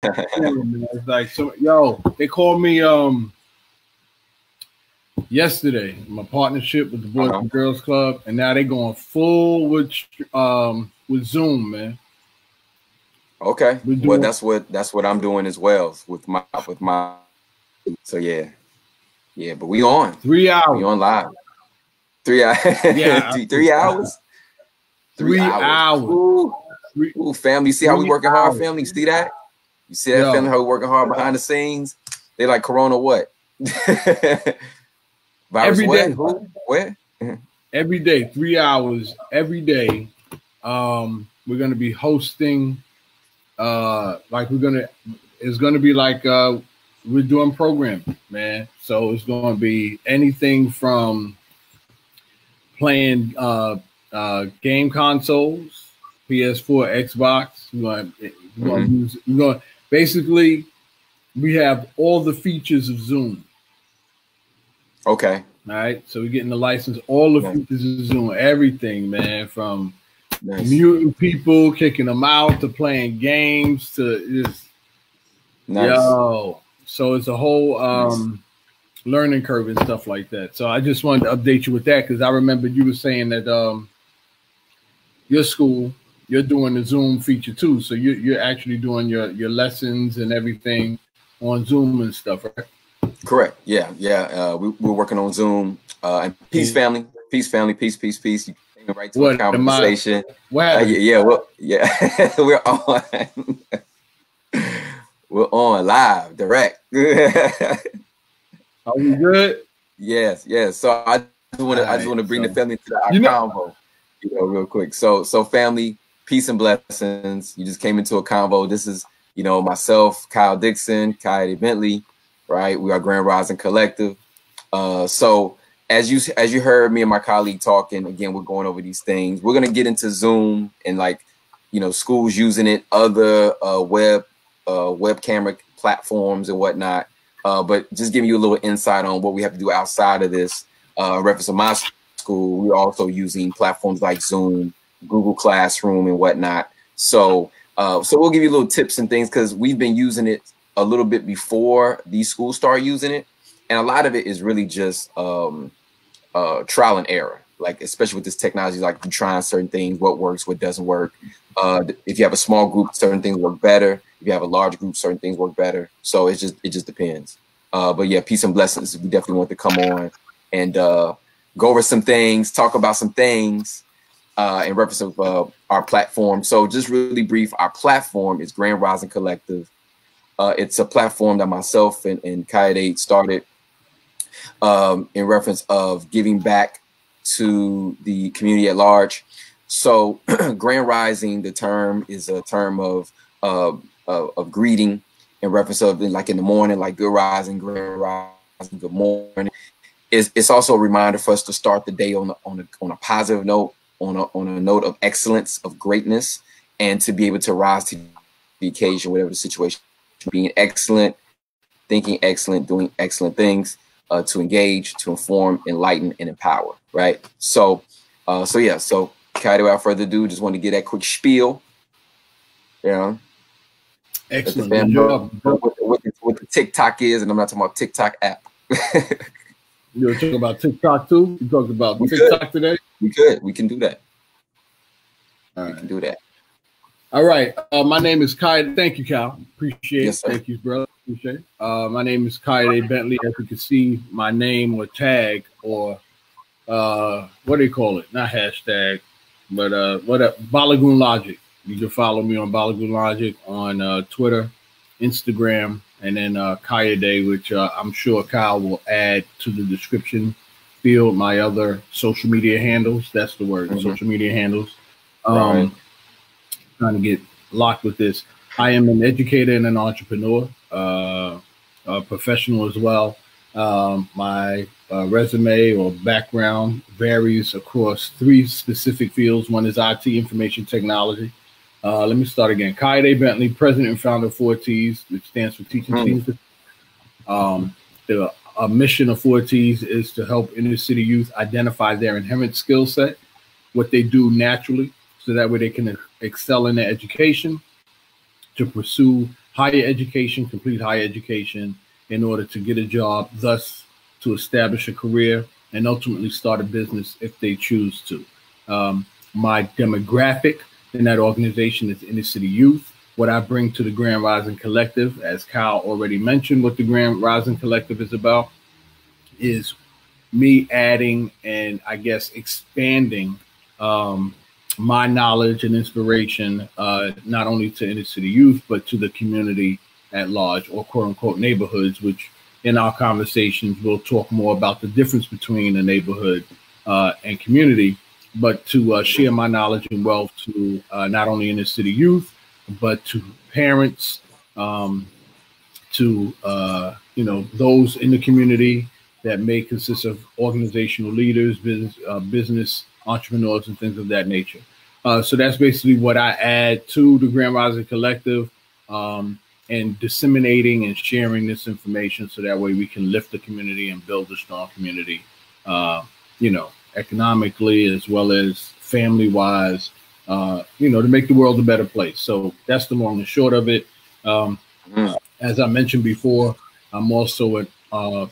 man. It's like, so, yo, they called me yesterday, my partnership with the Boys and Girls Club, and now they going full with Zoom, man. Okay. Well, that's what I'm doing as well with my so yeah. But we on 3 hours. We on live. 3 hours. Yeah, 3 hours. 3 hours. Ooh, family. You see how we working hard, family? You see that? You see that, family? How we working hard behind the scenes? They like Corona what? Virus every what? day. Who? Where? Every day, 3 hours. Every day. We're gonna be hosting. It's gonna be like we're doing programming, man. So it's gonna be anything from playing game consoles, PS4, Xbox. We're going basically we have all the features of Zoom. Okay. All right. So we're getting the license, all the features of Zoom, everything, man, from muting people, kicking them out, to playing games, to just yo. So it's a whole learning curve and stuff like that. So I just wanted to update you with that, because I remember you were saying that your school, you're doing the Zoom feature too. So you're actually doing your lessons and everything on Zoom and stuff, right? Correct. Yeah. We're working on Zoom. And peace, family. Peace, family. Peace. You came right to a conversation. We're on. We're on live, direct. Are we good? Yes. So I just want to bring the family to our convo, real quick. So family, peace and blessings. You just came into a convo. This is, myself, Kyle Dixon, Kyle Bentley, right? We are Grand Rising Collective. So as you heard me and my colleague talking, again, we're going over these things. We're gonna get into Zoom and schools using it, other web camera platforms and whatnot. But just giving you a little insight on what we have to do outside of this. Reference to my school, we're also using platforms like Zoom, Google Classroom, and whatnot. So we'll give you little tips and things, because we've been using it a little bit before these schools start using it, and a lot of it is really just trial and error. Like, especially with this technology, like you trying certain things, what works, what doesn't work. If you have a small group, certain things work better. If you have a large group, certain things work better. So it just depends. But yeah, peace and blessings. We definitely want to come on and go over some things, talk about some things in reference of our platform. So just really brief, our platform is Grand Rising Collective. It's a platform that myself and Kaede started in reference of giving back to the community at large. So Grand Rising, the term is a term of greeting in reference of, like, in the morning, like good rising, grand rising, good morning. It's also a reminder for us to start the day on a positive note, on a note of excellence, of greatness, and to be able to rise to the occasion, whatever the situation. Being excellent, thinking excellent, doing excellent things, to engage, to inform, enlighten, and empower. Right. So Kaede, without further ado, just want to get that quick spiel. Excellent. What the TikTok is, and I'm not talking about TikTok app. You were talking about TikTok too? You talked about TikTok today? We can do that. All right. We can do that. All right. My name is Kaede. Thank you, Cal. Appreciate it. Yes, sir. Thank you, brother. Appreciate it. My name is Kaede Bentley. As you can see, my name or tag, or what do you call it? Not hashtag, but Balagoon Logic. You can follow me on Balagoon Logic on Twitter, Instagram, and then Kaede, which I'm sure Kyle will add to the description field. My other social media handles. That's the word. Social media handles. Right. Trying to get locked with this. I am an educator and an entrepreneur, a professional as well. My resume or background varies across 3 specific fields. One is IT, information technology. Let me start again. Kaede Bentley, president and founder of 4Ts, which stands for Teaching Teams. The mission of 4Ts is to help inner city youth identify their inherent skill set, what they do naturally, so that way they can excel in their education, to pursue higher education, complete higher education in order to get a job, thus to establish a career and ultimately start a business if they choose to. My demographic in that organization is inner city youth. What I bring to the Grand Rising Collective, as Kyle already mentioned, what the Grand Rising Collective is about, is me adding and I guess expanding my knowledge and inspiration, not only to inner city youth, but to the community at large, or quote unquote neighborhoods, which in our conversations, we'll talk more about the difference between a neighborhood and community, but to share my knowledge and wealth to not only inner city youth, but to parents, to those in the community that may consist of organizational leaders, business entrepreneurs, and things of that nature. So that's basically what I add to the Grand Rising Collective, and disseminating and sharing this information so that way we can lift the community and build a strong community, economically as well as family-wise, to make the world a better place. So that's the long and short of it. As I mentioned before, I'm also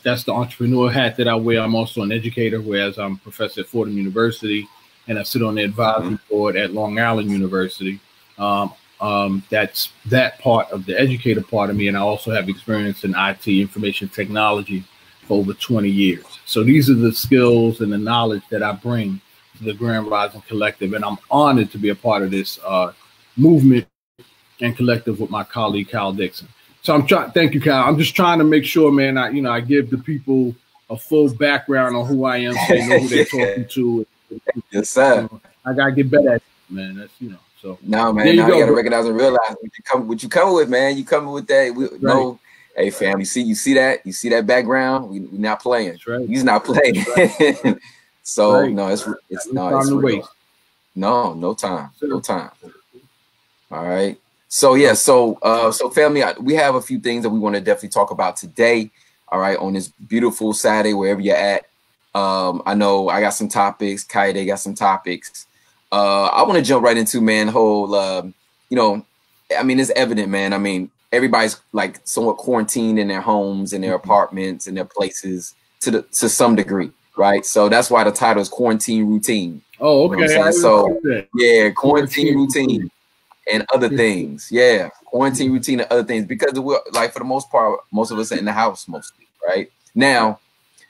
that's the entrepreneur hat that I wear. I'm also an educator, whereas I'm a professor at Fordham University, and I sit on the advisory board at Long Island University. That's that part of the educator part of me, and I also have experience in IT, information technology, for over 20 years. So these are the skills and the knowledge that I bring to the Grand Rising Collective, and I'm honored to be a part of this movement and collective with my colleague Kyle Dixon. So thank you, Kyle. I'm just trying to make sure, man, I give the people a full background on who I am, so they know who they're talking to. Yes, sir. I gotta get better at it, man. That's so. No, man. Now you gotta recognize and realize what you come with, man. You coming with that? No, hey, fam. You see that? You see that background? We not playing. That's right. He's not playing. Right. So right. No, it's real. No time. No time. All right. So yeah, so family, we have a few things that we want to definitely talk about today. All right, on this beautiful Saturday, wherever you're at. I know I got some topics. Kaide got some topics. I want to jump right into, man, whole, it's evident, man. I mean, everybody's like somewhat quarantined in their homes, in their apartments, in their places to some degree, right? So that's why the title is Quarantine Routine. Oh, okay. You know so yeah, quarantine routine. And other things, quarantine routine and other things, because we're like, for the most part, most of us are in the house mostly, right? Now,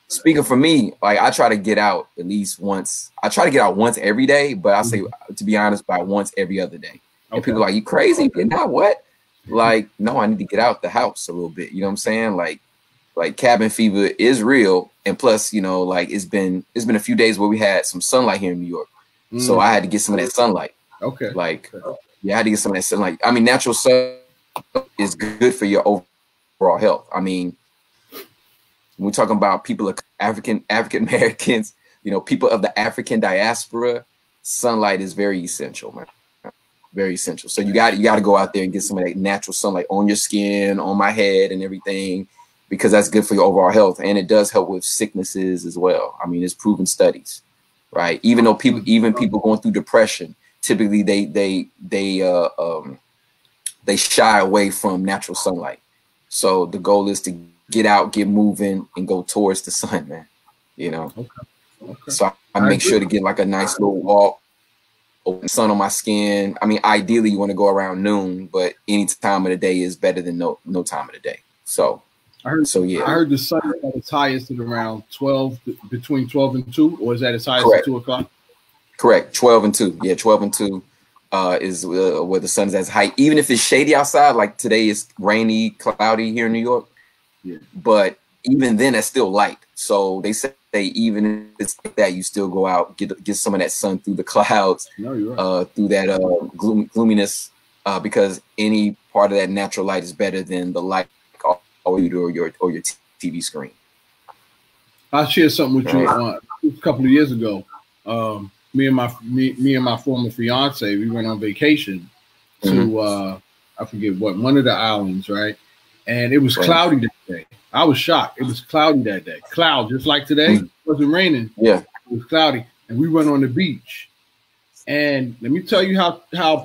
speaking for me, like I try to get out at least once. I try to get out once every day, but I say, to be honest, by once every other day. And people are like, you crazy? Getting out what? Like, no, I need to get out the house a little bit. You know what I'm saying? Like cabin fever is real, and plus, it's been a few days where we had some sunlight here in New York, so I had to get some of that sunlight. Okay, I had to get some of that sunlight. I mean, natural sun is good for your overall health. I mean, when we're talking about people of African Americans, people of the African diaspora, sunlight is very essential, man. Very essential. So you got to go out there and get some of that natural sunlight on your skin, on my head, and everything, because that's good for your overall health, and it does help with sicknesses as well. I mean, it's proven studies, right? Even people going through depression, typically they shy away from natural sunlight. So the goal is to get out, get moving, and go towards the sun, man. Okay. So I make sure to get like a nice little walk, sun on my skin. I mean, ideally you want to go around noon, but any time of the day is better than no time of the day. So I heard the sun is at its highest at around between 12 and 2, or is that its highest at 2 o'clock? Correct. 12 and 2. Yeah, 12 and 2 is where the sun is at its height. Even if it's shady outside, like today is rainy, cloudy here in New York. Yeah. But even then, that's still light. So they say even if it's like that, you still go out, get some of that sun through the clouds, through that gloominess, because any part of that natural light is better than the light or your TV screen. I'll share something with you. A couple of years ago, me and my former fiance, we went on vacation to I forget one of the islands, right? And it was cloudy that day. I was shocked. It was cloudy that day. Cloud, just like today. It wasn't raining. Yeah, it was cloudy, and we went on the beach. And let me tell you how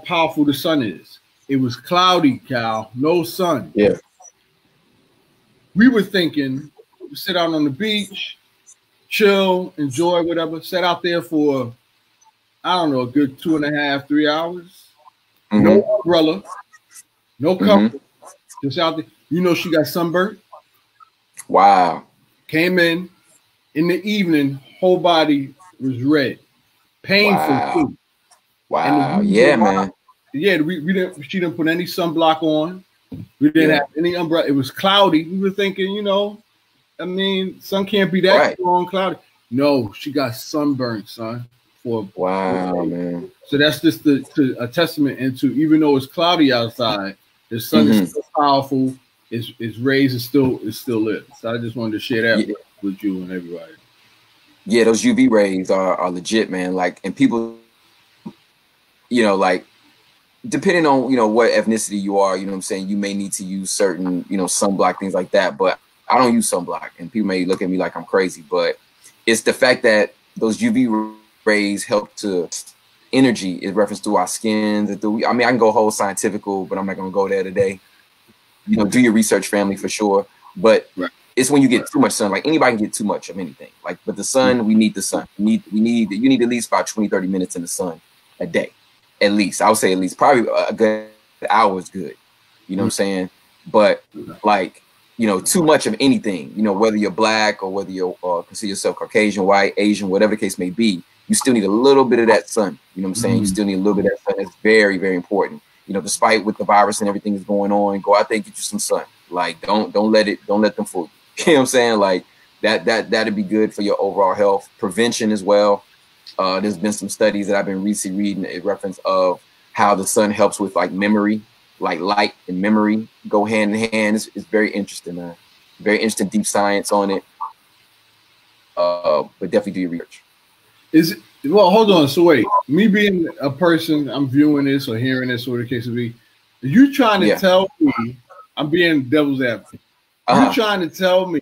powerful the sun is. it was cloudy, Cal, no sun. Yeah. We were thinking, sit out on the beach, chill, enjoy whatever. Sat out there for, I don't know, a good 2.5, 3 hours. Mm-hmm. No umbrella, no cover, just out there. You know, she got sunburned. Wow. Came in the evening, whole body was red, painful too. Wow. Yeah, man. Yeah, we didn't. She didn't put any sunblock on. We didn't have any umbrella. It was cloudy. We were thinking, you know, I mean, sun can't be that strong, cloudy. No, she got sunburned, son. Man. So that's just a testament into, even though it's cloudy outside, the sun is still powerful. Its rays is still lit. So I just wanted to share that with you and everybody. Yeah, those UV rays are legit, man. Like, and people, you know, like, depending on, you know, what ethnicity you are, you know what I'm saying, you may need to use certain, you know, sunblock, things like that. But I don't use sunblock, and people may look at me like I'm crazy. But it's the fact that those UV rays help to energy in reference to our skins. I mean, I can go whole scientifical, but I'm not going to go there today. You know, do your research, family, for sure. But it's when you get too much sun. Like, anybody can get too much of anything. Like, but the sun, we need the sun. You need at least about 20, 30 minutes in the sun a day. At least. I would say at least. Probably a good hour is good. You know what I'm saying? But, like, you know, too much of anything, you know, whether you're black or whether you consider yourself Caucasian, white, Asian, whatever the case may be, you still need a little bit of that sun. You know what I'm saying? You still need a little bit of that sun. That's very, very important. You know, despite with the virus and everything that's going on, go out there and get you some sun. Like, don't let them fool you. You know what I'm saying? Like, that'd be good for your overall health. Prevention as well. There's been some studies that I've been recently reading in reference of how the sun helps with, like, memory, like light and memory go hand in hand. It's very interesting, man. Very interesting, deep science on it. But definitely do your research. Well, hold on. So wait, me being a person, I'm viewing this or hearing this, or the case would be, are you trying to tell me, I'm being devil's advocate, you trying to tell me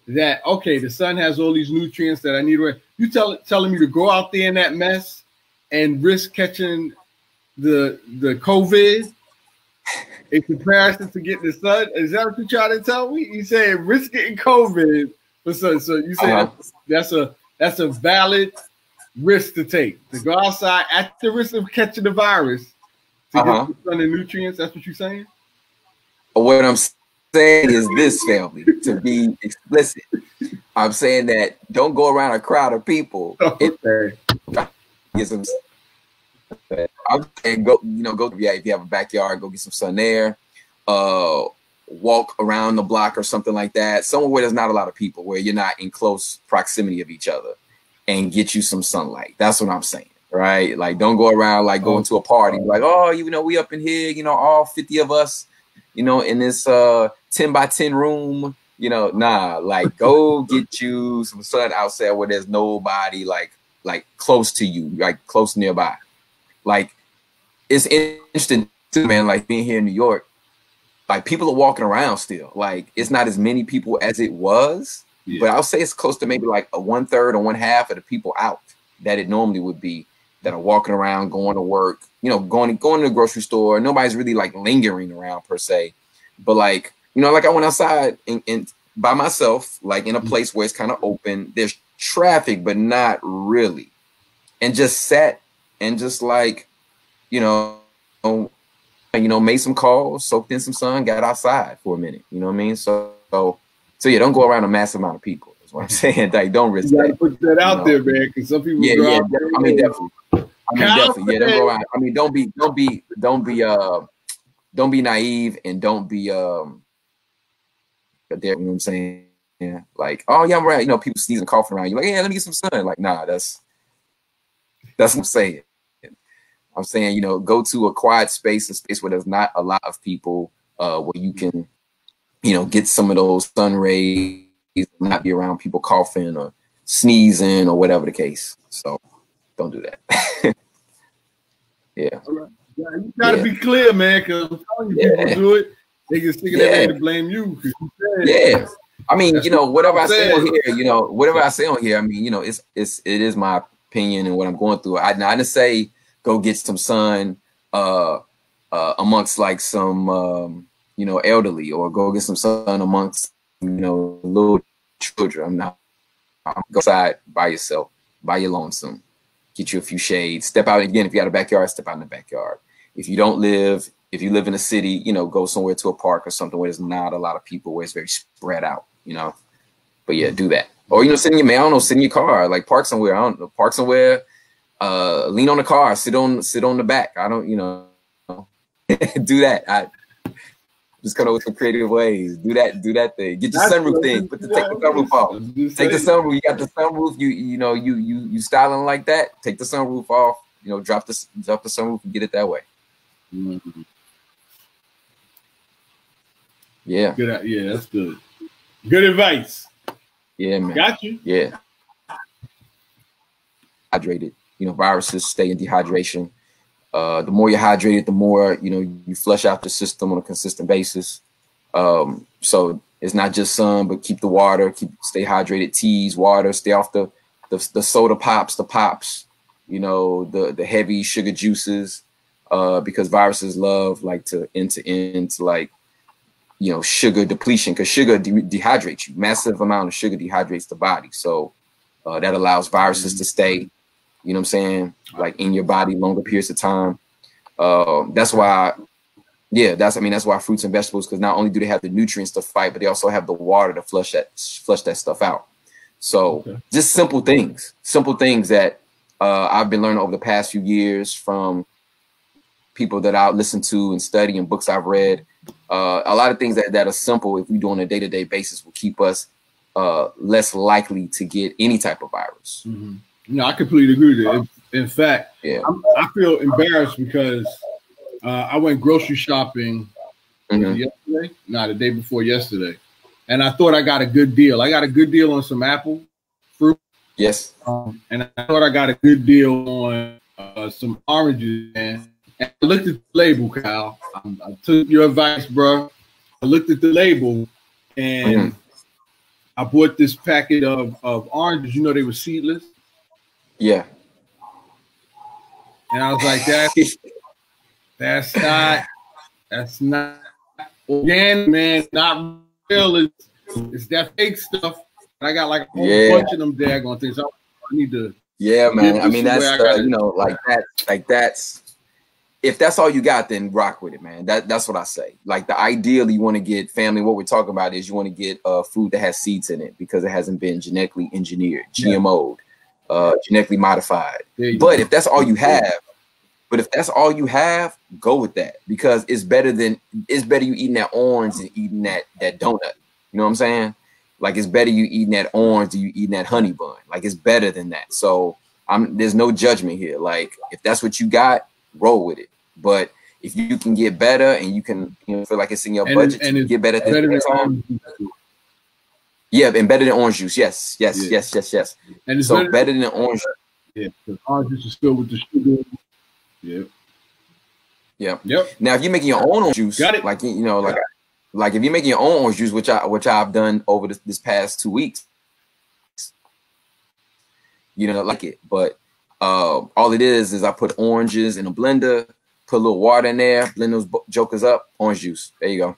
that, okay, the sun has all these nutrients that I need to, you telling me to go out there in that mess and risk catching the COVID in comparison to getting the sun? Is that what you're trying to tell me? You saying risk getting COVID for sun? So you say that's a valid risk to take, to go outside at the risk of catching the virus to get the sun and nutrients. That's what you're saying? What I'm saying is this, family, to be explicit. I'm saying that don't go around a crowd of people. Okay. I'm saying go, if you have a backyard, go get some sun there. Walk around the block or something like that, somewhere where there's not a lot of people, where you're not in close proximity of each other, and get you some sunlight. That's what I'm saying, right? Like, don't go around like going to a party like, oh, you know, we up in here, you know, all 50 of us, you know, in this 10 by 10 room, you know, nah, like, go get you some sun outside where there's nobody like close to you, like close nearby. Like, it's interesting too, man, like being here in New York, like, people are walking around still. Like, it's not as many people as it was, but I'll say it's close to maybe like a 1/3 or 1/2 of the people out that it normally would be that are walking around, going to work, you know, going to the grocery store. Nobody's really like lingering around per se, but like, you know, like I went outside and by myself, like in a place where it's kind of open. There's traffic, but not really, and just sat and just like, you know, made some calls, soaked in some sun, got outside for a minute. You know what I mean? So yeah, don't go around a massive amount of people. Is what I'm saying. Like, don't risk that. You gotta put that out there, man, because some people go out there. I mean, definitely. Yeah, don't go around. I mean, don't be naive, and don't be there. You know what I'm saying? Yeah, like, oh yeah, I'm right. You know, people sneezing, coughing around you. Like, yeah, let me get some sun. Like, nah, that's what I'm saying. I'm saying, you know, go to a quiet space, a space where there's not a lot of people, where you can, you know, get some of those sun rays, not be around people coughing or sneezing or whatever the case. So don't do that. Yeah. Right. Yeah, you gotta be clear, man, because I'm telling you, people do it. They can stick it there to blame you. Yeah. I mean, you know, whatever I say on here, I mean, you know, it is my opinion and what I'm going through. I didn't say go get some sun, amongst like some you know, elderly, or go get some sun amongst, you know, little children. I'm go outside by yourself, by your lonesome, get you a few shades, step out again. If you got a backyard, step out in the backyard. If you live in a city, you know, go somewhere to a park or something where there's not a lot of people, where it's very spread out, you know. But yeah, do that. Or, you know, sit in your, I don't know, sit in your car, like park somewhere. I don't know, park somewhere, lean on the car, sit on the back. I don't, you know, do that. I just come up with some creative ways. Do that thing. Get the sunroof thing. Take the sunroof off. Take the sunroof. You got the sunroof. You styling like that. Take the sunroof off. You know, drop the sunroof and get it that way. Mm-hmm. Yeah. Good. Yeah, that's good. Good advice. Yeah, man. Got you. Yeah. Hydrated. You know, viruses stay in dehydration. The more you're hydrated, the more, you know, you flush out the system on a consistent basis. So it's not just sun, but keep the water, stay hydrated, teas, water, stay off the soda pops, you know, the heavy sugar juices, because viruses love like to enter into like, you know, sugar depletion, because sugar dehydrates you. Massive amount of sugar dehydrates the body. So that allows viruses to stay, you know what I'm saying, like in your body longer periods of time. That's why fruits and vegetables, because not only do they have the nutrients to fight, but they also have the water to flush that stuff out. So just simple things that I've been learning over the past few years from people that I listen to and study and books I've read. A lot of things that are simple, if we do on a day-to-day basis, will keep us less likely to get any type of virus. Mm-hmm. No, I completely agree with it. In fact, I feel embarrassed because I went grocery shopping yesterday, the day before yesterday, and I thought I got a good deal. I got a good deal on some apple fruit. Yes. And I thought I got a good deal on some oranges. And I looked at the label, Kyle. I took your advice, bro. I looked at the label, and I bought this packet of oranges. You know, they were seedless. Yeah. And I was like, that's not organic, man. Not real. It's that fake stuff. And I got like a whole bunch of them daggone things. I need to. Yeah, man. I mean, that's you know, that's if that's all you got, then rock with it, man. That's what I say. Like, the ideal you want to get, family, what we're talking about is you want to get food that has seeds in it, because it hasn't been genetically engineered, GMO'd. Genetically modified. But if that's all you have, go with that, because it's better you eating that orange than eating that donut. You know what I'm saying? Like, it's better you eating that orange than you eating that honey bun. Like, it's better than that. So there's no judgment here. Like, if that's what you got, roll with it. But if you can get better and you can, you know, feel like it's in your budget, and get better at this time. Yeah, and better than orange juice. Yes. And it's so better than orange. Yeah, because orange juice is filled with the sugar. Yep. Now, if you're making your own orange juice, like, you know, like if you're making your own orange juice, which I've done over this past 2 weeks, you know, like it. But all it is I put oranges in a blender, put a little water in there, blend those jokers up, orange juice. There you go.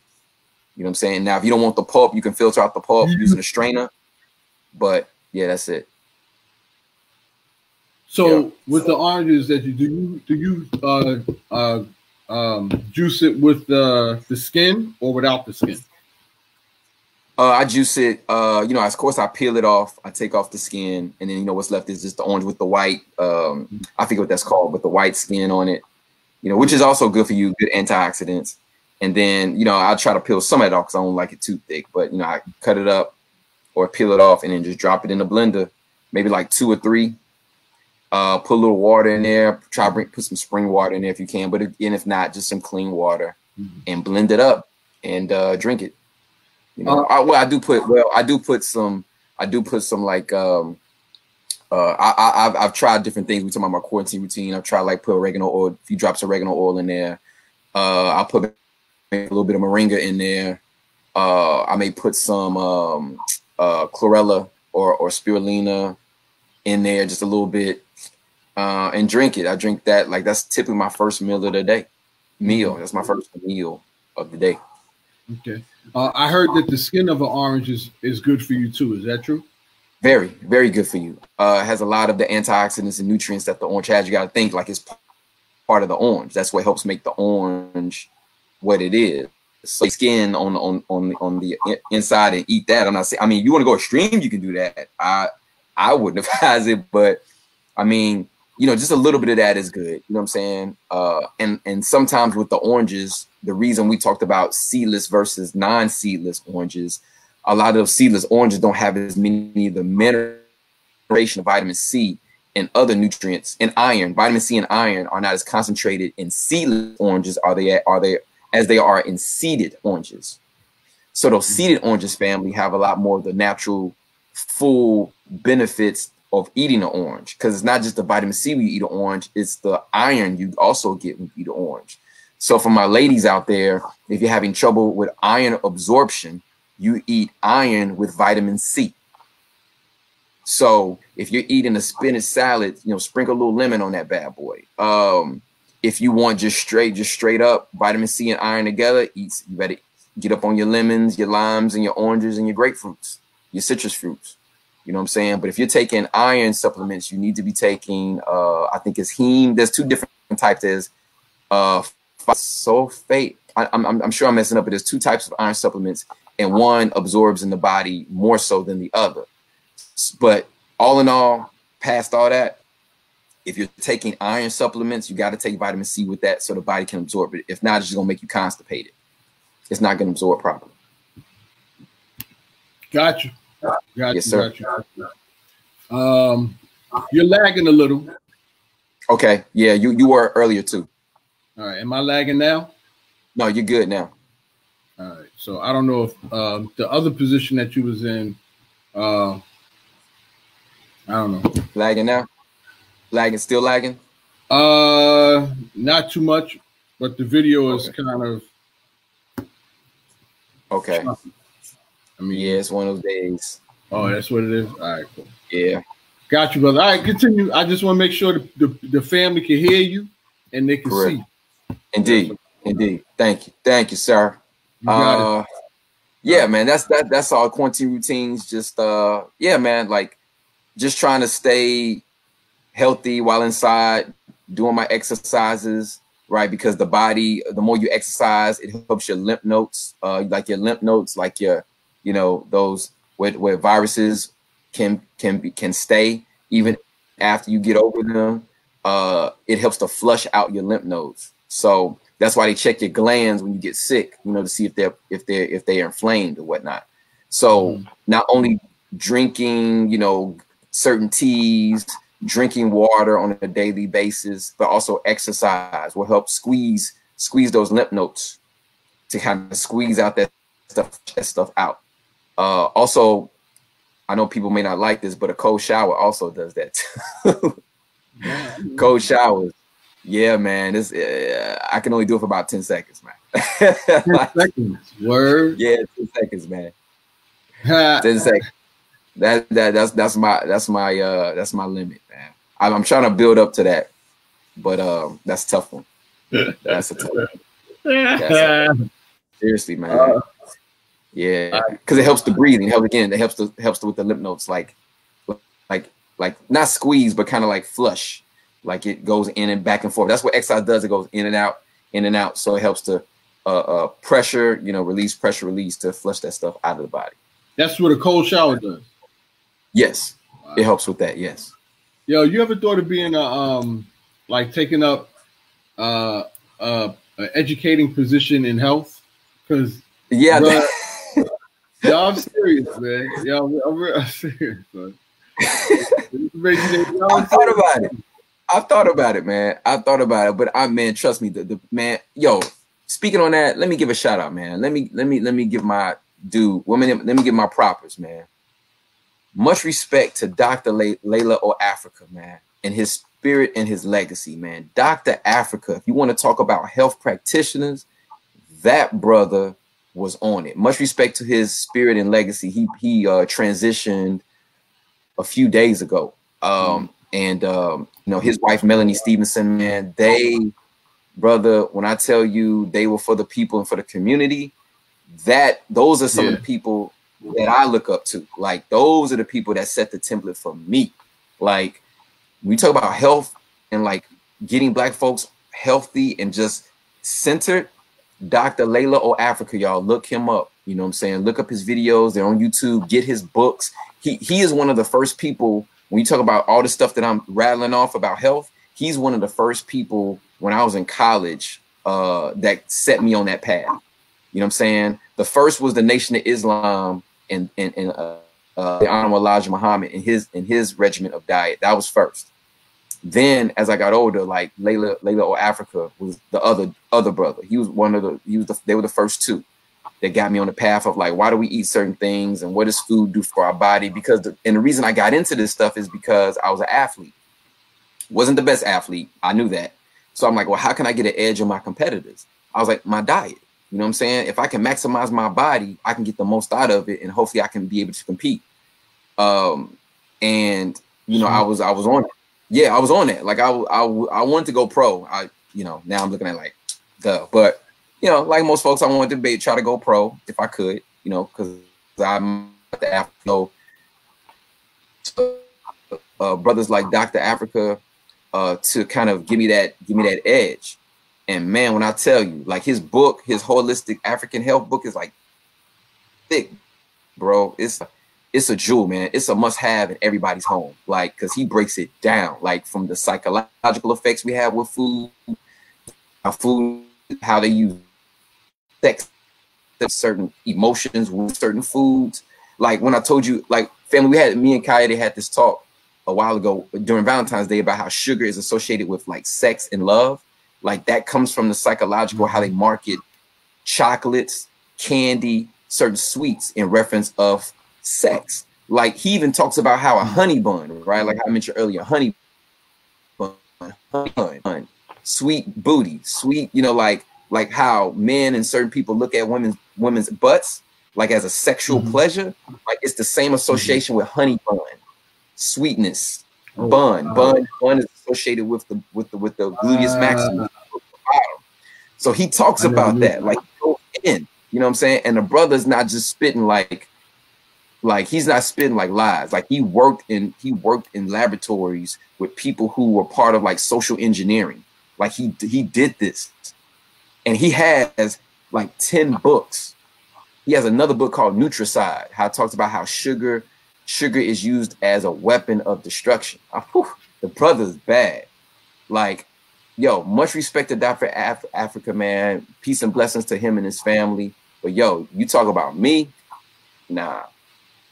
You know what I'm saying? Now, if you don't want the pulp, you can filter out the pulp using a strainer. But yeah, that's it. So with the oranges that you do juice it with the skin or without the skin? I juice it. You know, of course, I peel it off. I take off the skin, and then, you know, what's left is just the orange with the white. I forget what that's called, but the white skin on it. You know, which is also good for you, good antioxidants. And then, you know, I'll try to peel some of it off because I don't like it too thick. But, you know, I cut it up or peel it off and then just drop it in the blender, maybe like 2 or 3. Put a little water in there. Put some spring water in there if you can. But again, if not, just some clean water and blend it up and drink it. You know, I do put some like I've tried different things. We talking about my quarantine routine. I've tried like put oregano oil, a few drops of oregano oil in there. I'll put a little bit of moringa in there. I may put some chlorella or spirulina in there, just a little bit, and drink it. I drink that, like, that's typically my first meal of the day. meal. That's my first meal of the day. Okay. I heard that the skin of an orange is good for you too. Is that true? Very, very good for you. It has a lot of the antioxidants and nutrients that the orange has. You got to think like it's part of the orange. That's what helps make the orange what it is. So skin on the inside and eat that. I'm not saying. I mean, you want to go extreme, you can do that. I wouldn't advise it, but I mean, you know, just a little bit of that is good. You know what I'm saying? And sometimes with the oranges, the reason we talked about seedless versus non-seedless oranges, a lot of those seedless oranges don't have as many of the mineralization of vitamin C and other nutrients, and iron. Vitamin C and iron are not as concentrated in seedless oranges as they are in seeded oranges. So those seeded oranges, family, have a lot more of the natural full benefits of eating an orange, because it's not just the vitamin C when you eat an orange, it's the iron you also get when you eat an orange. So for my ladies out there, if you're having trouble with iron absorption, you eat iron with vitamin C. So if you're eating a spinach salad, you know, sprinkle a little lemon on that bad boy. If you want just straight up vitamin C and iron together, you better get up on your lemons, your limes, and your oranges and your grapefruits, your citrus fruits. You know what I'm saying? But if you're taking iron supplements, you need to be taking, I think it's heme. There's two different types. There's sulfate. I'm sure I'm messing up, but there's two types of iron supplements, and one absorbs in the body more so than the other. But all in all, past all that, if you're taking iron supplements, you got to take vitamin C with that so the body can absorb it. If not, it's just going to make you constipated. It's not going to absorb properly. Gotcha. Yes, sir. You're lagging a little. Okay. Yeah, you were earlier too. All right. Am I lagging now? No, you're good now. All right. So I don't know if the other position that you was in, I don't know. Lagging now? Still lagging? Not too much, but the video is kind of okay. Choppy. I mean, yeah, it's one of those days. Oh, that's what it is. All right, cool. Yeah. Got you, brother. All right, continue. I just want to make sure the family can hear you and they can see. Indeed. Thank you, sir. You got it. Yeah, man. That's all quarantine routines. Just yeah, man. Like just trying to stay healthy while inside, doing my exercises, right? Because the body, the more you exercise, it helps your lymph nodes, like your, you know, those where viruses can stay even after you get over them. It helps to flush out your lymph nodes. So that's why they check your glands when you get sick, you know, to see if they're inflamed or whatnot. So not only drinking, you know, certain teas, drinking water on a daily basis, but also exercise will help squeeze those lymph nodes to kind of squeeze out that stuff out. Also, I know people may not like this, but a cold shower also does that too. Cold showers. Yeah, man. This I can only do it for about 10 seconds, man. 10 seconds. Word. Yeah, 10 seconds, man. 10 seconds. That's my limit, man. I'm trying to build up to that, but that's a tough one. That's a tough one. Seriously, man. Yeah, because it helps the breathing. It helps with the lymph nodes, like not squeeze, but kind of like flush, like it goes in and back and forth. That's what exercise does. It goes in and out. So it helps to pressure, you know, release to flush that stuff out of the body. That's what a cold shower does. Yes, wow. It helps with that. Yes. Yo, you ever thought of being like taking up an educating position in health? Because yeah. Yo, I'm serious, man. Yo, I'm serious, man. I've thought about it, man. But man, trust me, the man. Yo, speaking on that, let me give a shout out, man. Let me give my due. Let me give my propers, man. Much respect to Dr. Layla O. Africa, man, and his spirit and his legacy, man. Dr. Africa, if you want to talk about health practitioners, that brother was on it. Much respect to his spirit and legacy. He transitioned a few days ago. And you know, his wife Melanie Stevenson, man, they brother, when I tell you they were for the people and for the community, those are some of the people that I look up to. Like, those are the people that set the template for me. Like, we talk about health and like getting Black folks healthy and just centered. Dr. Layla O Africa, y'all, look him up. You know what I'm saying? Look up his videos. They're on YouTube. Get his books. He is one of the first people, when you talk about all the stuff that I'm rattling off about health, he's one of the first people when I was in college that set me on that path. You know what I'm saying? The first was the Nation of Islam and the Honorable Elijah Muhammad and his regimen of diet. That was first. Then as I got older, like Layla O Africa was the other brother. He was they were the first two that got me on the path of like, why do we eat certain things and what does food do for our body? Because the reason I got into this stuff is because I was an athlete. Wasn't the best athlete. I knew that. So I'm like, well, how can I get an edge on my competitors? I was like, my diet. You know what I'm saying? If I can maximize my body, I can get the most out of it and hopefully I can be able to compete. And you know, I was on it. Yeah, I was on that. Like I wanted to go pro. Now I'm looking at like, duh. But you know, like most folks, I wanted to try to go pro if I could. You know, because I'm the Africa. Brothers like Dr. Africa to kind of give me that edge. And man, when I tell you, like his book, his holistic African health book is like thick, bro. It's a jewel, man. It's a must-have in everybody's home. Like, because he breaks it down, like from the psychological effects we have with food, how they use sex, certain emotions with certain foods. Like when I told you, like family, me and Kaya, they had this talk a while ago during Valentine's Day about how sugar is associated with like sex and love. Like that comes from the psychological, how they market chocolates, candy, certain sweets in reference of sex. Like he even talks about how a honey bun, right? Like I mentioned earlier, honey bun, sweet booty, sweet, you know, like how men and certain people look at women's butts like as a sexual pleasure. Like it's the same association with honey bun, sweetness, bun is associated with the gluteus maximus. So he talks about that, like go in, you know what I'm saying? And the brother's not just spitting like he's not spitting like lies. Like he worked in laboratories with people who were part of like social engineering. Like he did this, and he has like 10 books. He has another book called Nutricide, how it talks about how sugar is used as a weapon of destruction. The brother's bad. Like, yo, much respect to Dr. Africa, man. Peace and blessings to him and his family. But yo, you talk about me, nah,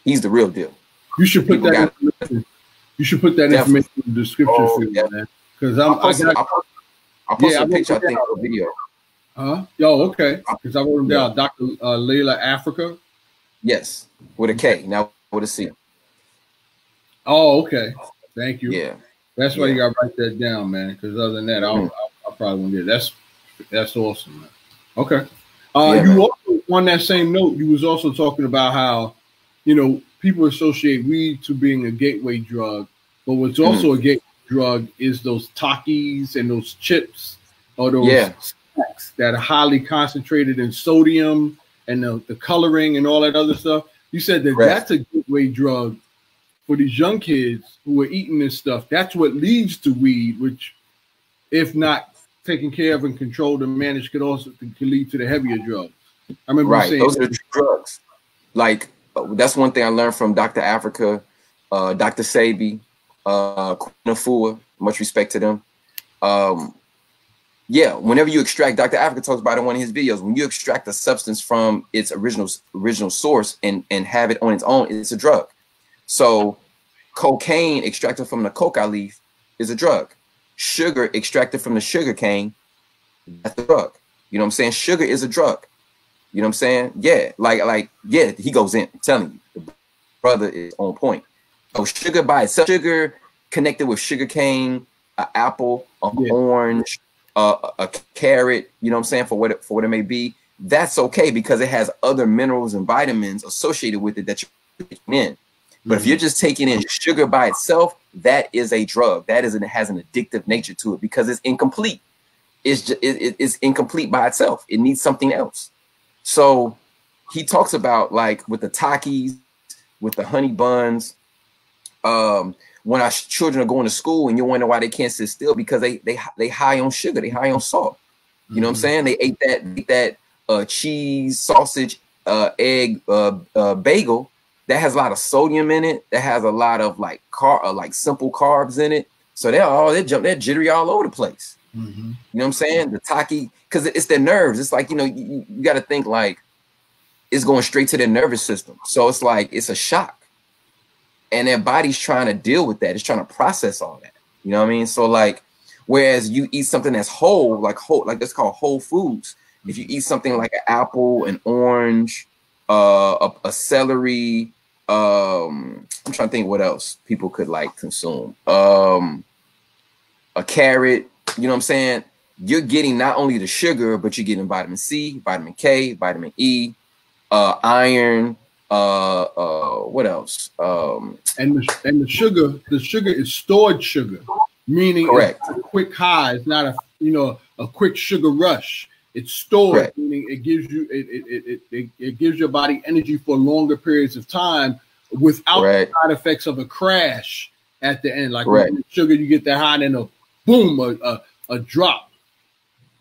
he's the real deal. You should put that information. You should put that information in the description for me, man. Because I'll post a picture, I think, of a video. Yo, okay. Because I wrote him down, Dr. Layla Africa. Yes, with a K, now with a C. Oh, okay. Thank you. Yeah. That's why you got to write that down, man. Because other than that, I probably won't get it. That's awesome, man. Okay. You also, on that same note, you was also talking about how, you know, people associate weed to being a gateway drug, but what's also a gateway drug is those Takis and those chips or those snacks that are highly concentrated in sodium and the coloring and all that other stuff. You said that that's a gateway drug for these young kids who are eating this stuff. That's what leads to weed, which, if not taken care of and controlled and managed, could lead to the heavier drugs. I remember saying those are the drugs. Like that's one thing I learned from Dr. Africa, Dr. Sabi, Queen Afua, much respect to them. Whenever you extract, Dr. Africa talks about it in one of his videos, when you extract a substance from its original source and have it on its own, it's a drug. So cocaine extracted from the coca leaf is a drug. Sugar extracted from the sugar cane, that's a drug. You know what I'm saying? Sugar is a drug. You know what I'm saying? Yeah, he goes in. I'm telling you, the brother is on point. So sugar by itself, sugar connected with sugar cane, an apple, an orange, a carrot, you know what I'm saying, for what it may be, that's okay because it has other minerals and vitamins associated with it that you're taking in. But if you're just taking in sugar by itself, that is a drug. It has an addictive nature to it because it's incomplete. it's incomplete by itself. It needs something else. So he talks about like with the Takis, with the honey buns, when our children are going to school and you wonder why they can't sit still, because they high on sugar, they high on salt. You know what I'm saying? They ate that cheese, sausage, egg, bagel that has a lot of sodium in it, that has a lot of like simple carbs in it. So they're jittery all over the place. You know what I'm saying? The Taki, because it's their nerves. It's like, you got to think like it's going straight to their nervous system. So it's like it's a shock. And their body's trying to deal with that. It's trying to process all that. You know what I mean? So like, whereas you eat something that's whole, like that's called whole foods. If you eat something like an apple, an orange, a celery, I'm trying to think what else people could like consume. A carrot, you know what I'm saying? You're getting not only the sugar, but you're getting vitamin C, vitamin K, vitamin E, iron, what else? And the sugar is stored sugar, meaning correct. It's a quick high. It's not a quick sugar rush. It's stored, correct. Meaning it gives you it gives your body energy for longer periods of time without the side effects of a crash at the end. Like with sugar, you get that high and then a boom, a drop.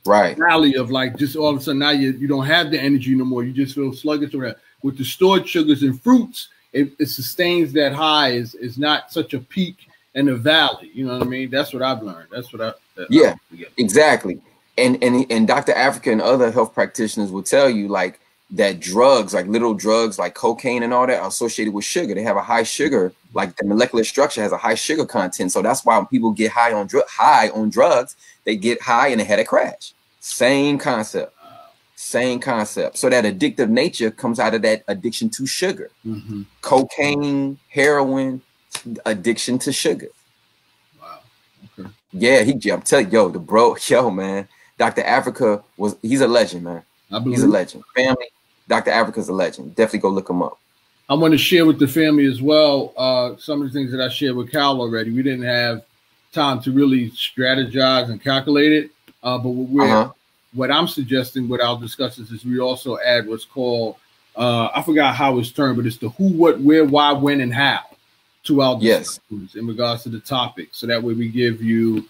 Right. Rally of like just all of a sudden now you don't have the energy no more. You just feel sluggish or that. With the stored sugars and fruits, it sustains that high. Is not such a peak and a valley. You know what I mean? That's what I've learned. That's what exactly. And Dr. Africa and other health practitioners will tell you like that drugs, like little drugs like cocaine and all that, are associated with sugar. They have a high sugar, like the molecular structure has a high sugar content. So that's why when people get high on drugs, they get high and they had a crash. Same concept. Same concept. So that addictive nature comes out of that addiction to sugar. Cocaine, heroin, addiction to sugar. Wow. Okay. Yeah, I'm telling you, man. Dr. Africa he's a legend, man. He's a legend. Family, Dr. Africa's a legend. Definitely go look him up. I want to share with the family as well some of the things that I shared with Cal already. We didn't have time to really strategize and calculate it, but what I'm suggesting, what I'll discuss is we also add what's called, I forgot how it's termed, but it's the who, what, where, why, when, and how to our discussions in regards to the topic. So that way we give you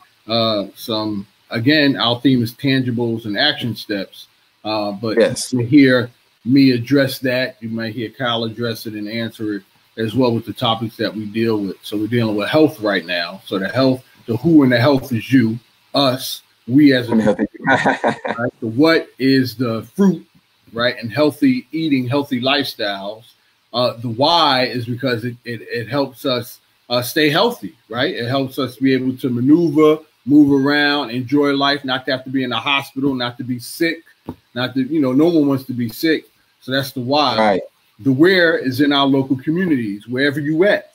some, again, our theme is tangibles and action steps. But you hear me address that. You might hear Kyle address it and answer it as well with the topics that we deal with. So we're dealing with health right now. So the who and the health is you, us. We as a right? So what is the fruit, right? And healthy eating, healthy lifestyles. The why is because it helps us stay healthy, right? It helps us be able to maneuver, move around, enjoy life, not to have to be in the hospital, not to be sick, not to, no one wants to be sick. So that's the why. Right. The where is in our local communities, wherever you at.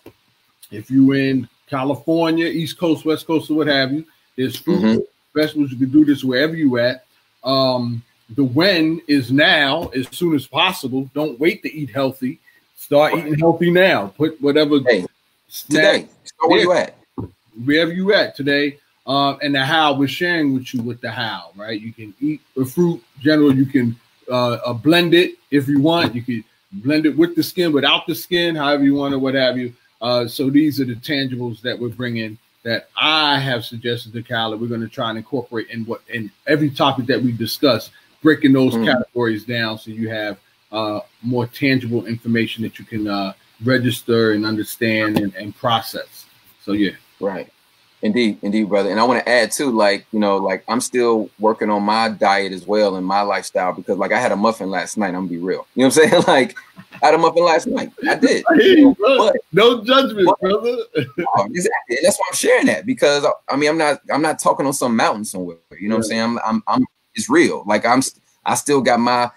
If you in California, East Coast, West Coast, or what have you, there's fruit. Vegetables, you can do this wherever you at. The when is now, as soon as possible. Don't wait to eat healthy. Start eating healthy now. Put whatever today. So where you at? Wherever you at today. And the how, we're sharing with you with the how, right? You can eat the fruit. General, you can blend it if you want. You can blend it with the skin, without the skin, however you want, or what have you. So these are the tangibles that we're bringing, that I have suggested to Kyle that we're going to try and incorporate in every topic that we discuss, breaking those categories down so you have more tangible information that you can register and understand and process. So yeah. Right. Indeed, brother. And I want to add too, like I'm still working on my diet as well and my lifestyle, because like I had a muffin last night. I'm gonna be real. You know what I'm saying? Like I had a muffin last night. I did. But, no judgment, brother. Exactly. And that's why I'm sharing that, because I mean I'm not talking on some mountain somewhere. You know what I'm saying? I'm it's real. Like I still got my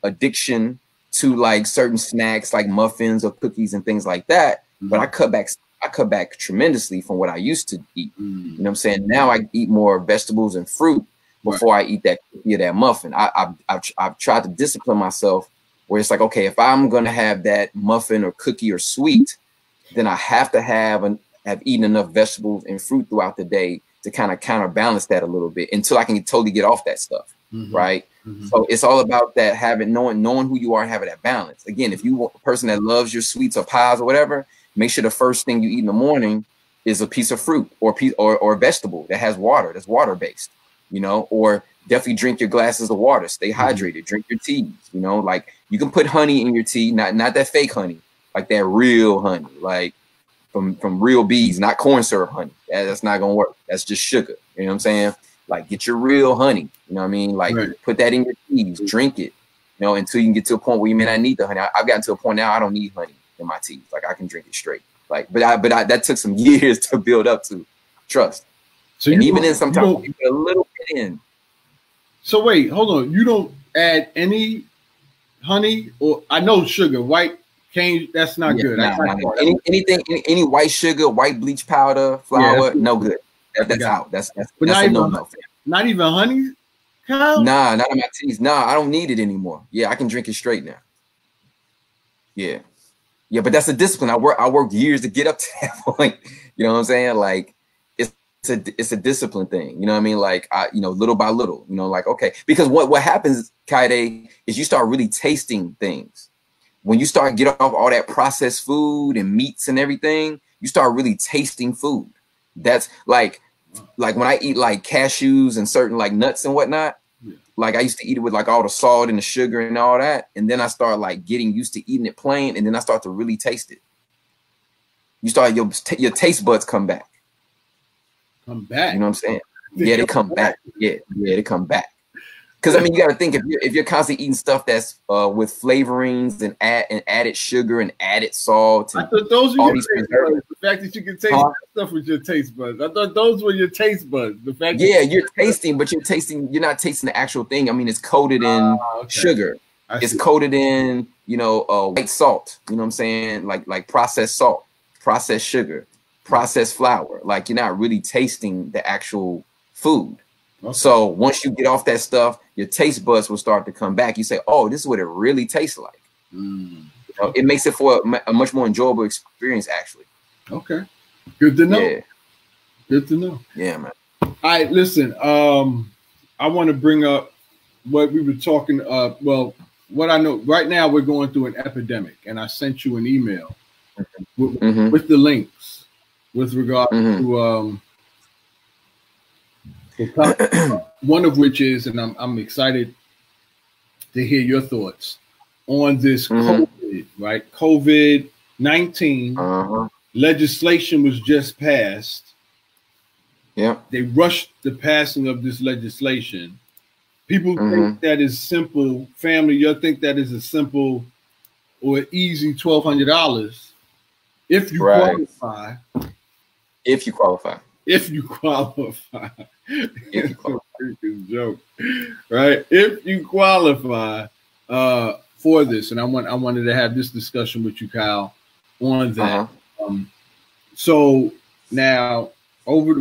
addiction to like certain snacks like muffins or cookies and things like that. But I cut back tremendously from what I used to eat. You know what I'm saying? Now I eat more vegetables and fruit before I eat that cookie or that muffin. I've tried to discipline myself where it's like, okay, if I'm going to have that muffin or cookie or sweet, then I have to have eaten enough vegetables and fruit throughout the day to kind of counterbalance that a little bit until I can totally get off that stuff. Right. So it's all about that, knowing who you are and having that balance. Again, if you are a person that loves your sweets or pies or whatever, make sure the first thing you eat in the morning is a piece of fruit or a vegetable that has water, that's water based, you know, or definitely drink your glasses of water, stay hydrated, drink your teas, you know, like you can put honey in your tea, not that fake honey, like that real honey, like from real bees, not corn syrup honey. That's not gonna work. That's just sugar. You know what I'm saying? Like get your real honey. You know what I mean? Like put that in your teas, drink it. You know, until you can get to a point where you may not need the honey. I've gotten to a point now I don't need honey in my teas. Like I can drink it straight. Like, but that took some years to build up to trust. So and even then, sometimes you put a little bit in. So wait, hold on. You don't add any honey, or I know sugar, white cane. That's not good. Any white sugar, white bleach powder, flour, no good. That's out. That's a no. Not even honey, Kyle? Nah, not in my teas. Nah, I don't need it anymore. Yeah, I can drink it straight now. Yeah. Yeah, but that's a discipline. I worked years to get up to that point. You know what I'm saying? Like it's a discipline thing. You know what I mean? Like little by little, you know, like, okay. Because what happens, Kaide, is you start really tasting things. When you start get off all that processed food and meats and everything, you start really tasting food. That's like when I eat like cashews and certain like nuts and whatnot, like I used to eat it with like all the salt and the sugar and all that. And then I start like getting used to eating it plain. And then I start to really taste it. You start, your taste buds come back. Come back. You know what I'm saying? Yeah, they come back. Yeah, they come back. Because I mean, you got to think if you're constantly eating stuff that's with flavorings and added sugar and added salt. And I thought those were your taste buds. The fact that you can taste stuff with your taste buds. I thought those were your taste buds. The fact you're tasting, but you're not tasting the actual thing. I mean, it's coated in sugar. It's coated in, white salt. You know what I'm saying? Like processed salt, processed sugar, processed flour. Like you're not really tasting the actual food. Okay. So once you get off that stuff, your taste buds will start to come back. You say, "Oh, this is what it really tastes like." It makes it for a much more enjoyable experience, actually. Okay, good to know. Yeah. Good to know. Yeah, man. All right, listen. I want to bring up what we were talking. Well, what I know right now, we're going through an epidemic, and I sent you an email with the links with regard to. One of which is, and I'm excited to hear your thoughts on this COVID, right? COVID-19 legislation was just passed. Yeah. They rushed the passing of this legislation. People think that is simple. Family, you think that is a simple or easy $1,200 if you qualify. If you qualify. If you qualify. It's a freaking joke, right? If you qualify for this, and I wanted to have this discussion with you, Kyle, on that. So now over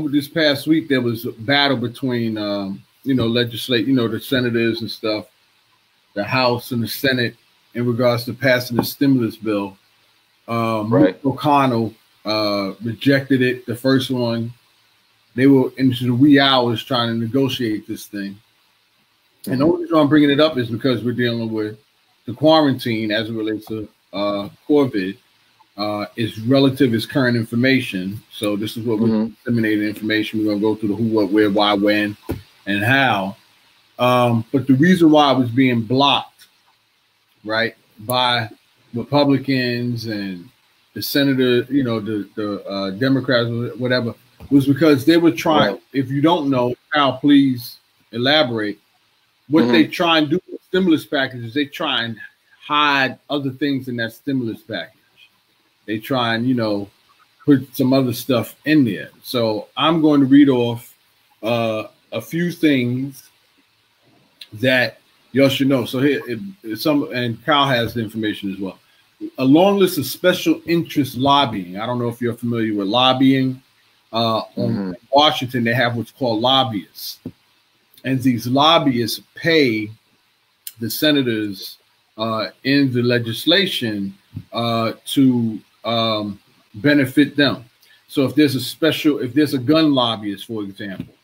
this past week, there was a battle between the senators and stuff, the House and the Senate in regards to passing the stimulus bill. Mitch McConnell rejected it, the first one. They were into the wee hours trying to negotiate this thing. And the only reason I'm bringing it up is because we're dealing with the quarantine as it relates to COVID. Is relative is current information. So this is what we're disseminating information. We're going to go through the who, what, where, why, when, and how. But the reason why it was being blocked, right, by Republicans and the senator, the Democrats, whatever, was because they were trying, if you don't know, Kyle, please elaborate. What they try and do with stimulus packages, they try and hide other things in that stimulus package. They try and, put some other stuff in there. So I'm going to read off a few things that y'all should know. So here, and Kyle has the information as well. A long list of special interest lobbying. I don't know if you're familiar with lobbying. On Washington, they have what's called lobbyists. And these lobbyists pay the senators in the legislation to benefit them. So if there's a gun lobbyist, for example,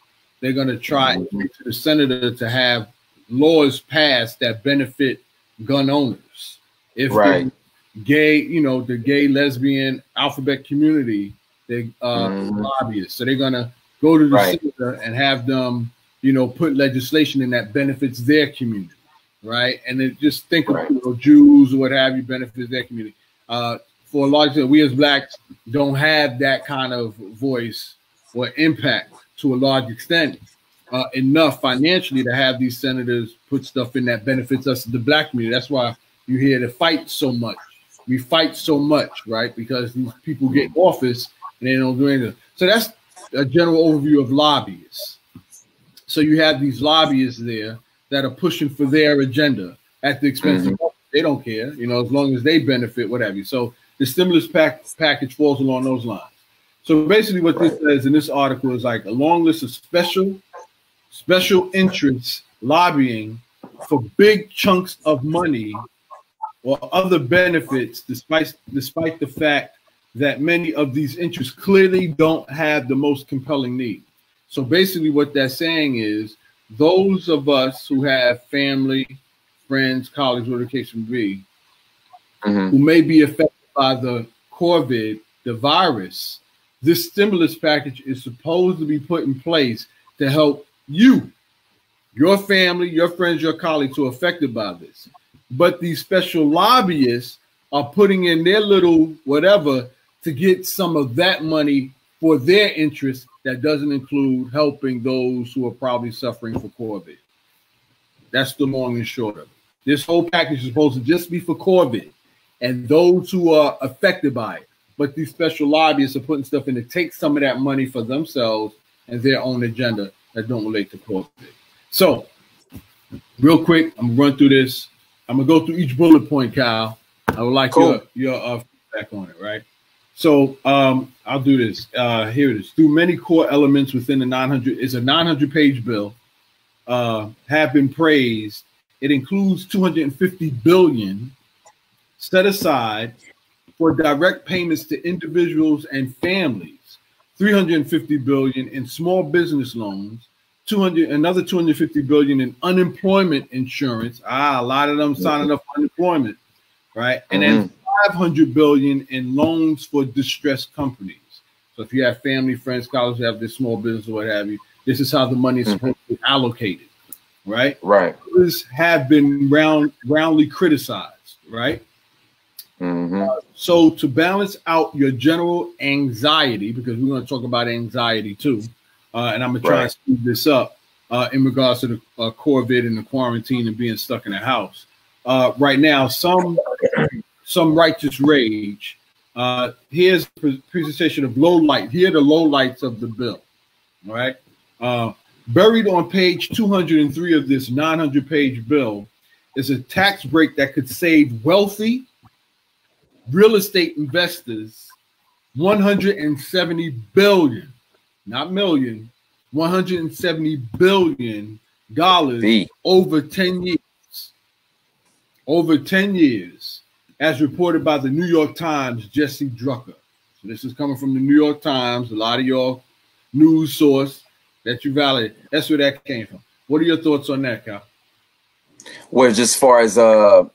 they're going to try to get the senator to have laws passed that benefit gun owners. If the gay, the gay, lesbian, alphabet community, they lobbyists. So they're going to go to the senator and have them, put legislation in that benefits their community, right? And then just think of Jews or what have you, benefits their community. For a large extent, we as blacks don't have that kind of voice or impact to a large extent enough financially to have these senators put stuff in that benefits us, the black community. That's why you hear the fight so much. We fight so much, right? Because these people get office and they don't do anything. So that's a general overview of lobbyists. So you have these lobbyists there that are pushing for their agenda at the expense of they don't care, as long as they benefit, whatever. So the stimulus package falls along those lines. So basically what this says in this article is like a long list of special interests lobbying for big chunks of money or other benefits, despite the fact that many of these interests clearly don't have the most compelling need. So basically what that's saying is those of us who have family, friends, colleagues, whatever the case may be, who may be affected by the COVID, the virus, this stimulus package is supposed to be put in place to help you, your family, your friends, your colleagues who are affected by this. But these special lobbyists are putting in their little whatever to get some of that money for their interests that doesn't include helping those who are probably suffering for COVID. That's the long and short of it. This whole package is supposed to just be for COVID and those who are affected by it. But these special lobbyists are putting stuff in to take some of that money for themselves and their own agenda that don't relate to COVID. So, real quick, I'm going to run through this. I'm going to go through each bullet point, Kyle. I would like your feedback on it, right? So, I'll do this. Here it is. Through many core elements within the 900-page bill have been praised. It includes $250 billion set aside for direct payments to individuals and families, $350 billion in small business loans, another $250 billion in unemployment insurance. A lot of them signing up for unemployment, right? And then $500 billion in loans for distressed companies. So if you have family, friends, colleagues, have this small business or what have you, this is how the money is supposed to be allocated, right? Right. These have been roundly criticized, right? So to balance out your general anxiety, because we're going to talk about anxiety too, and I'm going to try and speed this up in regards to the COVID and the quarantine and being stuck in the house. Right now, some righteous rage. Here's a presentation of low light. Here are the low lights of the bill. All right. Buried on page 203 of this 900-page bill is a tax break that could save wealthy real estate investors $170 billion, not million, $170 billion over 10 years. Over 10 years, as reported by the New York Times' Jesse Drucker. So this is coming from the New York Times, a lot of your news source that you validate. That's where that came from. What are your thoughts on that, Cal? Well, just as far as that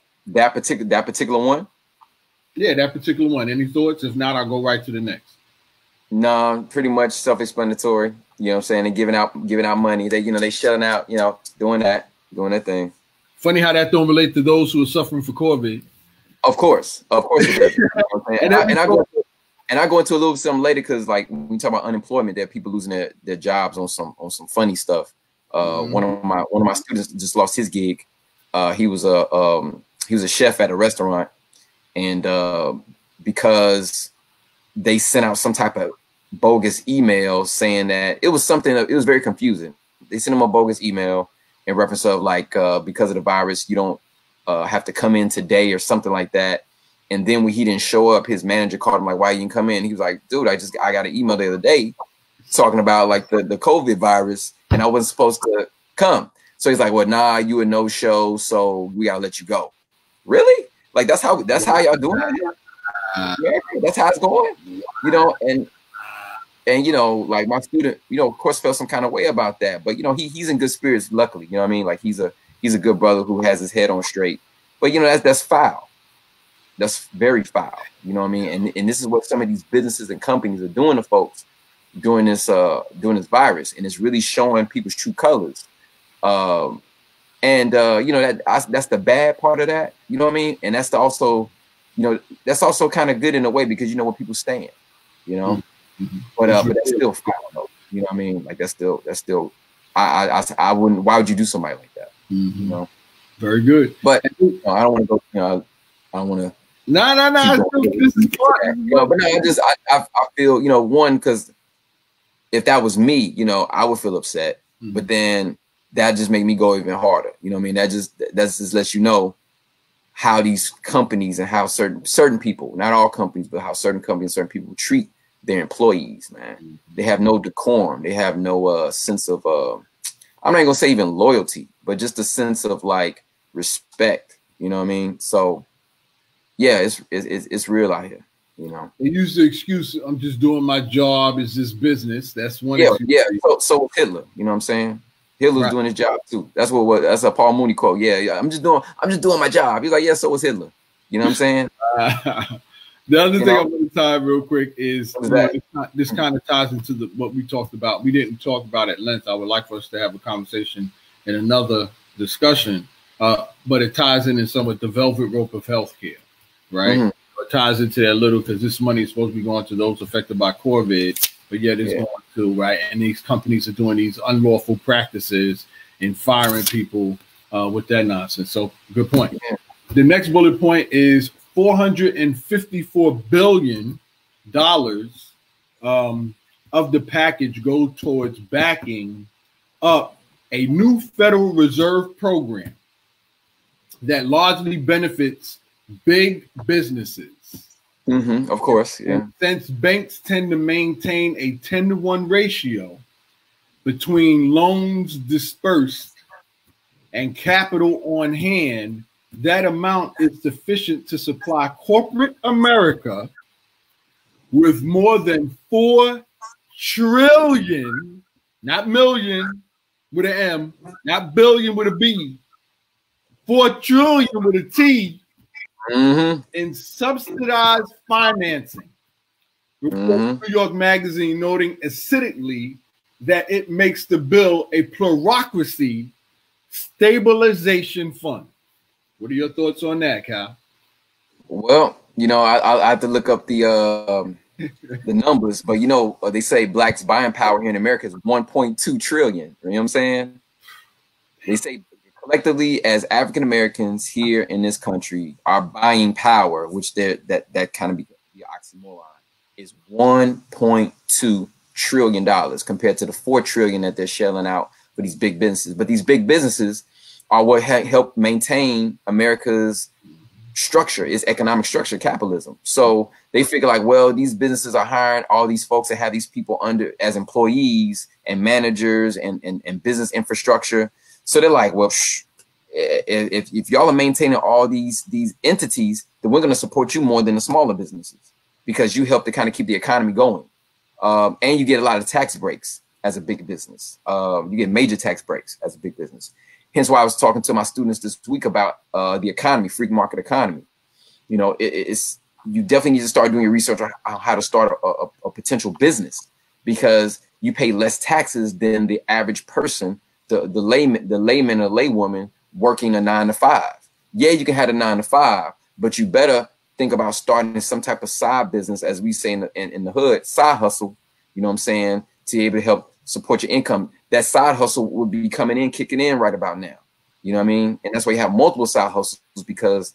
particular one? Yeah, that particular one. Any thoughts? If not, I'll go right to the next. No, pretty much self-explanatory. You know what I'm saying? And giving out money. They shutting out, doing that thing. Funny how that don't relate to those who are suffering for COVID. Of course it does. You know what I'm saying? and I go into a little something later because, like, when we talk about unemployment, there are people losing their jobs on some funny stuff. One of my students just lost his gig. He was a chef at a restaurant. And because they sent out some type of bogus email saying that it was very confusing. They sent him a bogus email in reference of like, because of the virus, you don't have to come in today or something like that. And then when he didn't show up, his manager called him like, why you didn't come in? He was like, dude, I got an email the other day talking about like the COVID virus and I wasn't supposed to come. So he's like, well, nah, you a no show. So we gotta let you go. Really? Like that's how y'all doing it? Yeah, that's how it's going, and And, you know, like my student, you know, of course felt some kind of way about that, but, you know, he's in good spirits, luckily, you know what I mean? Like he's a good brother who has his head on straight, but, you know, that's foul. That's very foul, you know what I mean? And this is what some of these businesses and companies are doing to folks during this virus. And it's really showing people's true colors. You know, that's the bad part of that, you know what I mean? And that's also, you know, that's also kind of good in a way, because you know where people stand, you know? Mm-hmm. But that's still foul, though. You know what I mean? Like that's still I wouldn't, why would you do somebody like that? Mm-hmm. You know? Very good. But you know, I don't want to go, you know, I don't want to. No. This is fun. You know, but no, I feel, you know, one, because if that was me, you know, I would feel upset. Mm-hmm. But then that just make me go even harder. You know what I mean? That just lets you know how these companies and how certain people, not all companies, but how certain companies, certain people treat their employees, man. Mm-hmm. They have no decorum. They have no sense of, I'm not gonna say even loyalty, but just a sense of like respect. You know what I mean? So yeah, it's real out here. You know, they use the excuse, I'm just doing my job. Is this business? That's one. Yeah. So was Hitler. You know what I'm saying? Hitler's doing his job too. That's that's a Paul Mooney quote. Yeah. I'm just doing my job. He's like, yeah, so was Hitler. You know what I'm saying? The other thing I want to tie real quick is this kind of ties into what we talked about. We didn't talk about at length. I would like for us to have a conversation in another discussion, but it ties in some with the velvet rope of healthcare, right? Mm-hmm. It ties into that little, because this money is supposed to be going to those affected by COVID, but yet it's going to, right? And these companies are doing these unlawful practices and firing people with that nonsense. So good point. Yeah. The next bullet point is $454 billion of the package go towards backing up a new Federal Reserve program that largely benefits big businesses. Mm-hmm, of course, yeah. And since banks tend to maintain a 10-to-1 ratio between loans dispersed and capital on hand, that amount is sufficient to supply corporate America with more than 4 trillion, not million with an M, not billion with a B, 4 trillion with a T, in subsidized financing. New York Magazine noting acidically that it makes the bill a plurocracy stabilization fund. What are your thoughts on that, Cal? Well, you know, I have to look up the numbers, but you know, they say blacks buying power here in America is 1.2 trillion. You know what I'm saying? They say collectively as African Americans here in this country, our buying power, which that kind of becomes the oxymoron, is $1.2 trillion compared to the 4 trillion that they're shelling out for these big businesses. But these big businesses are what help maintain America's structure, its economic structure, capitalism. So they figure like, well, these businesses are hiring all these folks that have these people under as employees and managers and business infrastructure. So they're like, well, if y'all are maintaining all these entities, then we're going to support you more than the smaller businesses because you help to kind of keep the economy going. And you get a lot of tax breaks as a big business. You get major tax breaks as a big business. Hence why I was talking to my students this week about the economy, free market economy. You know, it's you definitely need to start doing your research on how to start a potential business because you pay less taxes than the average person, the layman or laywoman working a 9-to-5. Yeah, you can have a 9-to-5, but you better think about starting some type of side business, as we say in the hood, side hustle. You know what I'm saying? To be able to help support your income. That side hustle would be coming in, kicking in right about now. You know what I mean? And that's why you have multiple side hustles, because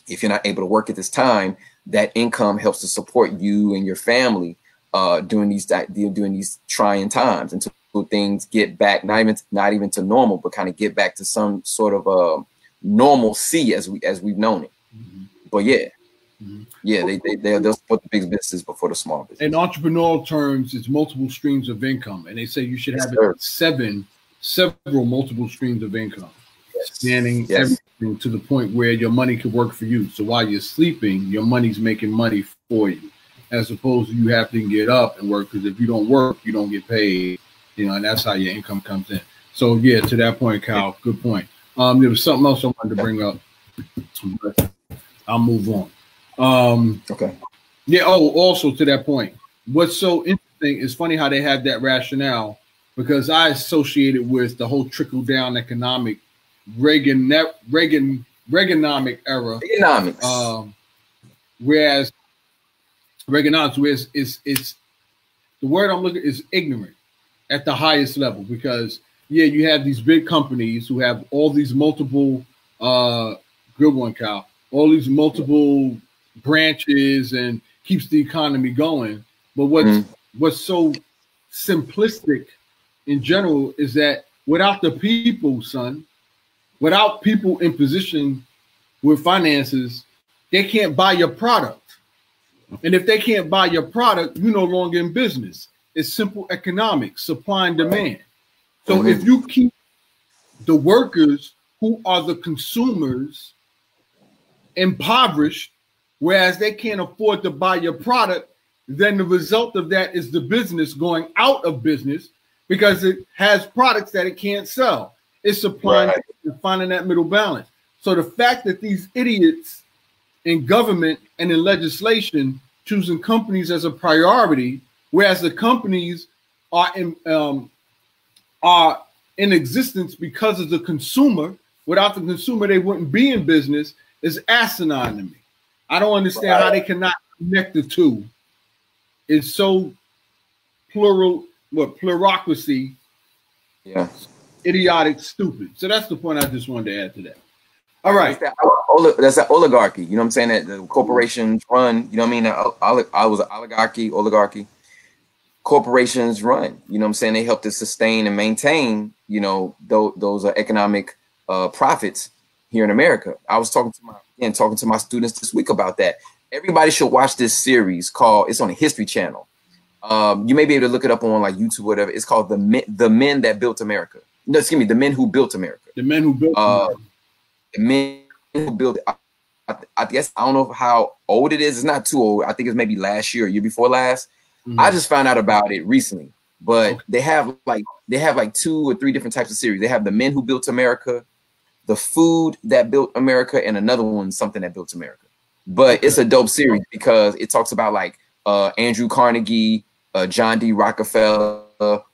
if you're not able to work at this time, that income helps to support you and your family during these trying times until things get back, not even to normal, but kind of get back to some sort of normalcy as we've known it. Mm-hmm. But yeah. Mm-hmm. Yeah, they'll support the big businesses before the small business. In entrepreneurial terms, it's multiple streams of income, and they say you should have several multiple streams of income, spanning everything to the point where your money could work for you. So while you're sleeping, your money's making money for you, as opposed to you have to get up and work, because if you don't work, you don't get paid, you know, and that's how your income comes in. So yeah, to that point, Kyle, good point. There was something else I wanted to bring up, but I'll move on. Okay. Yeah. Oh, also to that point, what's so interesting is funny how they have that rationale, because I associate it with the whole trickle down economic Reaganomic era. Economics. Whereas Reaganomics is the word I'm looking is ignorant at the highest level, because yeah, you have these big companies who have all these multiple good one, Kyle, all these multiple branches and keeps the economy going. But what's so simplistic in general is that without the people, son, without people in position with finances, they can't buy your product. And if they can't buy your product, you're no longer in business. It's simple economics, supply and demand. So if you keep the workers who are the consumers impoverished, whereas they can't afford to buy your product, then the result of that is the business going out of business because it has products that it can't sell. It's supplying and finding that middle balance. So the fact that these idiots in government and in legislation choosing companies as a priority, whereas the companies are in existence because of the consumer. Without the consumer, they wouldn't be in business, is asinine to me. I don't understand how they cannot connect the two. It's so plurocracy, idiotic, stupid. So that's the point I just wanted to add to that. All right. That's that oligarchy. You know what I'm saying? That the corporations run, you know what I mean? I was an oligarchy. Corporations run, you know what I'm saying? They help to sustain and maintain, you know, those economic profits here in America. I was talking to my students this week about that. Everybody should watch this series it's on the History Channel. You may be able to look it up on like YouTube or whatever. It's called The Men That Built America. No, excuse me, The Men Who Built America. The Men Who Built America. The Men Who Built I guess I don't know how old it is. It's not too old. I think it's maybe last year or year before last. I just found out about it recently. But they have like 2 or 3 different types of series. They have The Men Who Built America, The Food That Built America, and another one, Something That Built America. But it's a dope series because it talks about like Andrew Carnegie, John D. Rockefeller,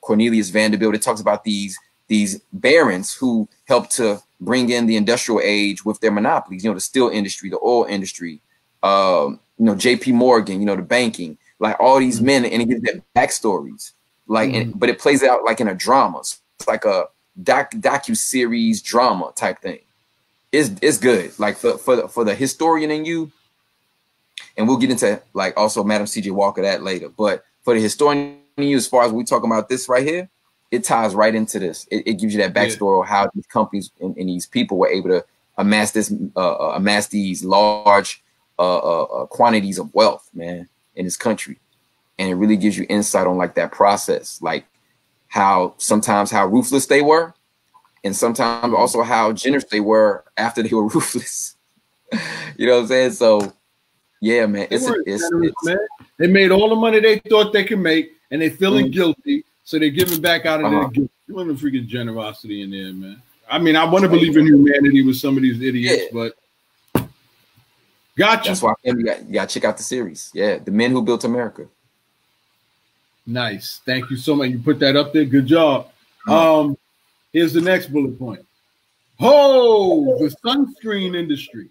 Cornelius Vanderbilt. It talks about these barons who helped to bring in the industrial age with their monopolies, you know, the steel industry, the oil industry, you know, J.P. Morgan, you know, the banking, like all these men, and it gives them backstories, like, but it plays out like in a drama. So it's like a docu-series drama type thing. It's good, like for the historian in you, and we'll get into like also Madam C.J. Walker that later. But for the historian in you, as far as we talking about this right here, it ties right into this. It gives you that backstory of how these companies and these people were able to amass these large quantities of wealth, man, in this country. And it really gives you insight on like that process, like how ruthless they were, and sometimes also how generous they were after they were ruthless. You know what I'm saying? So yeah, man, man. They made all the money they thought they could make, and they feeling guilty. So they're giving back out of their guilt. You want the freaking generosity in there, man. I mean, I want to believe in humanity with some of these idiots, but gotcha. That's why you got to check out the series. Yeah, The Men Who Built America. Nice. Thank you so much. You put that up there. Good job. Here's the next bullet point. The sunscreen industry.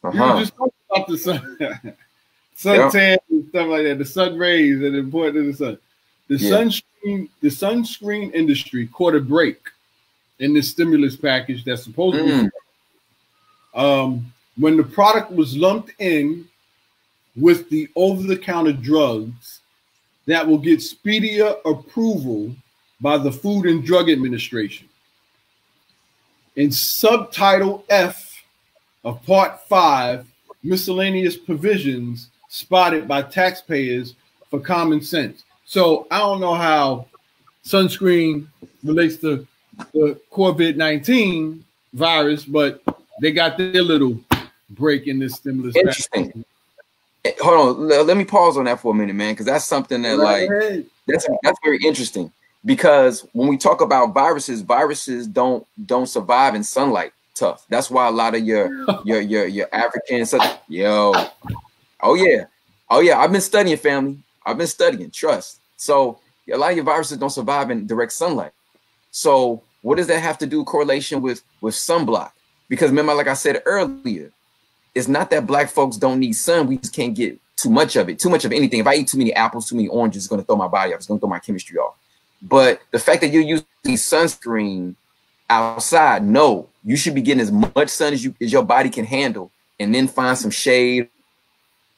You were just talking about the suntan and stuff like that, the sun rays and the importance of the sun. The sunscreen industry caught a break in this stimulus package that's supposed to be when the product was lumped in with the over-the-counter drugs that will get speedier approval by the Food and Drug Administration. In subtitle F of Part 5, miscellaneous provisions spotted by taxpayers for common sense. So I don't know how sunscreen relates to the COVID-19 virus, but they got their little break in this stimulus. Interesting. hold on, let me pause on that for a minute, man, because that's something that that's very interesting. Because when we talk about viruses don't survive in sunlight. Tough. That's why a lot of your African oh yeah, I've been studying, family. I've been studying. Trust. So a lot of your viruses don't survive in direct sunlight. So what does that have to do correlation with sunblock? Because remember, like I said earlier, it's not that black folks don't need sun. We just can't get too much of it. Too much of anything. If I eat too many apples, too many oranges, it's going to throw my body off. It's going to throw my chemistry off. But the fact that you're using sunscreen outside, no, you should be getting as much sun as your body can handle, and then find some shade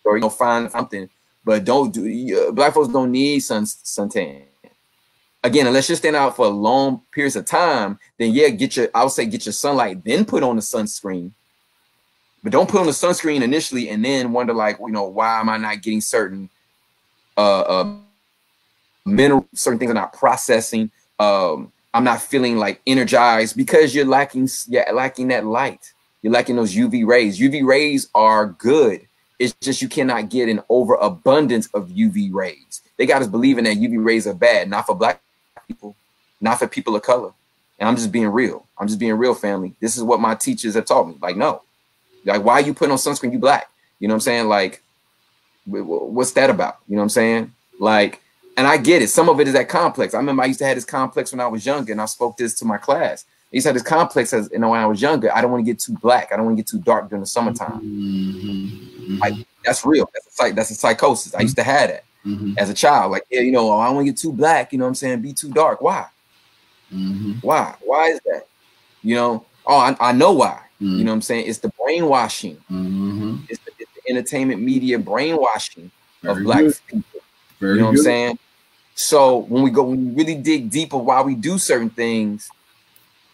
or find something. But don't do black folks don't need suntan. Again, unless you're standing out for long periods of time, then yeah, get your sunlight, then put on the sunscreen. But don't put on the sunscreen initially and then wonder why am I not getting certain mineral, certain things are not processing. I'm not feeling like energized because you're lacking that light. You're lacking those UV rays. UV rays are good. It's just you cannot get an overabundance of UV rays. They got us believing that UV rays are bad, not for black people, not for people of color. And I'm just being real. I'm just being real, family. This is what my teachers have taught me. No. Why are you putting on sunscreen? You black. You know what I'm saying? What's that about? You know what I'm saying? And I get it. Some of it is that complex. I remember I used to have this complex when I was younger, and I spoke this to my class. I used to have this complex when I was younger. I don't want to get too black. I don't want to get too dark during the summertime. Mm-hmm. That's real. That's a psychosis. I used to have that as a child. I don't want to get too black. You know what I'm saying? Be too dark. Why? Mm-hmm. Why? Why is that? I know why. Mm-hmm. You know what I'm saying? It's the brainwashing. Mm-hmm. It's the entertainment media brainwashing of black people. You know what I'm saying? So when we really dig deep of why we do certain things,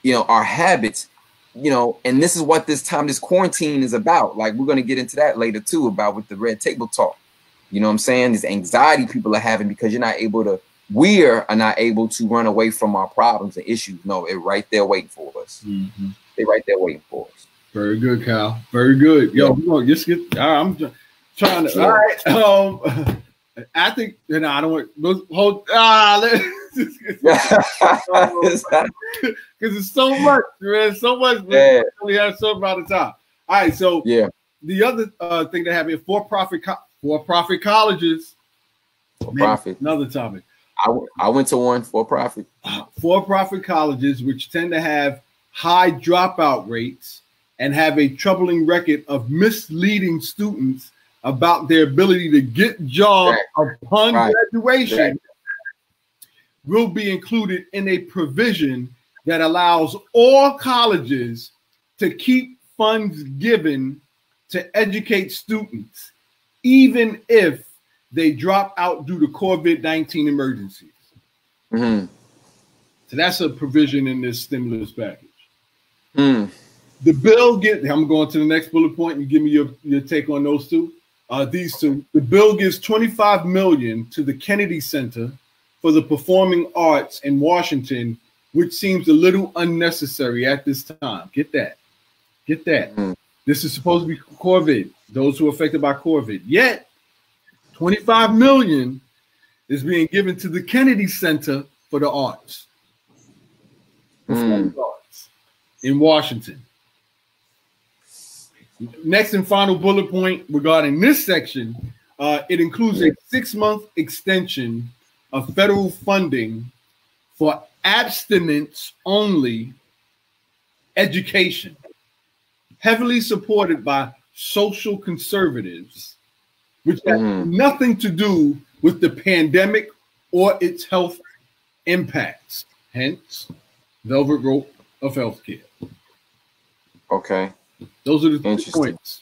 our habits, and this is what this quarantine is about. We're going to get into that later too, about with the red table talk. You know what I'm saying? This anxiety people are having because we are not able to run away from our problems and issues. No, it's right there waiting for us. Mm-hmm. They're right there waiting for us. Very good, Kyle. Very good. Yo, we're going to just get, I'm trying to, all right. I think I don't want hold because it's so much, man. So much. Yeah. We have so amount of time. All right, so the other thing that happened, for-profit colleges. For-profit. Another topic. I went to one for-profit. For-profit colleges, which tend to have high dropout rates and have a troubling record of misleading students about their ability to get jobs upon graduation, will be included in a provision that allows all colleges to keep funds given to educate students, even if they drop out due to COVID-19 emergencies. Mm-hmm. So that's a provision in this stimulus package. Mm. The bill I'm going to the next bullet point and give me your take on those two. These two. The bill gives $25 million to the Kennedy Center for the Performing Arts in Washington, which seems a little unnecessary at this time. Get that. Mm-hmm. This is supposed to be COVID, those who are affected by COVID. Yet, $25 million is being given to the Kennedy Center for the Arts, Performing Arts in Washington. Next and final bullet point regarding this section, it includes a 6-month extension of federal funding for abstinence-only education, heavily supported by social conservatives, which has nothing to do with the pandemic or its health impacts. Hence, velvet rope of healthcare. Okay. Those are the 3 points.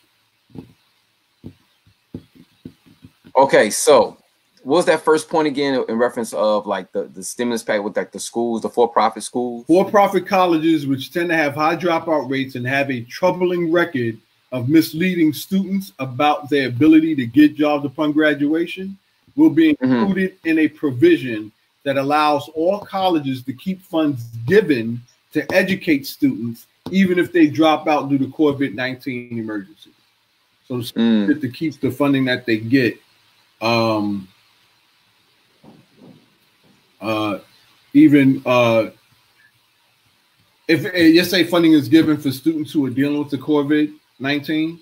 Okay, so what was that first point again in reference of the stimulus pack with the schools, the for-profit schools? For-profit colleges, which tend to have high dropout rates and have a troubling record of misleading students about their ability to get jobs upon graduation, will be included in a provision that allows all colleges to keep funds given to educate students, even if they drop out due to COVID-19 emergency. So the schools get to keep the funding that they get. Even if let's say funding is given for students who are dealing with the COVID-19,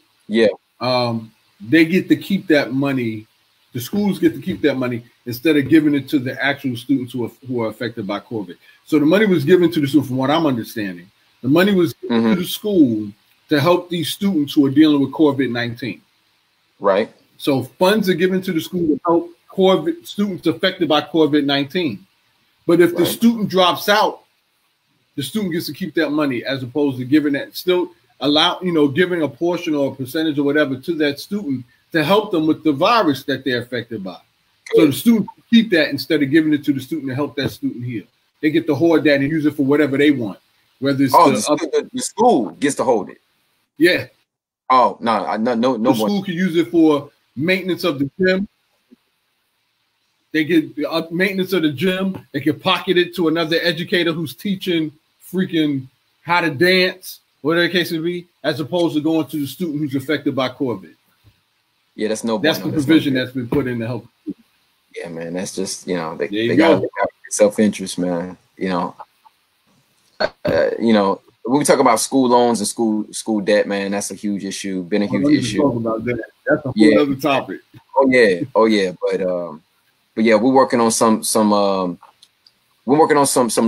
they get to keep that money. The schools get to keep that money instead of giving it to the actual students who are affected by COVID. So the money was given to the student, from what I'm understanding. The money was given to the school to help these students who are dealing with COVID-19. Right. So funds are given to the school to help students affected by COVID-19. But if the student drops out, the student gets to keep that money, as opposed to giving that, still giving a portion or a percentage or whatever to that student to help them with the virus that they're affected by. So the student keep that instead of giving it to the student to help that student heal. They get to hoard that and use it for whatever they want. Whether it's the school gets to hold it. Yeah. Oh no. The school can use it for maintenance of the gym. They get maintenance of the gym. They can pocket it to another educator who's teaching freaking how to dance, whatever the case may be, as opposed to going to the student who's affected by COVID. Yeah, that's the provision that's been put in to help. Yeah, man, that's just they got self-interest, man. When we talk about school loans and school debt, man, that's a huge issue. Been a huge issue. Talk about that. That's a whole other topic. Oh yeah. But yeah, we're working on some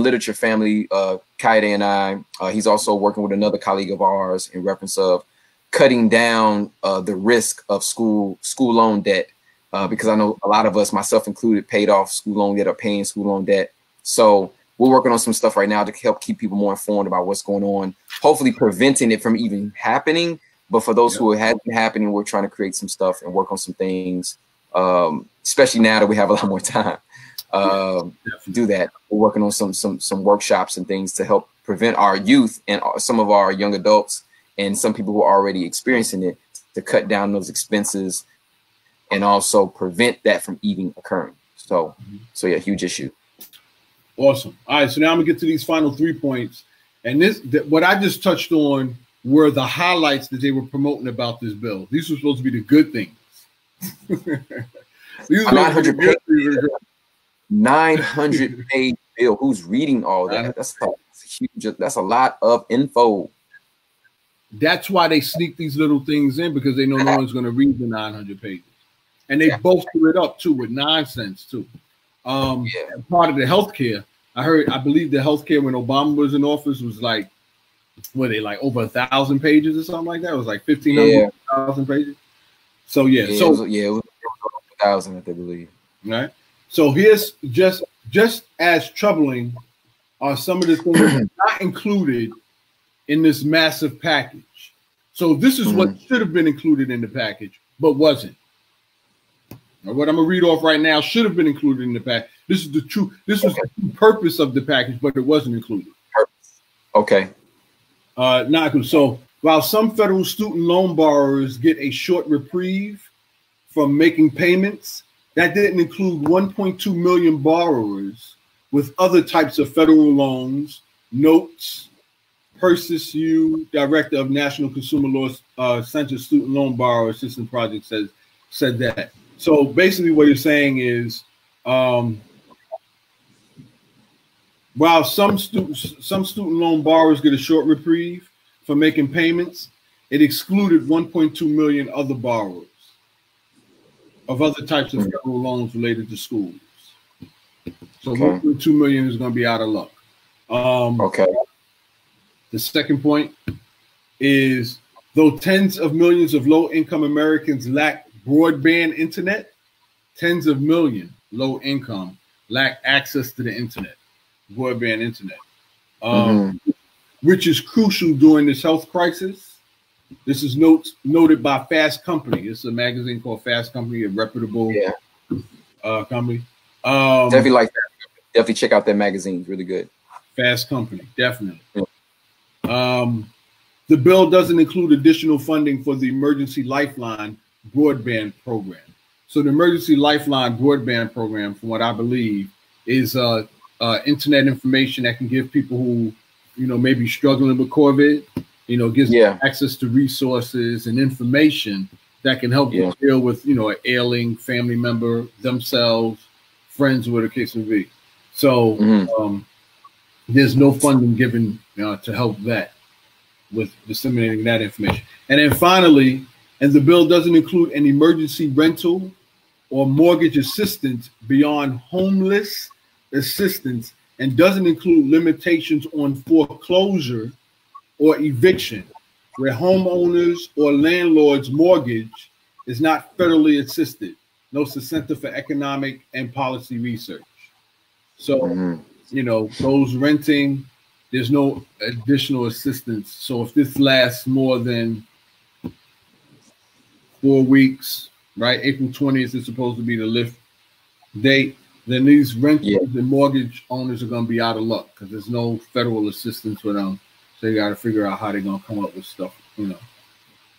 literature. Family, Kaide and I. He's also working with another colleague of ours in reference of cutting down the risk of school loan debt, because I know a lot of us, myself included, paid off school loan debt or paying school loan debt. So we're working on some stuff right now to help keep people more informed about what's going on, hopefully preventing it from even happening. But for those who it has been happening, we're trying to create some stuff and work on some things, especially now that we have a lot more time to do that. We're working on some workshops and things to help prevent our youth and some of our young adults and some people who are already experiencing it to cut down those expenses and also prevent that from even occurring. So yeah, huge issue. Awesome. All right, so now I'm gonna get to these final 3 points. And what I just touched on were the highlights that they were promoting about this bill. These were supposed to be the good things. These are 900 page bill. Who's reading all that? That's huge. That's a lot of info. That's why they sneak these little things in, because they know no one's going to read the 900 pages. And they bolster it up too with nonsense too. Part of the healthcare, I believe the healthcare when Obama was in office was like, over 1,000 pages or something like that. It was like 1,500 pages. So it was 1,000, I believe. Right. So here's just as troubling are some of the things not included in this massive package. So this is what should have been included in the package, but wasn't. Now, what I'm gonna read off right now should have been included in the package. This was the true purpose of the package, but it wasn't included. Okay. So while some federal student loan borrowers get a short reprieve from making payments, that didn't include 1.2 million borrowers with other types of federal loans, notes. Persis Yu, director of National Consumer Law Center Student Loan Borrower Assistance Project, said that. So basically what you're saying is, while some student loan borrowers get a short reprieve for making payments, it excluded 1.2 million other borrowers of other types of federal loans related to schools. So 1.2 million is going to be out of luck. The second point is, though tens of millions of low-income Americans lack broadband internet, tens of millions low-income lack access to the internet, broadband internet, which is crucial during this health crisis. This is noted by Fast Company. It's a magazine called Fast Company, a reputable company. Definitely like that. Definitely check out that magazine. It's really good. Fast Company, definitely. Yeah. The bill doesn't include additional funding for the Emergency Lifeline broadband program. So the Emergency Lifeline broadband program, from what I believe, is internet information that can give people who, may be struggling with COVID, gives them access to resources and information that can help you deal with, you know, an ailing family member, themselves, friends, whatever the case may be. So there's no funding given to help that with disseminating that information. And then finally, and the bill doesn't include an emergency rental or mortgage assistance beyond homeless assistance, and doesn't include limitations on foreclosure or eviction, where homeowners or landlords' mortgage is not federally assisted. No Center for Economic and Policy Research. So, you know, those renting, there's no additional assistance. So if this lasts more than 4 weeks, right? April 20th is supposed to be the lift date. Then these renters and mortgage owners are going to be out of luck because there's no federal assistance for them. So you got to figure out how they're going to come up with stuff, you know,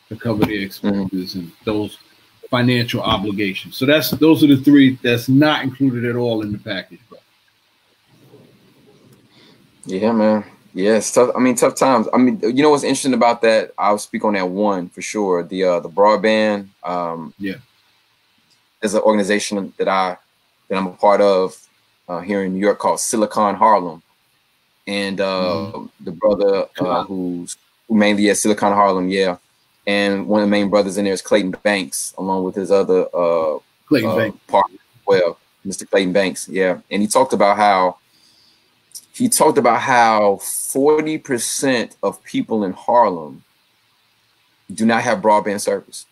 to cover their expenses and those financial obligations. So those are the three that's not included at all in the package, bro. Yeah, man. Yeah, it's tough. I mean, tough times. I mean, you know what's interesting about that? I'll speak on that one for sure. The Broadband. There's an organization that I'm a part of here in New York called Silicon Harlem, and the brother who mainly at Silicon Harlem, and one of the main brothers in there is Clayton Banks, along with his other partner as well, Mr. Clayton Banks, and he talked about how 40% of people in Harlem do not have broadband service.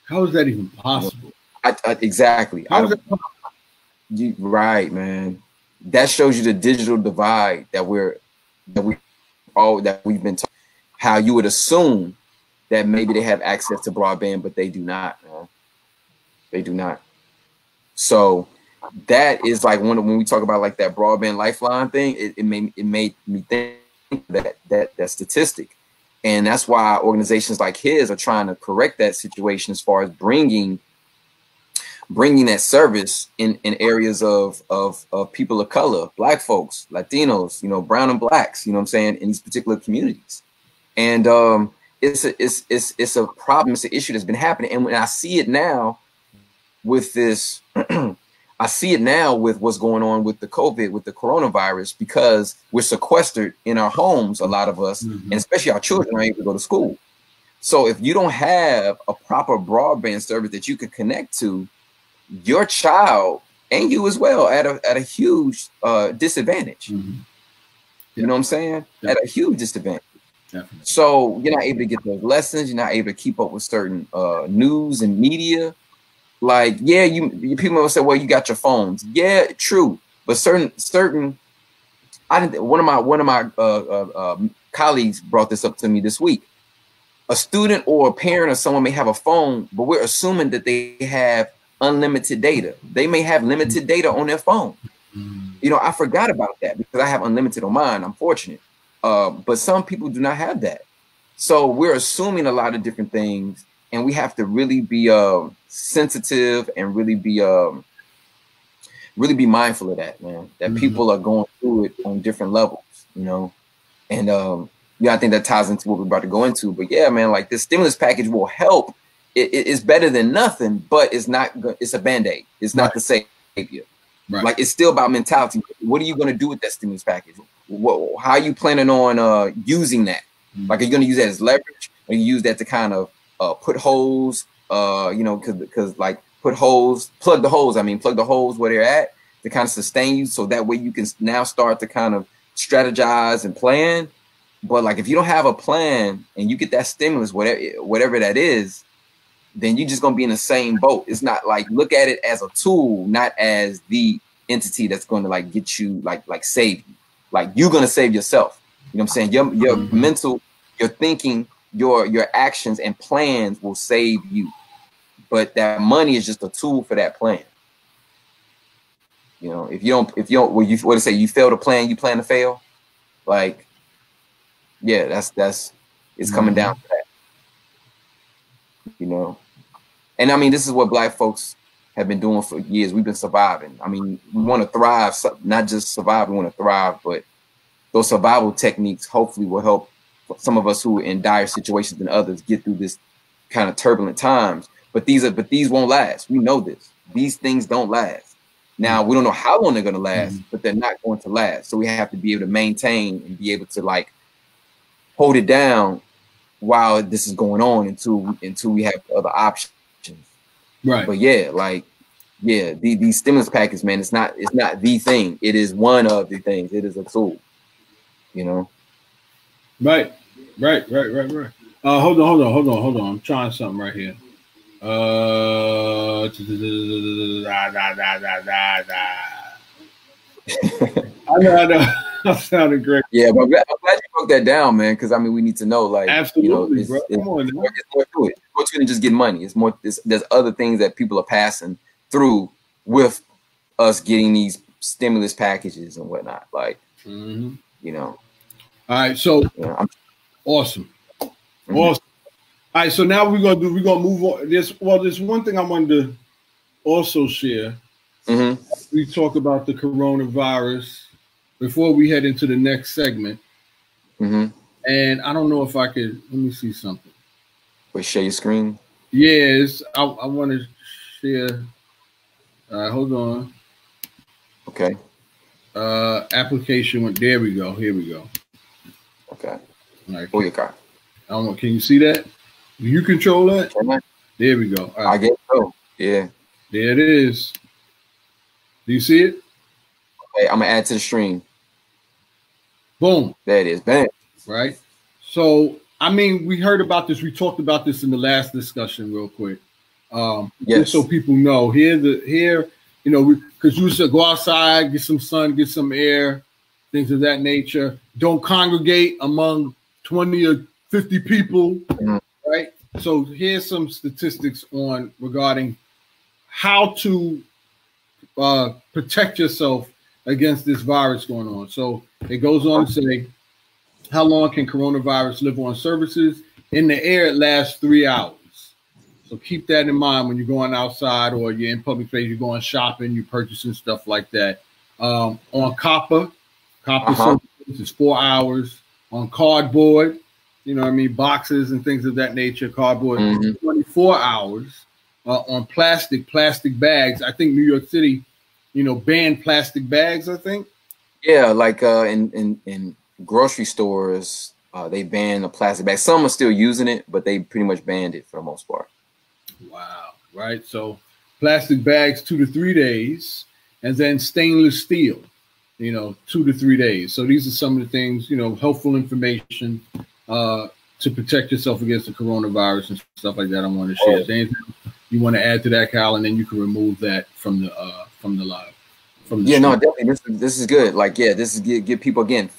How is that even possible? Exactly. Right, man. That shows you the digital divide that we've been talking. How you would assume that maybe they have access to broadband, but they do not. Man. They do not. So that is like when we talk about like that broadband lifeline thing, it made me think that statistic, and that's why organizations like his are trying to correct that situation as far as bringing that service in areas of people of color, Black folks, Latinos, you know, brown and blacks, you know what I'm saying, in these particular communities. And it's a problem, it's an issue that's been happening. And when I see it now with this, I see it now with what's going on with the COVID, with the coronavirus, because we're sequestered in our homes, a lot of us, and especially our children aren't able to go to school. So if you don't have a proper broadband service that you can connect to, your child and you as well at a huge disadvantage. You know what I'm saying? At a huge disadvantage. Definitely. So you're not able to get those lessons. You're not able to keep up with certain news and media. Like, you people will say, well, you got your phones. Yeah, true. But certain one of my colleagues brought this up to me this week. A student or a parent or someone may have a phone, but we're assuming that they have unlimited data. They may have limited data on their phone. You know, I forgot about that because I have unlimited on mine. I'm fortunate. But some people do not have that. So we're assuming a lot of different things, and we have to really be sensitive and really be mindful of that, man. That people are going through it on different levels, you know. And I think that ties into what we're about to go into. But yeah, man, like this stimulus package will help. It's better than nothing, but it's not. It's a Band-Aid. It's not the savior. Right. Like, it's still about mentality. What are you going to do with that stimulus package? How are you planning on using that? Like, are you going to use that as leverage? Or you use that to kind of put holes? You know, because like plug the holes where they're at to kind of sustain you, so that way you can now start to kind of strategize and plan. But like, if you don't have a plan and you get that stimulus, whatever that is, then you're just going to be in the same boat. It's not like, look at it as a tool, not as the entity that's going to like get you, like save you. Like, you're going to save yourself. You know what I'm saying? Your mental, your thinking, your actions and plans will save you. But that money is just a tool for that plan. You know, if you don't, what do you say? You fail to plan, you plan to fail. Like, yeah, that's it's coming down to that. You know, and I mean, this is what Black folks have been doing for years. We've been surviving. I mean, we want to thrive, not just survive. We want to thrive, but those survival techniques hopefully will help some of us who are in dire situations than others get through this kind of turbulent times. But these won't last. We know this. These things don't last. Now we don't know how long they're going to last, but they're not going to last. So we have to be able to maintain and be able to like hold it down while this is going on until we have other options. Right. But yeah, like these stimulus packages, man, it's not the thing. It is one of the things. It is a tool. You know. Right. Hold on. I'm trying something right here. I know. That sounded great. Yeah, but I'm glad you broke that down, man. Because I mean, we need to know, like, absolutely, you know, it's more to it. It's more than just get money. It's more. There's other things that people are passing through with us getting these stimulus packages and whatnot. Like, you know. All right. So awesome. Awesome. All right, so now we're gonna move on. There's one thing I wanted to also share. We talk about the coronavirus before we head into the next segment. And I don't know if I could. Let me see something. Wait, share your screen. Yes, I want to share. All right, hold on. Okay. Application went. There we go. Here we go. Okay. All right. Pull your car. I don't know. Can you see that? Do you control that? There we go. All right. I guess so. Yeah. There it is. Do you see it? Okay, I'm gonna add to the stream. Boom. There it is. Bam. Right. So, I mean, we heard about this. We talked about this in the last discussion, real quick. Yes. Just so people know, here, you know, because you said go outside, get some sun, get some air, things of that nature. Don't congregate among 20 or 50 people. Right. So here's some statistics regarding how to protect yourself against this virus going on. So it goes on to say, how long can coronavirus live on surfaces? In the air, it lasts 3 hours. So keep that in mind when you're going outside or you're in public space, you're going shopping, you're purchasing stuff like that. On copper surfaces is 4 hours. On cardboard, you know what I mean, boxes and things of that nature, cardboard, 24 hours. On plastic bags. I think New York City, you know, banned plastic bags, I think. Yeah, like in grocery stores, they banned the plastic bag. Some are still using it, but they pretty much banned it for the most part. Wow. Right. So plastic bags, 2 to 3 days, and then stainless steel, you know, 2 to 3 days. So these are some of the things, you know, helpful information to protect yourself against the coronavirus and stuff like that. I want to share. Is there anything you want to add to that, Kyle, and then you can remove that from the live. Yeah, no, definitely. This is good. Like, yeah, this is give people again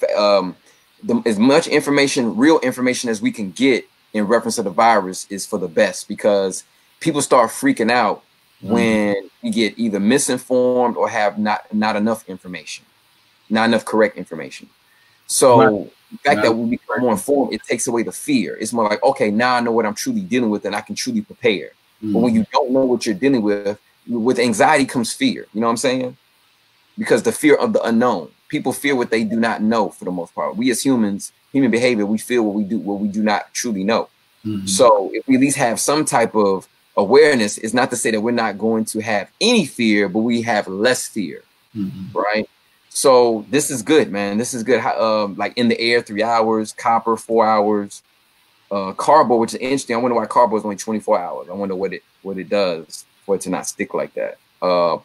as much information, real information as we can get in reference to the virus is for the best, because people start freaking out when you get either misinformed or have not enough information, not enough correct information. So the fact that we become more informed, it takes away the fear. It's more like, okay, now I know what I'm truly dealing with and I can truly prepare. But when you don't know what you're dealing with anxiety comes fear. You know what I'm saying? Because the fear of the unknown. People fear what they do not know for the most part. We as humans, human behavior, we feel what we do not truly know. So if we at least have some type of awareness, it's not to say that we're not going to have any fear, but we have less fear, right? So this is good, man. This is good. Like in the air, 3 hours, copper, 4 hours, cardboard, which is interesting. I wonder why cardboard is only 24 hours. I wonder what it does for it to not stick like that.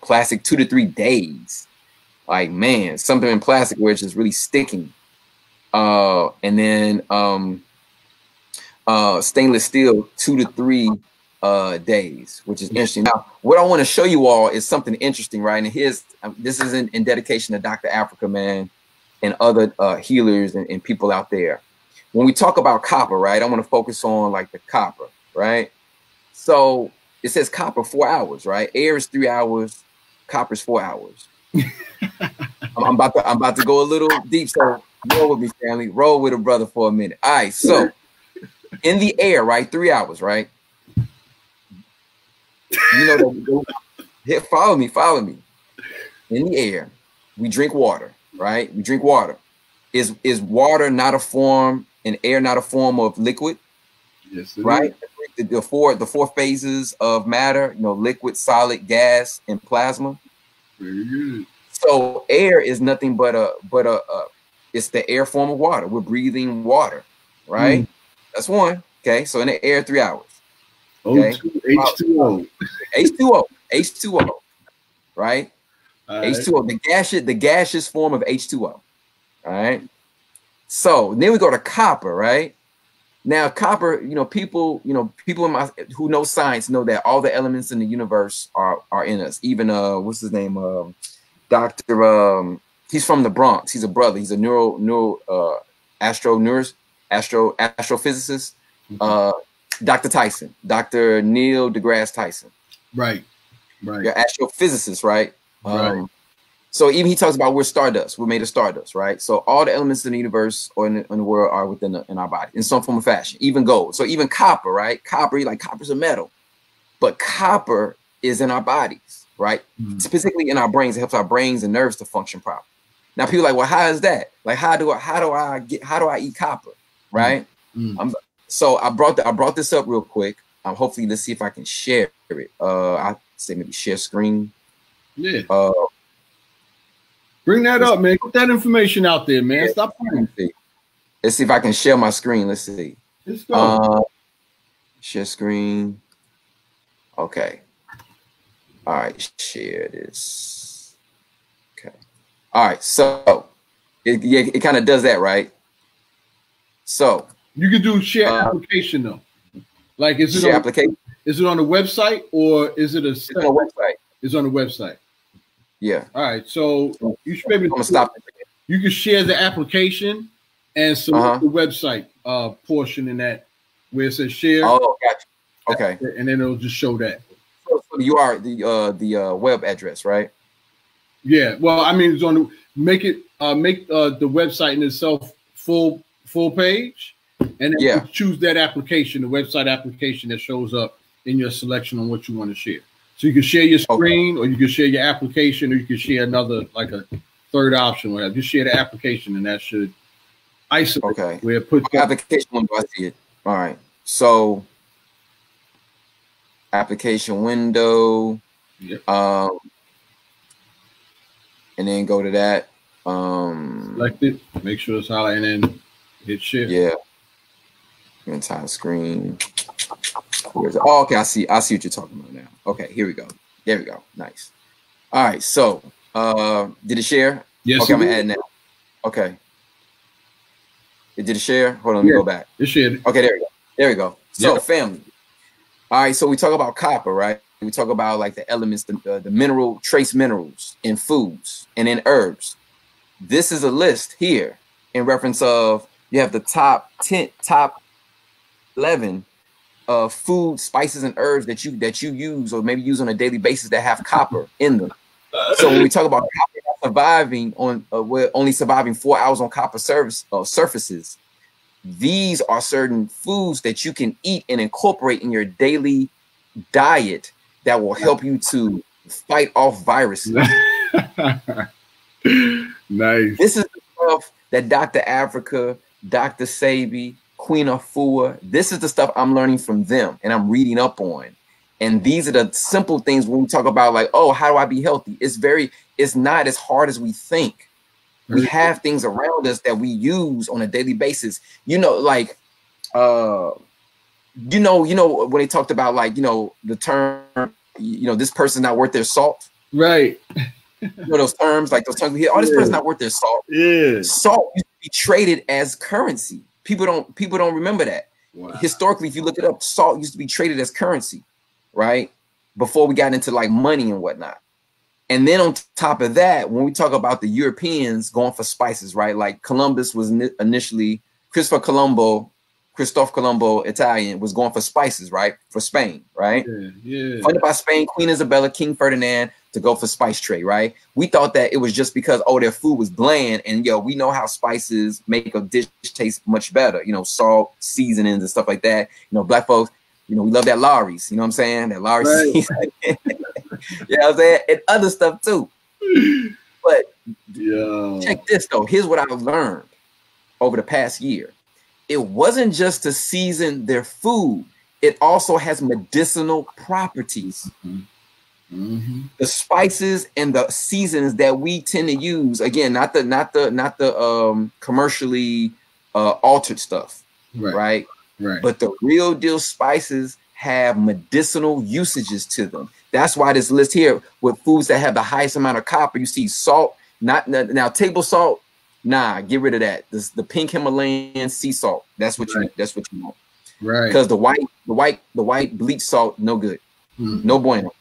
Plastic, 2 to 3 days. Like, man, something in plastic where it's just really sticking. And then stainless steel, 2 to 3 days, which is interesting. Now, what I want to show you all is something interesting, right? And this is in dedication to Dr. Africa, man, and other healers and people out there. When we talk about copper, right, I want to focus on like the copper, right? So it says copper 4 hours, right? Air is 3 hours, copper is 4 hours. I'm about to go a little deep, so roll with me, family. Roll with a brother for a minute. All right, so in the air, right, 3 hours, right? You know, follow me. In the air, we drink water, right? We drink water. Is water not a form, and air not a form of liquid? Yes, right? The four phases of matter, liquid, solid, gas, and plasma. Very good. So air is nothing but it's the air form of water. We're breathing water, right? That's one. Okay, so in the air, 3 hours. Okay, H2O. H2O, right? H2O, the gaseous form of H2O. All right. So then we go to copper, right? Now copper, people who know science know that all the elements in the universe are in us. Even what's his name? Dr. He's from the Bronx. He's a brother. He's a astrophysicist. Dr. Tyson, Dr. Neil deGrasse Tyson. Right. You're astrophysicist, right? Right. So even he talks about we're stardust. We're made of stardust, right? So all the elements in the universe or in the world are in our body in some form or fashion. Even gold. So even copper, right? Copper's a metal, but copper is in our bodies, right? Specifically in our brains. It helps our brains and nerves to function properly. Now people are like, well, how is that? Like, how do I eat copper, right? So I brought this up real quick. Hopefully, let's see if I can share it. I say maybe share screen. Yeah. Bring that up, man. Put that information out there, man. Yeah, stop playing. Let's see if I can share my screen. Let's see. Let's go. Share screen. Okay. All right. Share this. Okay. All right. So it kind of does that, right? So you can do share application though. Like, is it share application? Is it on the website or is it It's on the website. It's on the website. Yeah. All right. So you should maybe. I'm gonna stop it. You can share the application and select the website portion in that where it says share. Oh, gotcha. Okay. And then it'll just show that. So you are the web address, right? Yeah. Well, I mean, it's on the make the website in itself full page, and then you choose that application, the website application that shows up in your selection on what you want to share. So you can share your screen, or you can share your application, or you can share another, like a third option. Whatever. Just share the application, and that should isolate. Okay. Where it puts application window. I see it. All right. So application window. Yep. And then go to that. Select it. Make sure it's highlighted, and then hit share. Yeah. Entire screen. Oh, okay. I see what you're talking about now. Okay, here we go. There we go. Nice. All right. So, did it share? Yes. Okay, I'm gonna add now. Okay. Did it share? Hold on, let me go back. It shared. Okay, there we go. There we go. So, family. All right. So we talk about copper, right? We talk about like the elements, the trace minerals in foods and in herbs. This is a list here in reference of you have the top 11 food, spices, and herbs that you use or maybe use on a daily basis that have copper in them. So when we talk about copper surviving we're only surviving 4 hours on copper surfaces. These are certain foods that you can eat and incorporate in your daily diet that will help you to fight off viruses. Nice. This is the stuff that Dr. Africa, Dr. Sabi, Queen Afua, this is the stuff I'm learning from them and I'm reading up on. And these are the simple things when we talk about like, oh, how do I be healthy? It's not as hard as we think. We have things around us that we use on a daily basis. Like, when they talked about like, the term, this person's not worth their salt. Right. Those terms, like those terms we hear, oh, this person's not worth their salt. Yeah. Salt used to be traded as currency. People don't remember that. Wow. Historically, if you look it up, salt used to be traded as currency, right? Before we got into like money and whatnot. And then on top of that, when we talk about the Europeans going for spices, right? Like Columbus was initially, Christopher Colombo, Italian, was going for spices, right? For Spain, right? Yeah. Funded by Spain, Queen Isabella, King Ferdinand to go for spice trade, right? We thought that it was just because, their food was bland. And we know how spices make a dish taste much better, salt, seasonings and stuff like that. Black folks, we love that Lawry's, you know what I'm saying? That Lawry's seasoning. You know what I'm saying? And other stuff too. But check this though. Here's what I've learned over the past year it wasn't just to season their food. It also has medicinal properties. The spices and the seasons that we tend to use, again, not the commercially altered stuff, right? But the real deal spices have medicinal usages to them. That's why this list here with foods that have the highest amount of copper, you see salt, now table salt, nah, get rid of that. This the pink Himalayan sea salt. That's what you want. Right. Because the white bleach salt, no good. No bueno.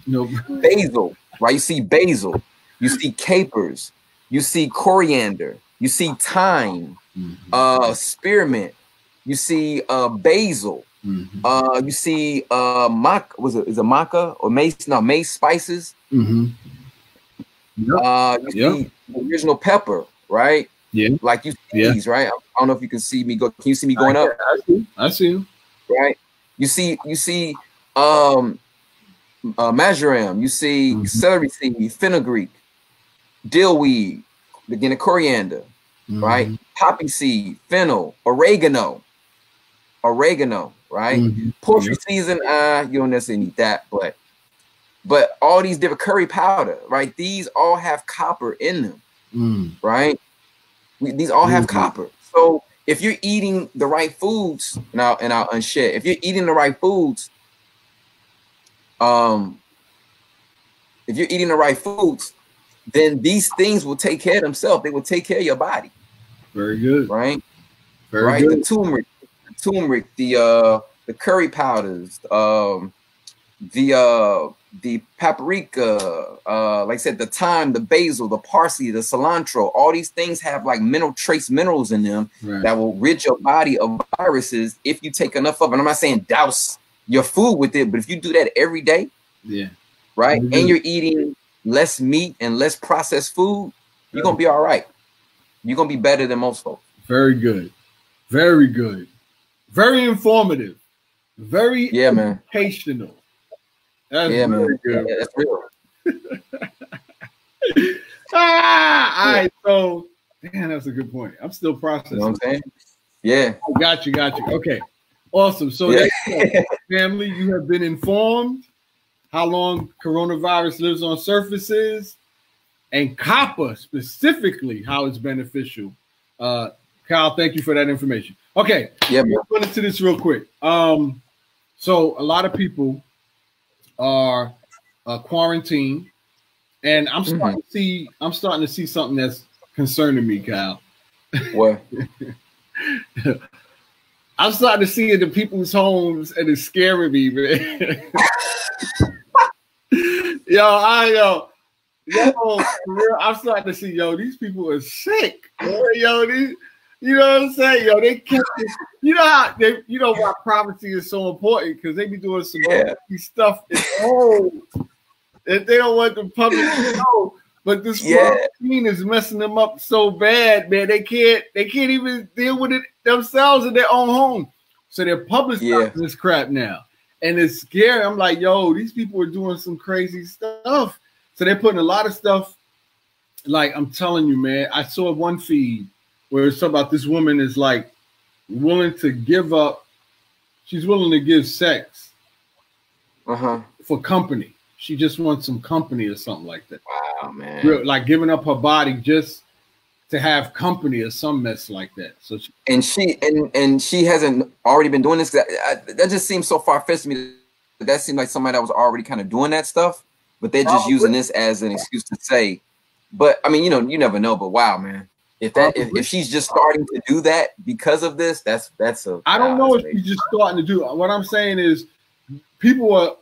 No. Basil, right? You see basil, you see capers, you see coriander, you see thyme, spearmint, you see basil, you see maca, is it maca or mace? No, mace spices. You see the original pepper, right? Yeah, like you see these, right? I don't know if you can see me go. Can you see me going up? I see you. Right. You see marjoram, you see celery seed, fenugreek, dillweed, again, the coriander, right? Poppy seed, fennel, oregano, right? Poultry season, you don't necessarily need that, but all these different curry powder, right? These all have copper in them, right? These all have copper. So if you're eating the right foods, and I'll unshare, if you're eating the right foods, then these things will take care of themselves. They will take care of your body. Very good. Right? Very good. The turmeric, the curry powders, the paprika, like I said, the thyme, the basil, the parsley, the cilantro, all these things have like trace minerals in them that will rid your body of viruses if you take enough of it. I'm not saying douse your food with it, but if you do that every day, right, and you're eating less meat and less processed food, you're gonna be all right. You're gonna be better than most folks. Very good. Very good. Very informative. Very educational. That's very good. Yeah, that's real. All right, so that's a good point. I'm still processing. You know what I'm saying? Yeah. Got you. Okay. Awesome. So family, you have been informed how long coronavirus lives on surfaces and copper specifically, how it's beneficial. Kyle, thank you for that information. Okay. Yeah, let's go into this real quick. So a lot of people are quarantined, and I'm starting to see something that's concerning me, Kyle. What? I'm starting to see it in people's homes, and it's scaring me, man. Yo, for real, I'm starting to see, these people are sick. These, you know what I'm saying? They kept it. You know why prophecy is so important, because they be doing some stuff at home that they don't want the public to know. But this quarantine is messing them up so bad, man. They can't even deal with it themselves in their own home. So they're publicizing this crap now. And it's scary. I'm like, these people are doing some crazy stuff. So they're putting a lot of stuff, like, I'm telling you, man, I saw one feed where it's about this woman is like willing to give up. She's willing to give sex for company. She just wants some company or something like that. Wow, man. Like giving up her body just to have company or some mess like that. So she hasn't already been doing this. That just seems so far-fetched to me. That seemed like somebody that was already kind of doing that stuff, but they're just using this as an excuse to say. But I mean, you never know. But wow, man. If she's just starting to do that because of this, that's I don't know if she's just starting to do it. What I'm saying is people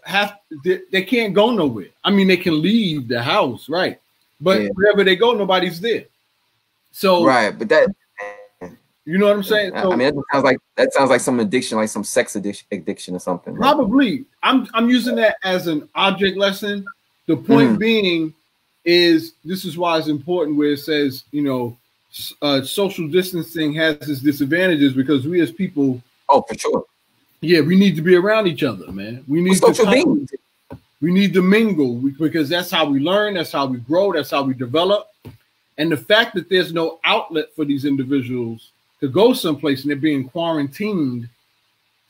they can't go nowhere. I mean, they can leave the house, right? But wherever they go, nobody's there. So but that, you know what I'm saying? So, I mean, that sounds like some addiction, like some sex addiction or something. Probably. Right? I'm using that as an object lesson. The point being is this is why it's important where it says, social distancing has its disadvantages, because we as people, for sure, we need to be around each other, man. We need we need to mingle, because that's how we learn, that's how we grow, that's how we develop. And the fact that there's no outlet for these individuals to go someplace and they're being quarantined,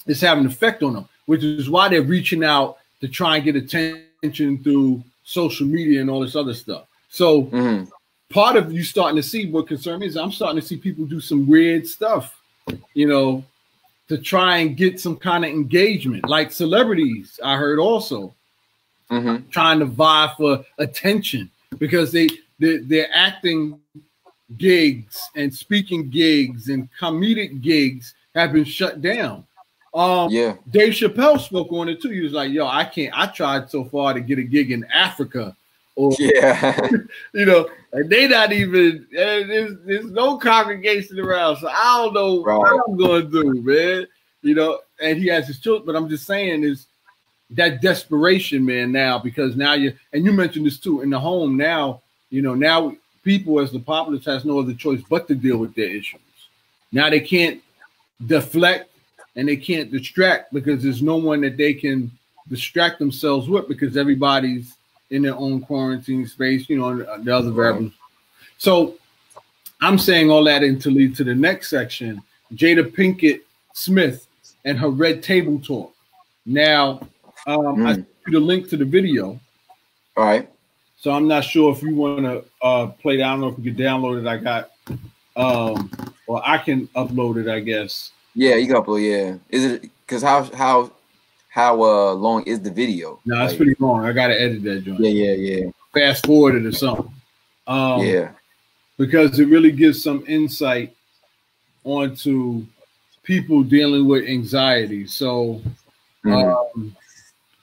it's having an effect on them, which is why they're reaching out to try and get attention through social media and all this other stuff. So part of you starting to see what concern me is I'm starting to see people do some weird stuff, you know, to try and get some kind of engagement, like celebrities. I heard also trying to vie for attention because they're acting gigs and speaking gigs and comedic gigs have been shut down. Dave Chappelle spoke on it too. He was like, yo, I tried so far to get a gig in Africa, or you know, and they not even, there's no congregation around, so I don't know what I'm gonna do, man. You know, and he has his children, but I'm just saying is that desperation, man, now, because now you mentioned this too, in the home now, you know, now people as the populace has no other choice but to deal with their issues. Now they can't deflect and they can't distract because there's no one that they can distract themselves with because everybody's in their own quarantine space, you know, and the other variables. So I'm saying all that to lead to the next section, Jada Pinkett Smith and her red table talk. Now, I sent you the link to the video. All right. So I'm not sure if you want to play that. I don't know if we can download it. I got, or I can upload it, I guess. Yeah, you can upload. Yeah, is it because how long is the video? No, it's pretty long. I gotta edit that joint. Yeah. Fast forward it or something. Because it really gives some insight onto people dealing with anxiety. So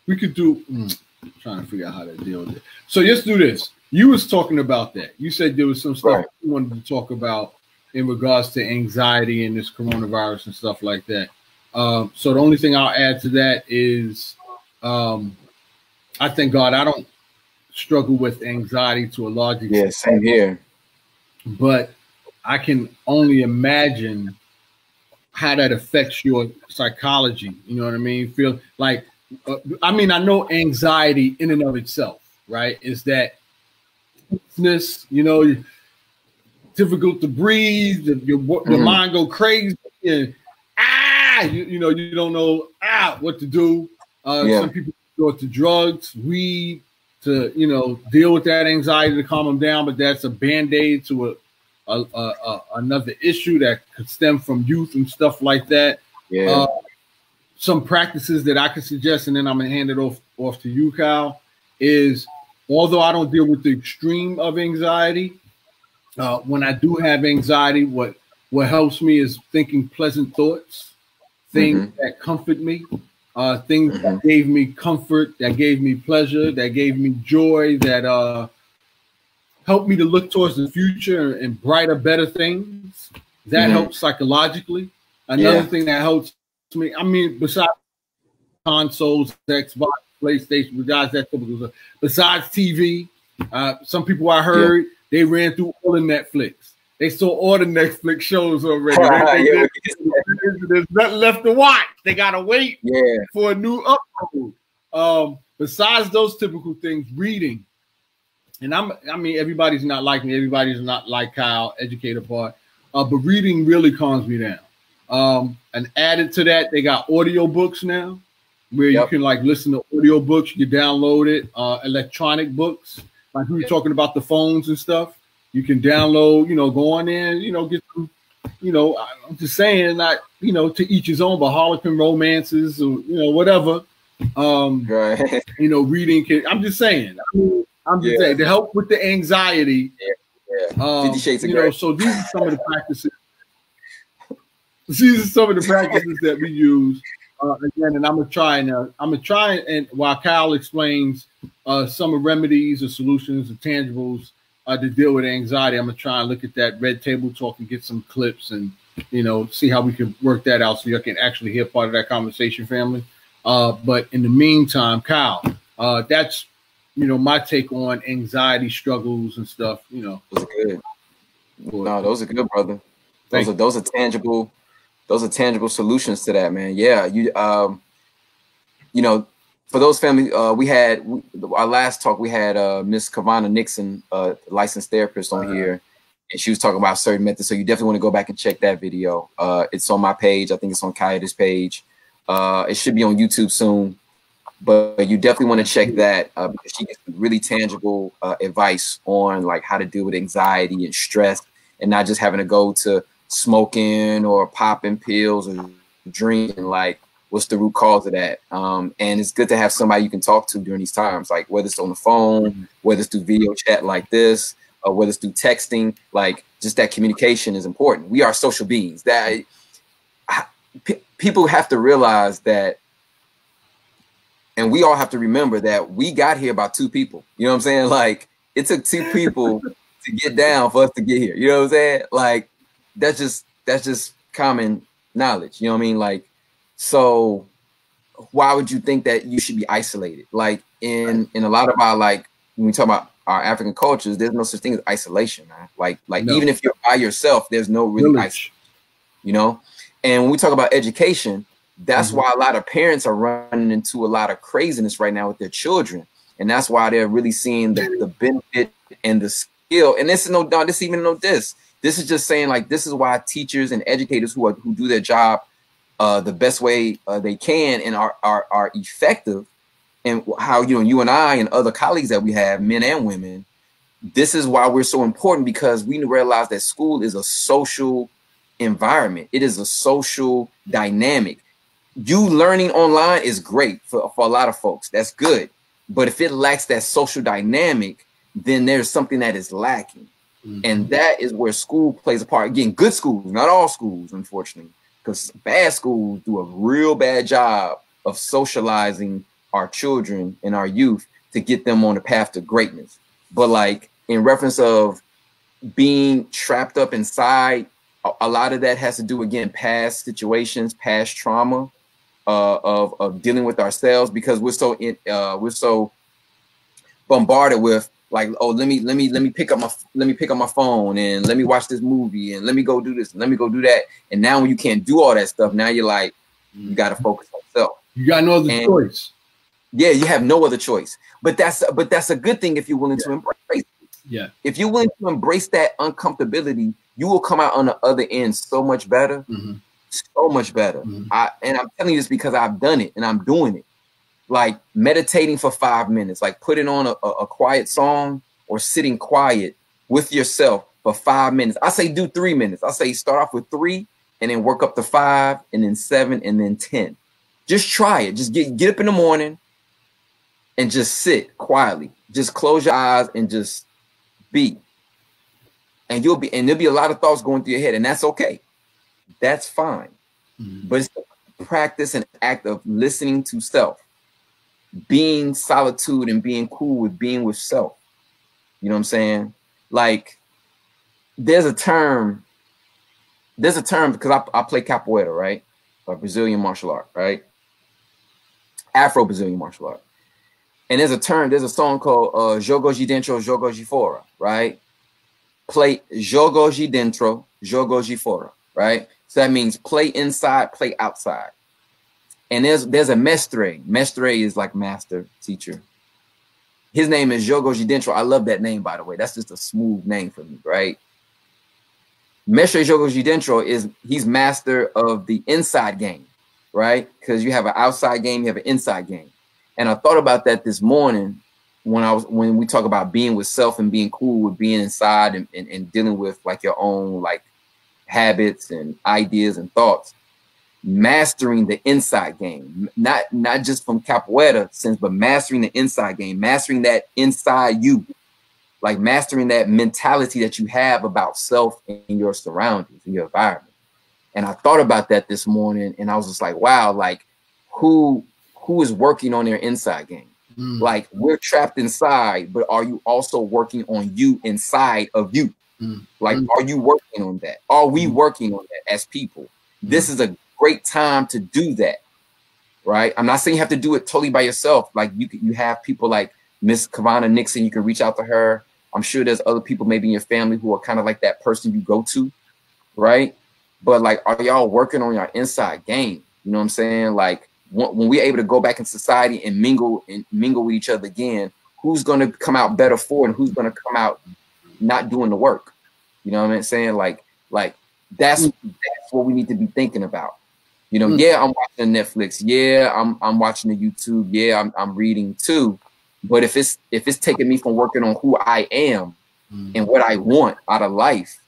we could do. I'm trying to figure out how to deal with it. So let's do this. You was talking about that. You said there was some stuff you wanted to talk about in regards to anxiety and this coronavirus and stuff like that. So the only thing I'll add to that is I thank God I don't struggle with anxiety to a large extent. Yeah, same here. But I can only imagine how that affects your psychology. You know what I mean? Feel like, I mean, I know anxiety in and of itself, right? Is that, you know, difficult to breathe, your mind go crazy, and you know, you don't know what to do. Some people go to drugs, weed to, you know, deal with that anxiety to calm them down, but that's a band-aid to another issue that could stem from youth and stuff like that. Some practices that I could suggest, and then I'm gonna hand it off to you, Kyle, is although I don't deal with the extreme of anxiety, when I do have anxiety, what helps me is thinking pleasant thoughts, things that comfort me, things that gave me comfort, that gave me pleasure, that gave me joy, that helped me to look towards the future and brighter, better things. That helps psychologically. Another thing that helps me, I mean, besides consoles, Xbox, PlayStation, besides that typical stuff, besides TV, some people I heard, they ran through all the Netflix. They saw all the Netflix shows already. There's nothing left to watch. They gotta wait for a new upload. Besides those typical things, reading. And I mean, everybody's not like me. Everybody's not like Kyle, educator part. But reading really calms me down. And added to that, they got audio books now, where you can like listen to audio books. You can download it. Electronic books, like we were talking about the phones and stuff. You can download, you know, go on there, you know, get some, you know, I'm just saying, not, you know, to each his own, but Harlequin romances or, you know, whatever. You know, reading can, I'm just saying, I'm just saying to help with the anxiety. 50 Shades of you Grey. know, so these are some of the practices. These are some of the practices that we use. Again, and I'm gonna try and while Kyle explains some of remedies or solutions or tangibles to deal with anxiety, I'm gonna try and look at that red table talk and get some clips and, you know, see how we can work that out so you can actually hear part of that conversation, family. But in the meantime, Kyle, that's, you know, my take on anxiety struggles and stuff. You know, those are good. No, those are good, brother. Those are tangible. Those are tangible solutions to that, man. Yeah, you know, for those family, we had our last talk. We had Miss Kavana Nixon, licensed therapist, on here, and she was talking about certain methods. So you definitely want to go back and check that video. It's on my page. I think it's on Kaya's page. It should be on YouTube soon, but you definitely want to check that because she gets really tangible advice on like how to deal with anxiety and stress, and not just having to go to smoking or popping pills or drinking. Like, what's the root cause of that? And it's good to have somebody you can talk to during these times, like whether it's on the phone, whether it's through video chat like this, or whether it's through texting. Like, just that communication is important. We are social beings. That people have to realize that, and we all have to remember that we got here by two people. You know what I'm saying? Like, it took two people to get down for us to get here. You know what I'm saying? Like, that's just common knowledge. You know what I mean? Like, so why would you think that you should be isolated? Like, in a lot of our, like, when we talk about our African cultures, there's no such thing as isolation, man. Like no. Even if you're by yourself, there's no really isolation, you know? And when we talk about education, that's why a lot of parents are running into a lot of craziness right now with their children. And that's why they're really seeing the benefit and the skill. And this is this is just saying, like, this is why teachers and educators who do their job the best way they can and are effective, and how, you know, you and I and other colleagues that we have, men and women, this is why we're so important, because we realize that school is a social environment. It is a social dynamic. You learning online is great for a lot of folks. That's good. But if it lacks that social dynamic, then there's something that is lacking. And that is where school plays a part. Again, good schools, not all schools, unfortunately, because bad schools do a real bad job of socializing our children and our youth to get them on the path to greatness. But like, in reference of being trapped up inside, a lot of that has to do, again, past situations, past trauma, of dealing with ourselves, because we're so bombarded with, like, oh, let me pick up my phone and let me watch this movie and let me go do this and let me go do that. And now when you can't do all that stuff, now you're like, you got to focus on self. You got no other choice. Yeah, you have no other choice. But that's a good thing if you're willing to embrace it. Yeah. If you're willing to embrace that uncomfortability, you will come out on the other end so much better. So much better. And I'm telling you this because I've done it and I'm doing it. Like meditating for 5 minutes, like putting on a quiet song or sitting quiet with yourself for 5 minutes. I say do 3 minutes. I say start off with 3 and then work up to 5 and then 7 and then 10. Just try it. Just get up in the morning and just sit quietly. Just close your eyes and just be. And there'll be a lot of thoughts going through your head, and that's okay. That's fine. But it's a practice and act of listening to self, being solitude and being cool with being with self. You know what I'm saying? Like, there's a term because I play capoeira, right? A Brazilian martial art, right? Afro-Brazilian martial art. And there's a song called Jogo de Dentro, Jogo de Fora, right? Play Jogo de Dentro, Jogo de Fora, right? So that means play inside, play outside. And there's a mestre. Mestre is like master, teacher. His name is Jogo de Dentro. I love that name, by the way. That's just a smooth name for me, right? Mestre Jogo de Dentro he's master of the inside game, right? Because you have an outside game, you have an inside game. And I thought about that this morning when we talk about being with self and being cool with being inside and dealing with like your own like habits and ideas and thoughts. Mastering the inside game, not just from capoeira sense, but mastering the inside game, mastering that inside you, like mastering that mentality that you have about self and your surroundings and your environment. And I thought about that this morning, and I was just like, wow, like who is working on their inside game? Like, we're trapped inside, but are you also working on you inside of you? Like, are you working on that? Are we working on that as people? This is a great time to do that, right? I'm not saying you have to do it totally by yourself. Like, you have people like Miss Kavana Nixon, you can reach out to her. I'm sure there's other people maybe in your family who are kind of like that person you go to, right? But like, are y'all working on your inside game? You know what I'm saying? Like, when we're able to go back in society and mingle with each other again, who's going to come out better for it and who's going to come out not doing the work? You know what I'm saying? Like that's what we need to be thinking about. You know, yeah, I'm watching Netflix. Yeah, I'm watching the YouTube. Yeah, I'm reading too. But if it's taking me from working on who I am and what I want out of life,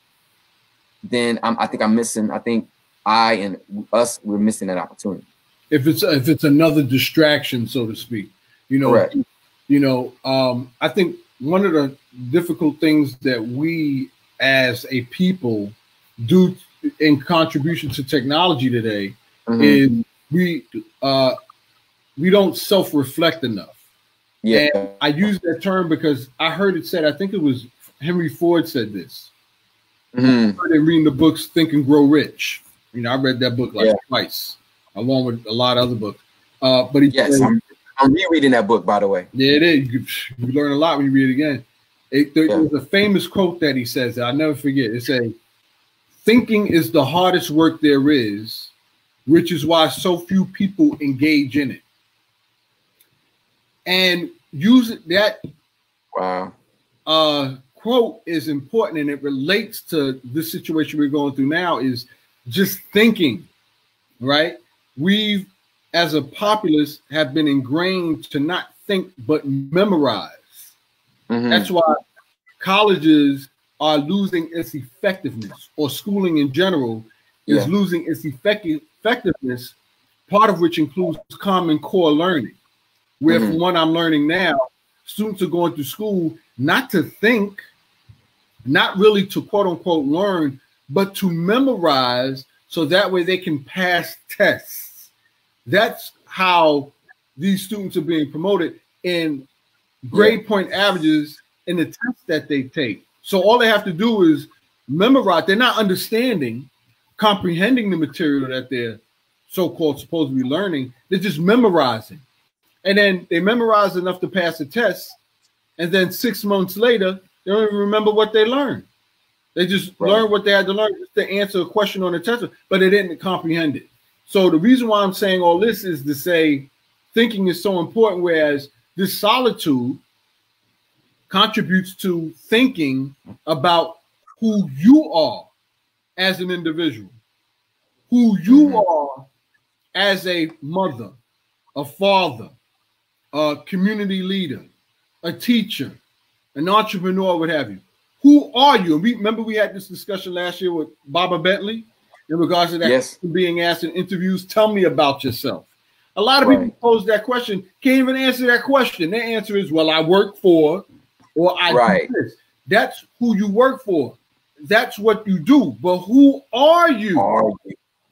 then I think I'm missing. I think I and us, we're missing that opportunity. If it's another distraction, so to speak, you know. Correct. You know, I think one of the difficult things that we as a people do in contribution to technology today is we don't self-reflect enough. Yeah. And I use that term because I heard it said, I think it was Henry Ford said this. I heard him reading the books Think and Grow Rich. You know, I read that book like twice, along with a lot of other books. But he said, I'm rereading that book, by the way. Yeah, it is. You learn a lot when you read it again. There was a famous quote that he says that I'll never forget. It says, "Thinking is the hardest work there is, which is why so few people engage in it." And that quote is important, and it relates to this situation we're going through now. Is just thinking, right? We've, as a populace, have been ingrained to not think but memorize. That's why colleges are losing its effectiveness, or schooling in general is losing its effectiveness, part of which includes Common Core learning, where from what I'm learning now, students are going to school not to think, not really to quote unquote learn, but to memorize so that way they can pass tests. That's how these students are being promoted in grade point averages in the tests that they take. So all they have to do is memorize. They're not understanding, comprehending the material that they're so-called supposed to be learning. They're just memorizing. And then they memorize enough to pass the test. And then 6 months later, they don't even remember what they learned. They just learned what they had to learn just to answer a question on the test, but they didn't comprehend it. So the reason why I'm saying all this is to say thinking is so important, whereas this solitude contributes to thinking about who you are as an individual, who you are as a mother, a father, a community leader, a teacher, an entrepreneur, what have you. Who are you? And remember we had this discussion last year with Baba Bentley in regards to that being asked in interviews, tell me about yourself. A lot of people pose that question, can't even answer that question. Their answer is, well, I work for, or I do this. That's who you work for. That's what you do. But who are you?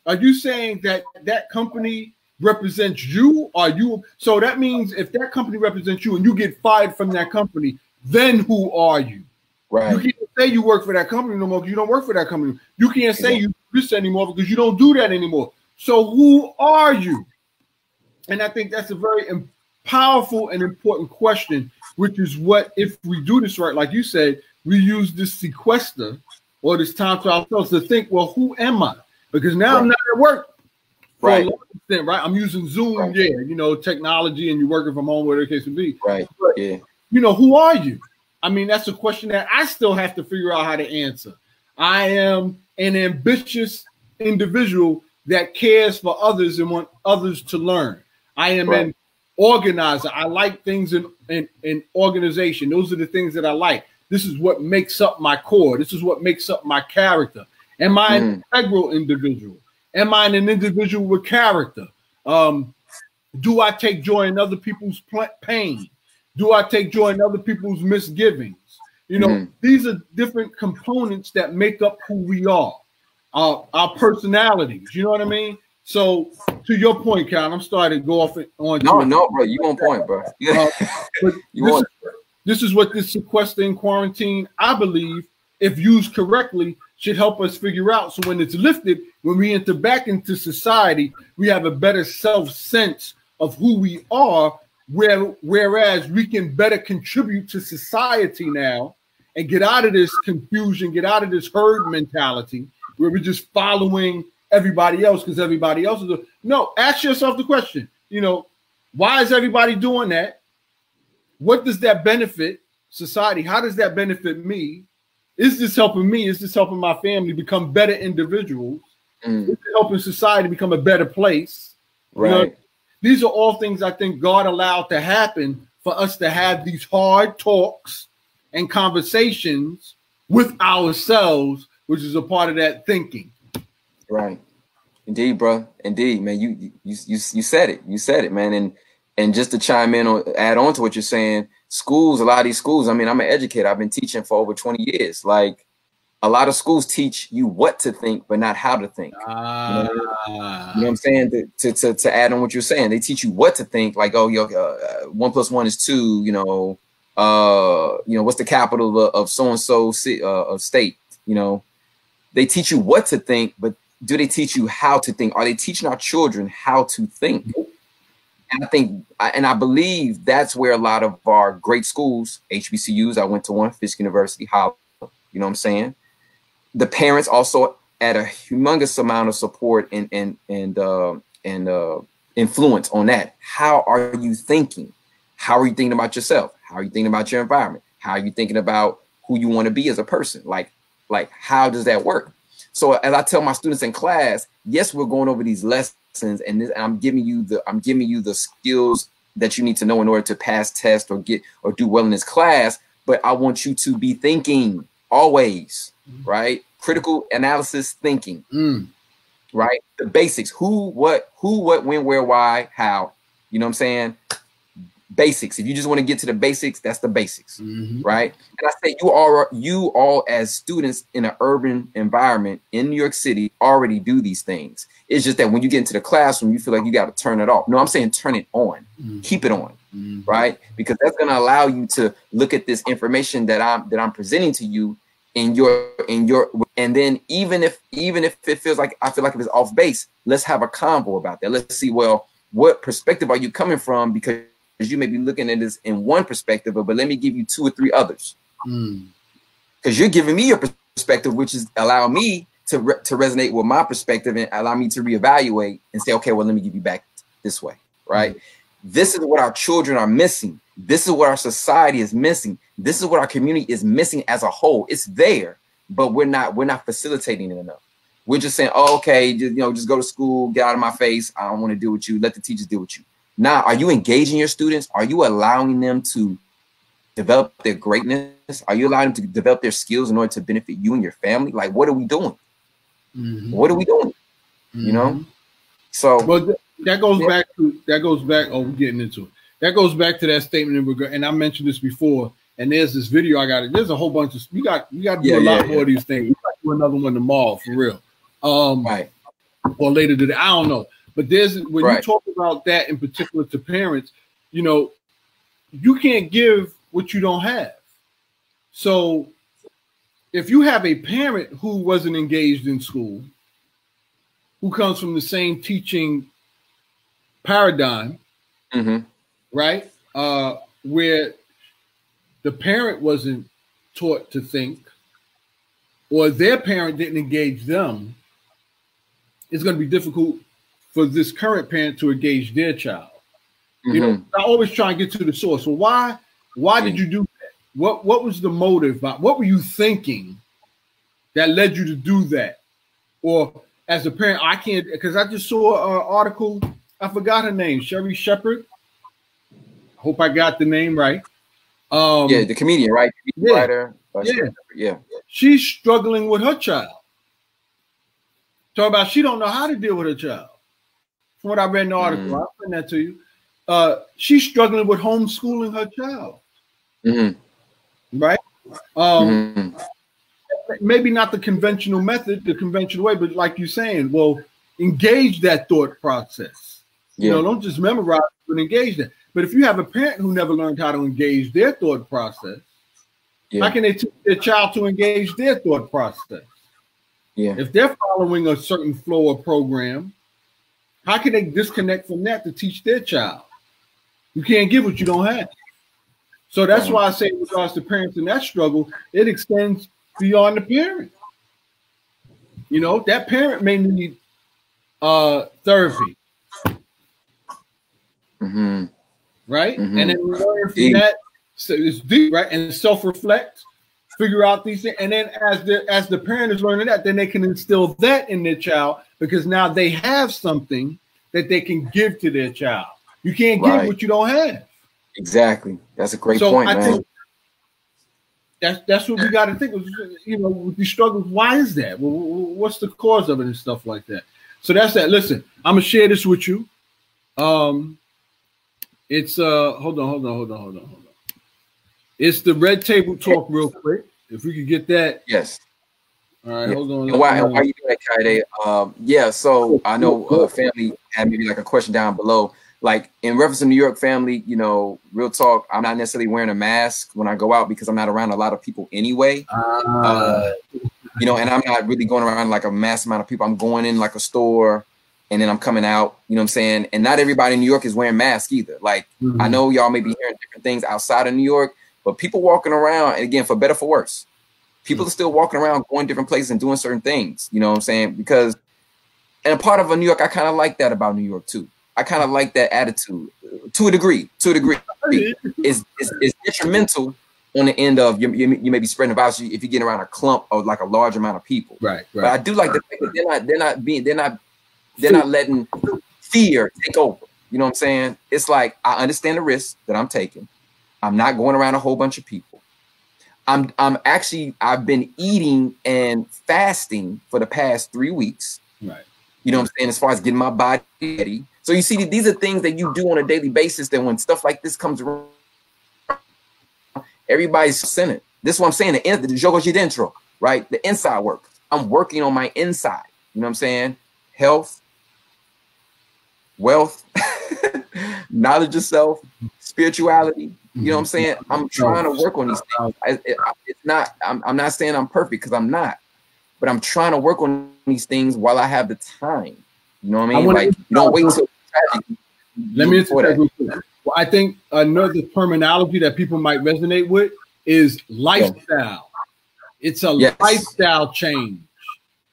Are you saying that that company represents you? Are you? So that means if that company represents you and you get fired from that company, then who are you? Right. You can't say you work for that company no more because you don't work for that company. You can't say you do this anymore because you don't do that anymore. So who are you? And I think that's a very powerful and important question, which is what, if we do this right, like you said, we use this sequester or this time to ourselves to think, well, who am I? Because now I'm not at work. For a long extent, right? I'm using Zoom, you know, technology, and you're working from home, whatever the case would be. Right. But, you know, who are you? I mean, that's a question that I still have to figure out how to answer. I am an ambitious individual that cares for others and want others to learn. I am an organizer. I like things in organization. Those are the things that I like. This is what makes up my core. This is what makes up my character. Am I an integral individual? Am I an individual with character? Do I take joy in other people's pain? Do I take joy in other people's misgivings? You know, these are different components that make up who we are, our personalities. You know what I mean? So, to your point, Cal, I'm starting to go off on. No, bro, you on point, bro. But this is what this sequestering quarantine, I believe, if used correctly, should help us figure out. So when it's lifted, when we enter back into society, we have a better self-sense of who we are, whereas we can better contribute to society now and get out of this confusion, get out of this herd mentality where we're just following everybody else because everybody else is. No, ask yourself the question, you know, why is everybody doing that? What does that benefit society? How does that benefit me? Is this helping me? Is this helping my family become better individuals? Is it helping society become a better place? Right. You know, these are all things I think God allowed to happen for us to have these hard talks and conversations with ourselves, which is a part of that thinking. Right. Indeed, bro. Indeed, man. You said it. You said it, man. And just to chime in or add on to what you're saying, schools, a lot of these schools, I mean, I'm an educator. I've been teaching for over 20 years. Like, a lot of schools teach you what to think, but not how to think. You know what I'm saying? To add on what you're saying, they teach you what to think. Like, oh, 1 + 1 is 2. You know, what's the capital of so and so of state? You know, they teach you what to think, but do they teach you how to think? Are they teaching our children how to think? And I believe that's where a lot of our great schools, HBCUs, I went to one, Fisk University, Howard, you know what I'm saying? The parents also add a humongous amount of support and influence on that. How are you thinking? How are you thinking about yourself? How are you thinking about your environment? How are you thinking about who you want to be as a person? Like how does that work? So as I tell my students in class, yes, we're going over these lessons, and I'm giving you the skills that you need to know in order to pass tests or do well in this class. But I want you to be thinking always, right? Critical analysis thinking, right? The basics: who, what, when, where, why, how. You know what I'm saying? Basics. If you just want to get to the basics, that's the basics, right? And I say you all as students in an urban environment in New York City already do these things. It's just that when you get into the classroom, you feel like you got to turn it off. No, I'm saying turn it on, keep it on, right? Because that's going to allow you to look at this information that I'm presenting to you in your, and then even if it feels like I feel like it was off base, let's have a convo about that. Let's see, well, what perspective are you coming from? Because you may be looking at this in one perspective, but let me give you 2 or 3 others. Because you're giving me your perspective, which is allow me to resonate with my perspective and allow me to reevaluate and say, okay, well, let me give you back this way, right? This is what our children are missing. This is what our society is missing. This is what our community is missing as a whole. It's there, but we're not facilitating it enough. We're just saying, oh, okay, just go to school, get out of my face. I don't want to deal with you. Let the teachers deal with you. Now, are you engaging your students? Are you allowing them to develop their greatness? Are you allowing them to develop their skills in order to benefit you and your family? Like, what are we doing? What are we doing? You know? So, well, that goes back. Oh, we're getting into it. That goes back to that statement, and I mentioned this before. And there's this video I got. There's a whole bunch of. You got to do a lot more of these things. We got to do another one tomorrow for real. Right. Or later today. I don't know. But when you talk about that in particular to parents, you can't give what you don't have. So if you have a parent who wasn't engaged in school, who comes from the same teaching paradigm, right? Where the parent wasn't taught to think, or their parent didn't engage them, it's going to be difficult for this current parent to engage their child. I always try and get to the source. So why did you do that? What was the motive? What were you thinking that led you to do that? Or as a parent, I can't, because I just saw an article, I forgot her name, Sherry Shepherd. Hope I got the name right. The comedian, right? Writer. Yeah. She's struggling with her child. Talking about she don't know how to deal with her child. From what I read in the article, I'll send that to you. She's struggling with homeschooling her child. Right? Maybe not the conventional method, the conventional way, but like you're saying, well, engage that thought process. Don't just memorize it, but engage that. But if you have a parent who never learned how to engage their thought process, how can they teach their child to engage their thought process? If they're following a certain flow or program, how can they disconnect from that to teach their child? You can't give what you don't have. So that's why I say with regards to parents in that struggle, it extends beyond the parent. That parent may need therapy. Right? And then learn from that. So it's deep, right? And self-reflect. figure out these things. And then as the parent is learning that, then they can instill that in their child, because now they have something that they can give to their child. You can't give what you don't have. Exactly. That's a great point, man. Think that's what we got to think. You know, with these struggles, why is that? Well, what's the cause of it and stuff like that? So that's that. Listen, I'm gonna share this with you. It's hold on. It's the Red Table Talk, real quick. If we could get that. Yes. All right, hold on. And why you doing that, Kaide? Yeah, so I know family had maybe like a question down below. Like in reference to New York family, you know, real talk, I'm not necessarily wearing a mask when I go out because I'm not around a lot of people anyway. You know, and I'm not really going around like a mass amount of people. I'm going in like a store and then I'm coming out, you know what I'm saying? And not everybody in New York is wearing masks either. Like I know y'all may be hearing different things outside of New York, but people walking around, and again, for better for worse, people are still walking around, going different places and doing certain things, you know what I'm saying? Because, and a part of New York, I kind of like that about New York too. I kind of like that attitude to a degree. It's detrimental on the end of you may be spreading the virus if you get around a clump of like a large amount of people. Right. But I do like the fact that they're not letting fear take over. You know what I'm saying? It's like I understand the risk that I'm taking. I'm not going around a whole bunch of people. I've been eating and fasting for the past 3 weeks. Right. You know what I'm saying? As far as getting my body ready. So you see, these are things that you do on a daily basis that when stuff like this comes around, everybody's centered. This is what I'm saying. The jogo de dentro, right? The inside work. I'm working on my inside. You know what I'm saying? Health, wealth, knowledge of self, spirituality. You know what I'm saying? I'm trying to work on these things. I'm not saying I'm perfect because I'm not, but I'm trying to work on these things while I have the time. You know what I mean? Like you don't wait until tragedy. Let me answer that real quick. Well, I think another terminology that people might resonate with is lifestyle. It's a lifestyle change.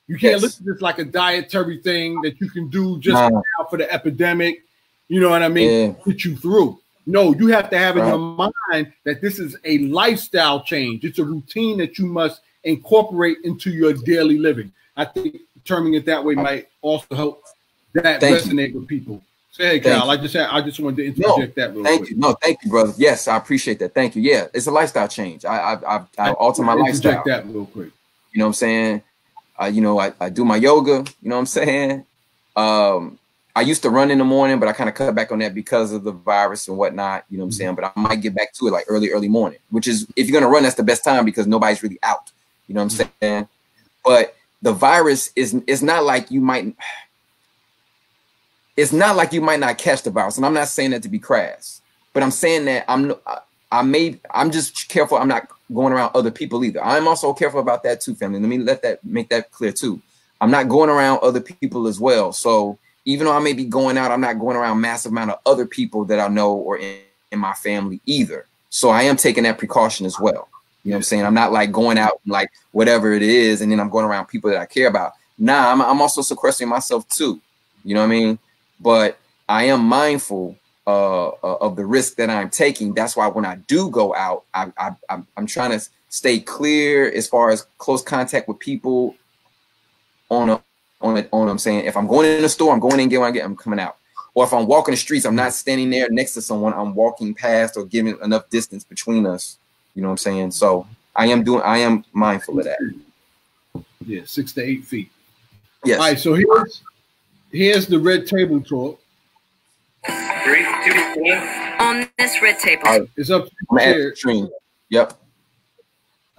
You can't look at this like a dietary thing that you can do just now for the epidemic. You know what I mean? Get you through. No, you have to have in your mind that this is a lifestyle change. It's a routine that you must incorporate into your daily living. I think terming it that way might also help that resonate with people. Say, hey, Cal, I just wanted to interject that real quick. No, thank you, brother. Yes, I appreciate that. Thank you. Yeah, it's a lifestyle change. I alter my lifestyle. Interject that real quick. You know what I'm saying? I do my yoga. You know what I'm saying? I used to run in the morning, but I kind of cut back on that because of the virus and whatnot. You know what I'm saying? But I might get back to it like early morning, which is, if you're going to run, that's the best time because nobody's really out. You know what I'm saying? But the virus is not like you might. It's not like you might not catch the virus. And I'm not saying that to be crass, but I'm saying that I'm just careful. I'm not going around other people either. I'm also careful about that too, family. Let me make that clear too. I'm not going around other people as well. So even though I may be going out, I'm not going around massive amount of other people that I know or in my family either. So I am taking that precaution as well. You know what I'm saying? I'm not like going out like whatever it is, and then I'm going around people that I care about. Nah, I'm also sequestering myself too. You know what I mean? But I am mindful of the risk that I'm taking. That's why when I do go out, I'm trying to stay clear as far as close contact with people. I'm saying, if I'm going in the store, I'm going in, get what I get, I'm coming out. Or if I'm walking the streets, I'm not standing there next to someone. I'm walking past or giving enough distance between us. You know what I'm saying? So I am mindful of that. Yeah, 6 to 8 feet. Yes. All right, so here's the Red Table Talk. 3, 2, 1. On this Red Table. It's up to stream. Yep.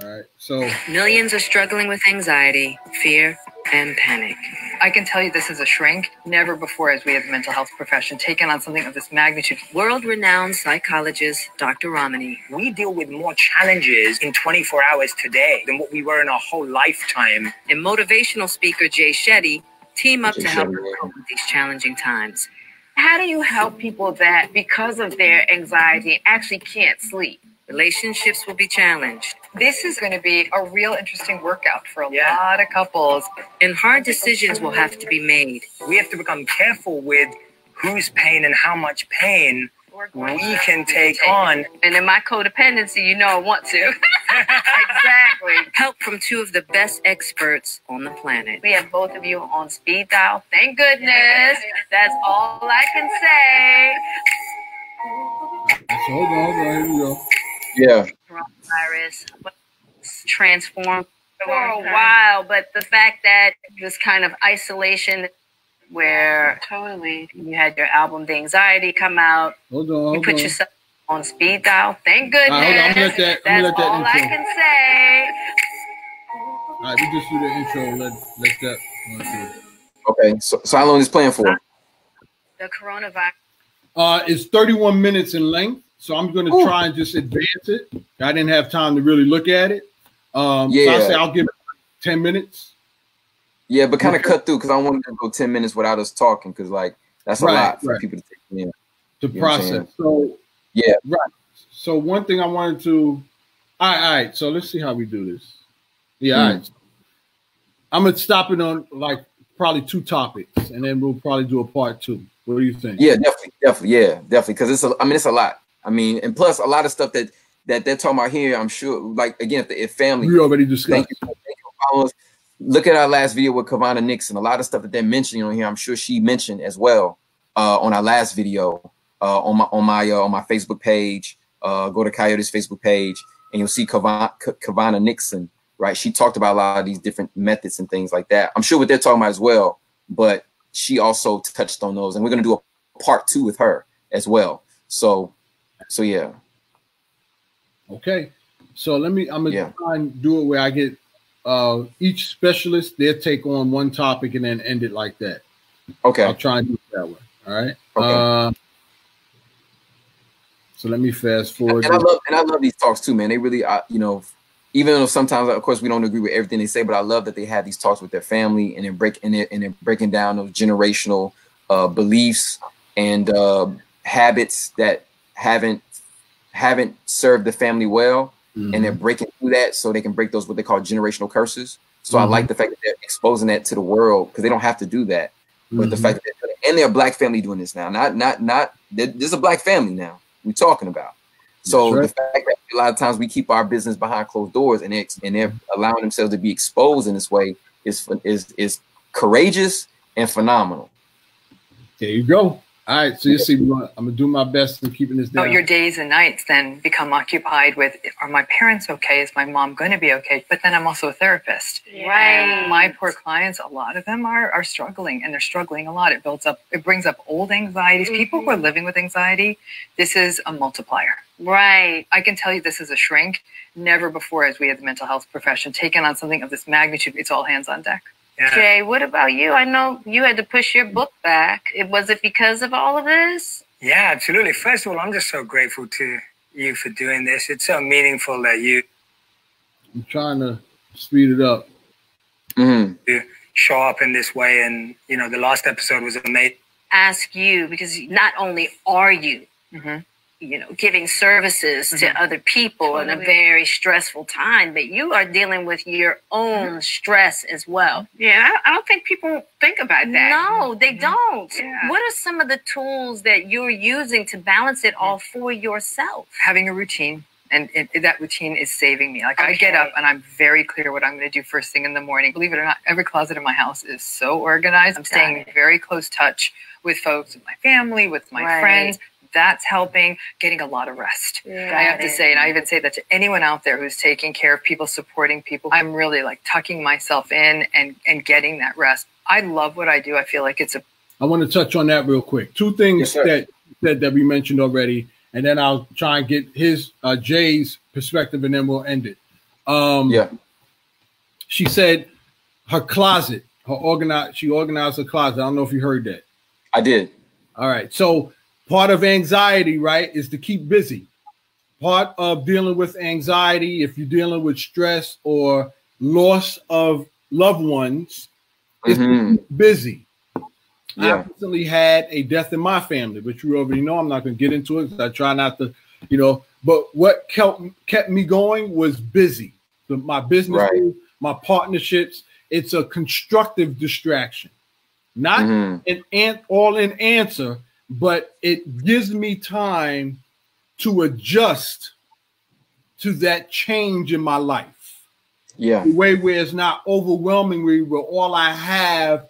All right, so millions are struggling with anxiety, fear, and panic. I can tell you this is a shrink. Never before has we as a mental health profession taken on something of this magnitude. World-renowned psychologist Dr. Ramani. We deal with more challenges in 24 hours today than what we were in our whole lifetime. And motivational speaker Jay Shetty team up to help us cope with these challenging times. How do you help people that, because of their anxiety, actually can't sleep? Relationships will be challenged. This is going to be a real interesting workout for a lot of couples. And hard decisions will have to be made. We have to become careful with whose pain and how much pain we can take on. And in my codependency, I want to. Exactly. Help from two of the best experts on the planet. We have both of you on speed dial. Thank goodness. That's all I can say. So hold on, here we go. Yeah. Coronavirus transformed for a while, but the fact that this kind of isolation where totally you had your album The Anxiety come out, you put yourself on speed dial. Thank goodness. I'm gonna let that all intro. I can say. All right, we just do the intro. Let that. Okay, so how long is playing for? The coronavirus. It's 31 minutes in length, so I'm going to try and just advance it. I didn't have time to really look at it. So I say I'll give it 10 minutes. Yeah, but kind of cut through because I don't want to go 10 minutes without us talking because like that's a lot for people to take in. To process. So yeah, right. So one thing I wanted to. All right. So let's see how we do this. Yeah. All right. I'm gonna stop it on like probably 2 topics, and then we'll probably do a part 2. What do you think? Yeah, definitely, because it's a lot. I mean, and plus a lot of stuff that they're talking about here. I'm sure, like again, if family, we already discussed. Thank you for following us. Look at our last video with Kavana Nixon. A lot of stuff that they're mentioning on here, I'm sure she mentioned as well on our last video on my Facebook page. Go to Coyote's Facebook page, and you'll see Kavana Nixon. Right, she talked about a lot of these different methods and things like that. I'm sure what they're talking about as well, but she also touched on those, and we're gonna do a part 2 with her as well. So yeah. Okay, so I'm gonna try and do it where I get each specialist their take on one topic and then end it like that. Okay, I'll try and do it that way. All right. Okay. So let me fast forward. And I love these talks too, man. They really, even though sometimes, of course, we don't agree with everything they say, but I love that they have these talks with their family and they're breaking down those generational beliefs and habits that haven't served the family well, and they're breaking through that so they can break those what they call generational curses. So I like the fact that they're exposing that to the world because they don't have to do that, but the fact that they're a black family doing this now, not there's a black family now we're talking about. So the fact that a lot of times we keep our business behind closed doors and they're allowing themselves to be exposed in this way is courageous and phenomenal. There you go. All right, so you see, I'm gonna do my best in keeping this down. Your days and nights then become occupied with: are my parents okay? Is my mom going to be okay? But then I'm also a therapist. Right. My poor clients, a lot of them are struggling, and they're struggling a lot. It brings up old anxieties. People who are living with anxiety, this is a multiplier. Right. I can tell you this is a shrink. Never before has we at the mental health profession taken on something of this magnitude. It's all hands on deck. Yeah. Jay, what about you? I know you had to push your book back. Was it because of all of this? Yeah, absolutely. First of all, I'm just so grateful to you for doing this. It's so meaningful that I'm trying to speed it up. To show up in this way. And, the last episode was amazing. Ask you, because not only are you, giving services to other people in a very stressful time, but you are dealing with your own stress as well. Yeah, I don't think people think about that. No, they don't. Yeah. What are some of the tools that you're using to balance it all for yourself? Having a routine. And that routine is saving me. Like I get up and I'm very clear what I'm going to do first thing in the morning. Believe it or not, every closet in my house is so organized. I'm staying in very close touch with folks, with my family, with my friends. That's helping. Getting a lot of rest. I have to say, and I even say that to anyone out there who's taking care of people, supporting people. I'm really like tucking myself in and getting that rest. I love what I do. I feel like I want to touch on that real quick. 2 things that we mentioned already, and then I'll try and get Jay's perspective, and then we'll end it. She said her closet, she organized her closet. I don't know if you heard that. I did. All right. So part of anxiety, right, is to keep busy. Part of dealing with anxiety, if you're dealing with stress or loss of loved ones, is to keep busy. I recently had a death in my family, which you already know. I'm not going to get into it because I try not to, But what kept me going was busy. My business, my partnerships. It's a constructive distraction, not an all-in answer. But it gives me time to adjust to that change in my life. Yeah. The way where it's not overwhelming, where all I have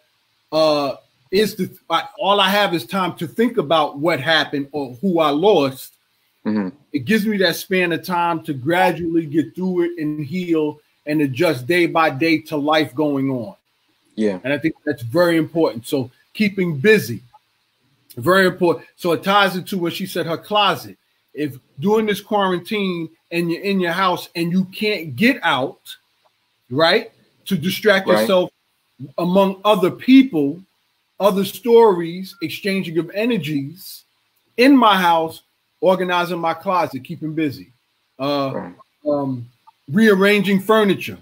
all I have is time to think about what happened or who I lost. Mm-hmm. It gives me that span of time to gradually get through it and heal and adjust day by day to life going on. Yeah. And I think that's very important. So keeping busy, very important. So it ties into what she said, her closet. If during this quarantine and you're in your house and you can't get out, right, to distract yourself among other people, other stories, exchanging of energies, in my house, organizing my closet, keeping busy, rearranging furniture.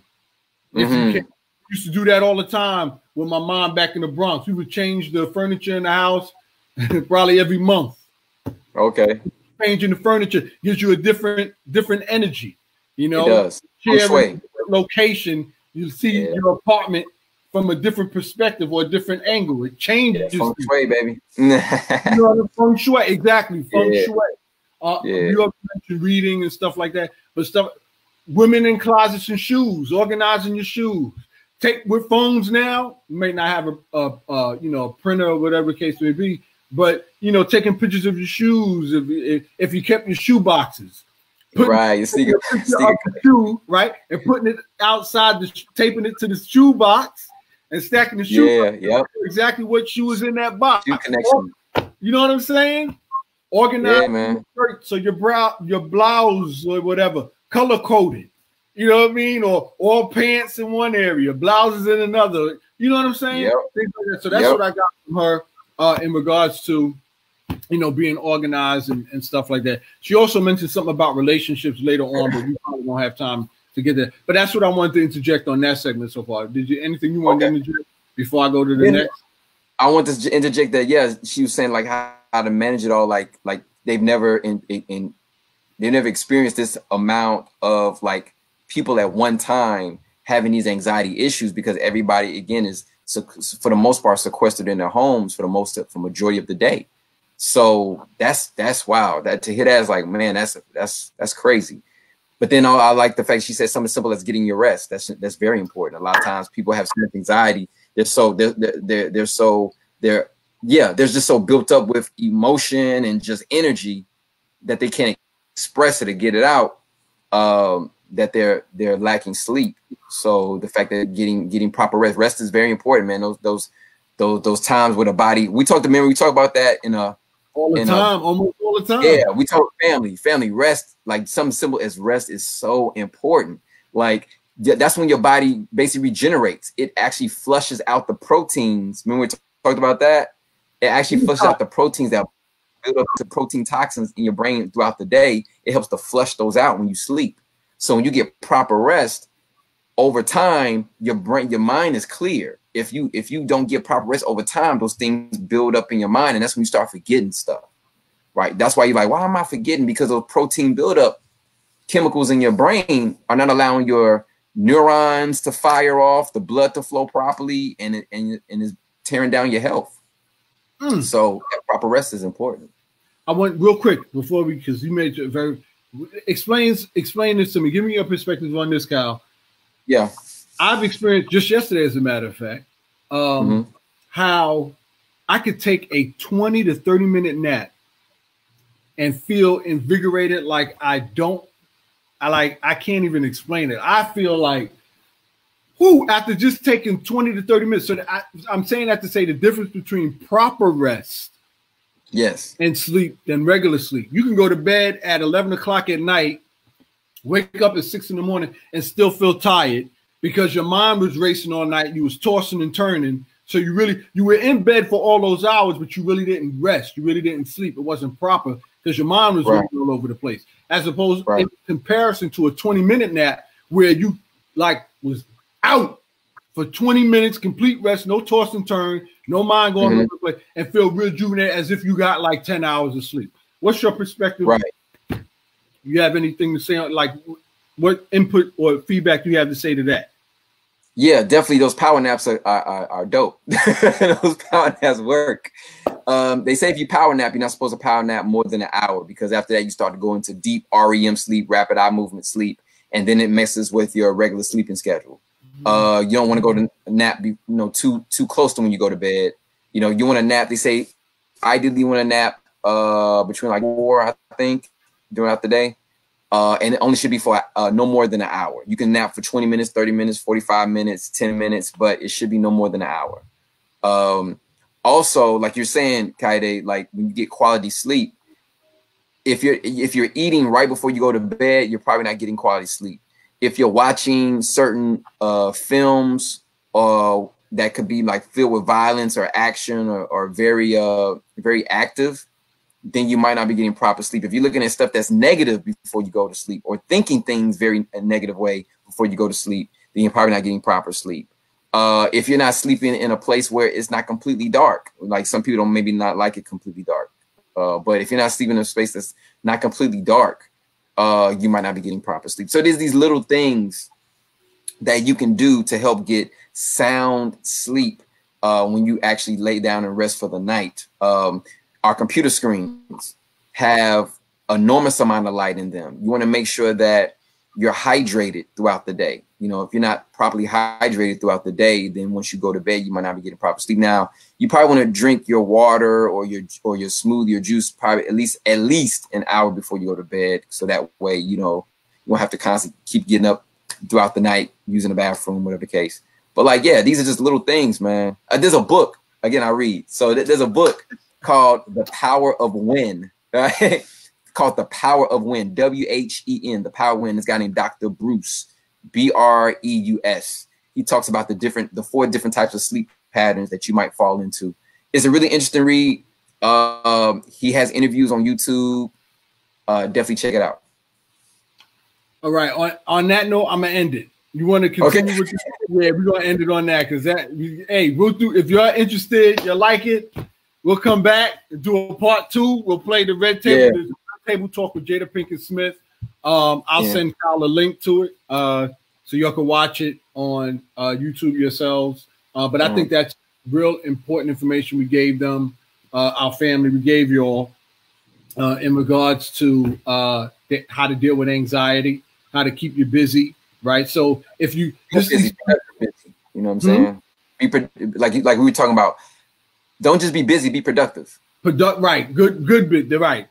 If you can't, used to do that all the time with my mom back in the Bronx. We would change the furniture in the house probably every month. Okay. Changing the furniture gives you a different energy. You know, it does. Sharing location, you see your apartment from a different perspective or a different angle. It changes. Feng shui, baby. You know, feng shui, exactly. Feng shui. You also mentioned reading and stuff like that, but women in closets and shoes, organizing your shoes. Take with phones now, you may not have a printer or whatever the case may be, but taking pictures of your shoes if you kept your shoe boxes. You see the shoe, right, and putting it outside, taping it to the shoe box and stacking the shoe. Exactly what shoe is in that box. Shoe connection. You know what I'm saying? Organize your shirt, so your blouse or whatever color coded. You know what I mean? Or all pants in one area, blouses in another. You know what I'm saying? So that's what I got from her in regards to, being organized and stuff like that. She also mentioned something about relationships later on, but we probably won't have time to get there. But that's what I wanted to interject on that segment so far. Did you anything you wanted to interject before I go to the next? I want to interject that. She was saying like how to manage it all. Like they've never they've never experienced this amount of like people at one time having these anxiety issues, because everybody again is for the most part sequestered in their homes for majority of the day. So that's wow. That to hear that is like, man, that's crazy. But then I like the fact she said something simple as getting your rest. That's very important. A lot of times people have so much anxiety. They're just so built up with emotion and just energy that they can't express it or get it out. That they're lacking sleep. So the fact that getting proper rest is very important, man. Those times where the body, we talk about that almost all the time. Yeah, we talk family rest, like something simple as rest is so important. Like that's when your body basically regenerates. It actually flushes out the proteins. Remember we talked about that? It actually flushes out the proteins that build up the protein toxins in your brain throughout the day. It helps to flush those out when you sleep. So when you get proper rest, over time, your mind is clear. If you don't get proper rest over time, those things build up in your mind, and that's when you start forgetting stuff, right? That's why you're like, why am I forgetting? Because those protein buildup chemicals in your brain are not allowing your neurons to fire off, the blood to flow properly, and is tearing down your health. So proper rest is important. I want real quick before because you made it very. Explain this to me. Give me your perspective on this, Kyle. Yeah. I've experienced just yesterday, as a matter of fact, how I could take a 20 to 30 minute nap and feel invigorated like I can't even explain it. I feel like, after just taking 20 to 30 minutes. So I'm saying that to say the difference between proper rest and sleep than regular sleep. You can go to bed at 11 o'clock at night, wake up at 6 in the morning and still feel tired because your mind was racing all night. You was tossing and turning. So you were in bed for all those hours, but you really didn't rest. You really didn't sleep. It wasn't proper because your mind was moving all over the place. As opposed in comparison to a 20-minute nap where you was out for 20 minutes, complete rest, no toss and turn, no mind going over the place, and feel rejuvenated as if you got like 10 hours of sleep. What's your perspective? You have anything to say? Like, what input or feedback do you have to say to that? Yeah, definitely. Those power naps are dope. Those power naps work. They say if you power nap, you're not supposed to power nap more than an hour because after that you start to go into deep REM sleep, rapid eye movement sleep, and then it messes with your regular sleeping schedule. You don't want to go to nap, too close to when you go to bed. You want to nap. They say ideally you want to nap between like 4, I think, throughout the day. And it only should be for no more than an hour. You can nap for 20 minutes, 30 minutes, 45 minutes, 10 minutes, but it should be no more than an hour. Also, like you're saying, Kaide, like when you get quality sleep, if you're eating right before you go to bed, you're probably not getting quality sleep. If you're watching certain films that could be like filled with violence or action or very active, then you might not be getting proper sleep. If you're looking at stuff that's negative before you go to sleep, or thinking things very a negative way before you go to sleep, then you're probably not getting proper sleep. If you're not sleeping in a place where it's not completely dark, like some people don't maybe not like it completely dark. But if you're not sleeping in a space that's not completely dark, you might not be getting proper sleep. So there's these little things that you can do to help get sound sleep when you actually lay down and rest for the night. Our computer screens have enormous amount of light in them. You want to make sure that you're hydrated throughout the day. If you're not properly hydrated throughout the day, then once you go to bed, you might not be getting proper sleep. Now, you probably want to drink your water or your smoothie or juice probably at least an hour before you go to bed, so that way you won't have to constantly keep getting up throughout the night using the bathroom, whatever the case. But like, yeah, these are just little things, man. There's a book again I read. So there's a book called The Power of When, right? Called The Power of When, W-H-E-N, The Power of When. This guy named Dr. Bruce, B-R-E-U-S. He talks about the 4 different types of sleep patterns that you might fall into. It's a really interesting read. He has interviews on YouTube. Definitely check it out. All right. On that note, I'm gonna end it. You want to continue with this? Yeah, we're gonna end it on that because we'll do. If you're interested, you like it, we'll come back and do a part 2. We'll play the Red Table. Yeah. Table Talk with Jada Pinkett Smith. I'll send Kyle a link to it so y'all can watch it on YouTube yourselves. But I think that's real important information we gave them, our family. We gave y'all in regards to how to deal with anxiety, how to keep you busy, right? So if you busy, you know what I'm saying? Like we were talking about, don't just be busy, be productive. Right, good bit.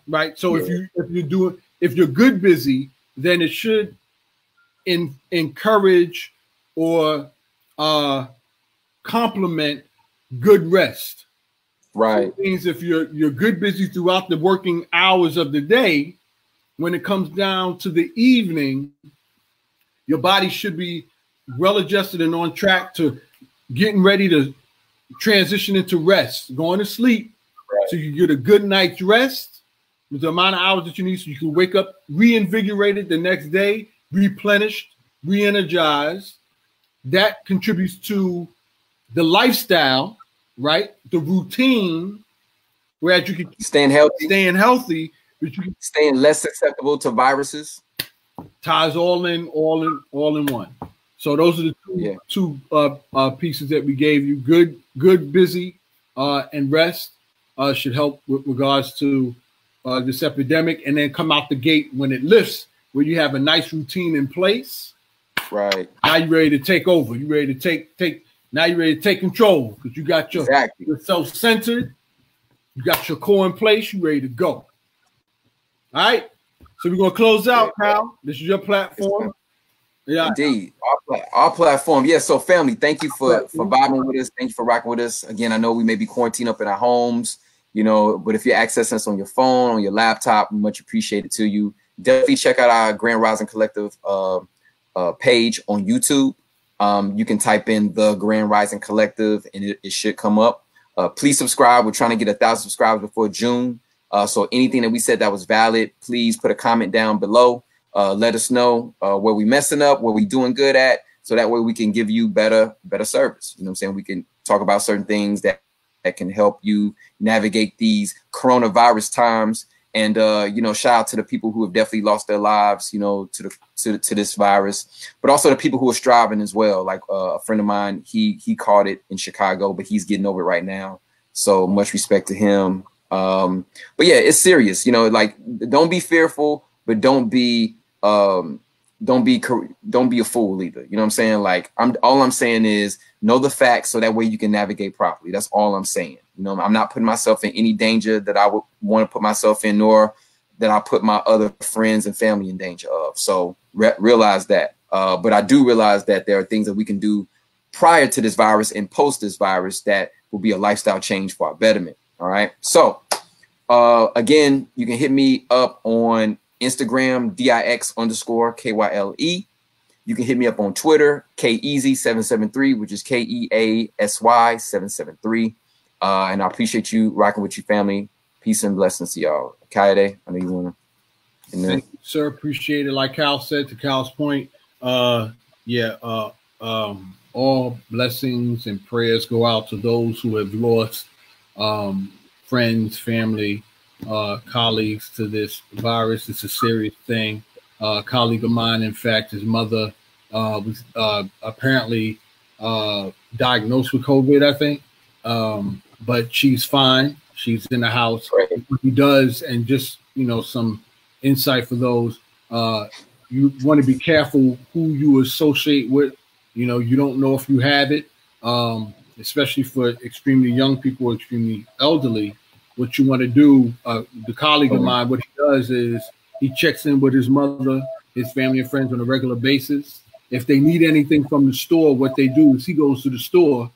Right. So if you're good busy, then it should encourage or complement good rest. Right. So it means if you're good busy throughout the working hours of the day, when it comes down to the evening, your body should be well adjusted and on track to getting ready to transition into rest, going to sleep. So you get a good night's rest with the amount of hours that you need, so you can wake up reinvigorated the next day, replenished, re-energized. That contributes to the lifestyle, right? The routine, whereas you can staying healthy, but you can staying less susceptible to viruses. Ties all in one. So those are the two pieces that we gave you. Good, busy, and rest. Should help with regards to this epidemic, and then come out the gate when it lifts, where you have a nice routine in place. Right. Now you're ready to take over. You're ready to take. Now you're ready to take control because you got your self-centered. You got your core in place. You're ready to go. All right. So we're gonna close out, Kyle. This is your platform. Yeah, indeed. Our platform. Yeah. So family, thank you for vibing with us. Thank you for rocking with us. Again, I know we may be quarantined up in our homes, but if you're accessing us on your phone, on your laptop, much appreciated to you. Definitely check out our Grand Rising Collective page on YouTube. You can type in the Grand Rising Collective and it should come up. Please subscribe. We're trying to get 1,000 subscribers before June. So anything that we said that was valid, please put a comment down below. Let us know where we messing up, where we doing good at, so that way we can give you better service. You know what I'm saying? We can talk about certain things that can help you navigate these coronavirus times. And shout out to the people who have definitely lost their lives, to this virus, but also the people who are striving as well. Like a friend of mine, he caught it in Chicago, but he's getting over it right now. So much respect to him. But yeah, it's serious. Like, don't be fearful, but don't be don't be a fool either. You know what I'm saying? Like all I'm saying is know the facts so that way you can navigate properly. That's all I'm saying. You know, I'm not putting myself in any danger that I would want to put myself in, nor that I put my other friends and family in danger of. So realize that. But I do realize that there are things that we can do prior to this virus and post this virus that will be a lifestyle change for our betterment. All right. So again, you can hit me up on Instagram, DIX_KYLE. You can hit me up on Twitter, KEasy773, which is KEASY773. And I appreciate you rocking with your family. Peace and blessings to y'all. Kaide, I know you want to. Thank you, sir. Appreciate it. Like Cal said, to Cal's point, all blessings and prayers go out to those who have lost friends, family, colleagues to this virus. It's a serious thing. A colleague of mine, in fact, his mother was apparently diagnosed with COVID, I think. But she's fine. She's in the house. Right. What he does, and just, you know, some insight for those, you want to be careful who you associate with. You know, you don't know if you have it, especially for extremely young people or extremely elderly. What you want to do, the colleague of mine, what he does is he checks in with his mother, his family and friends on a regular basis. If they need anything from the store, what they do is he goes to the store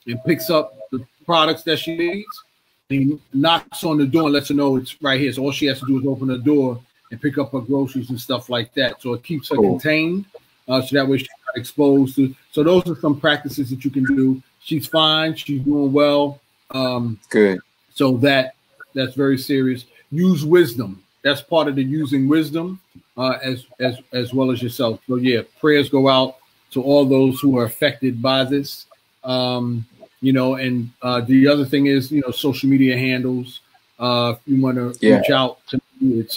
and picks up the products that she needs. He knocks on the door and lets her know it's right here. So all she has to do is open the door and pick up her groceries and stuff like that. So it keeps her contained. So that way she's not exposed to. So those are some practices that you can do. She's fine. She's doing well. Good. So that's very serious. Use wisdom. That's part of the using wisdom as well as yourself. So yeah, prayers go out to all those who are affected by this. You know, and the other thing is, you know, social media handles. If you want to reach out to me, it's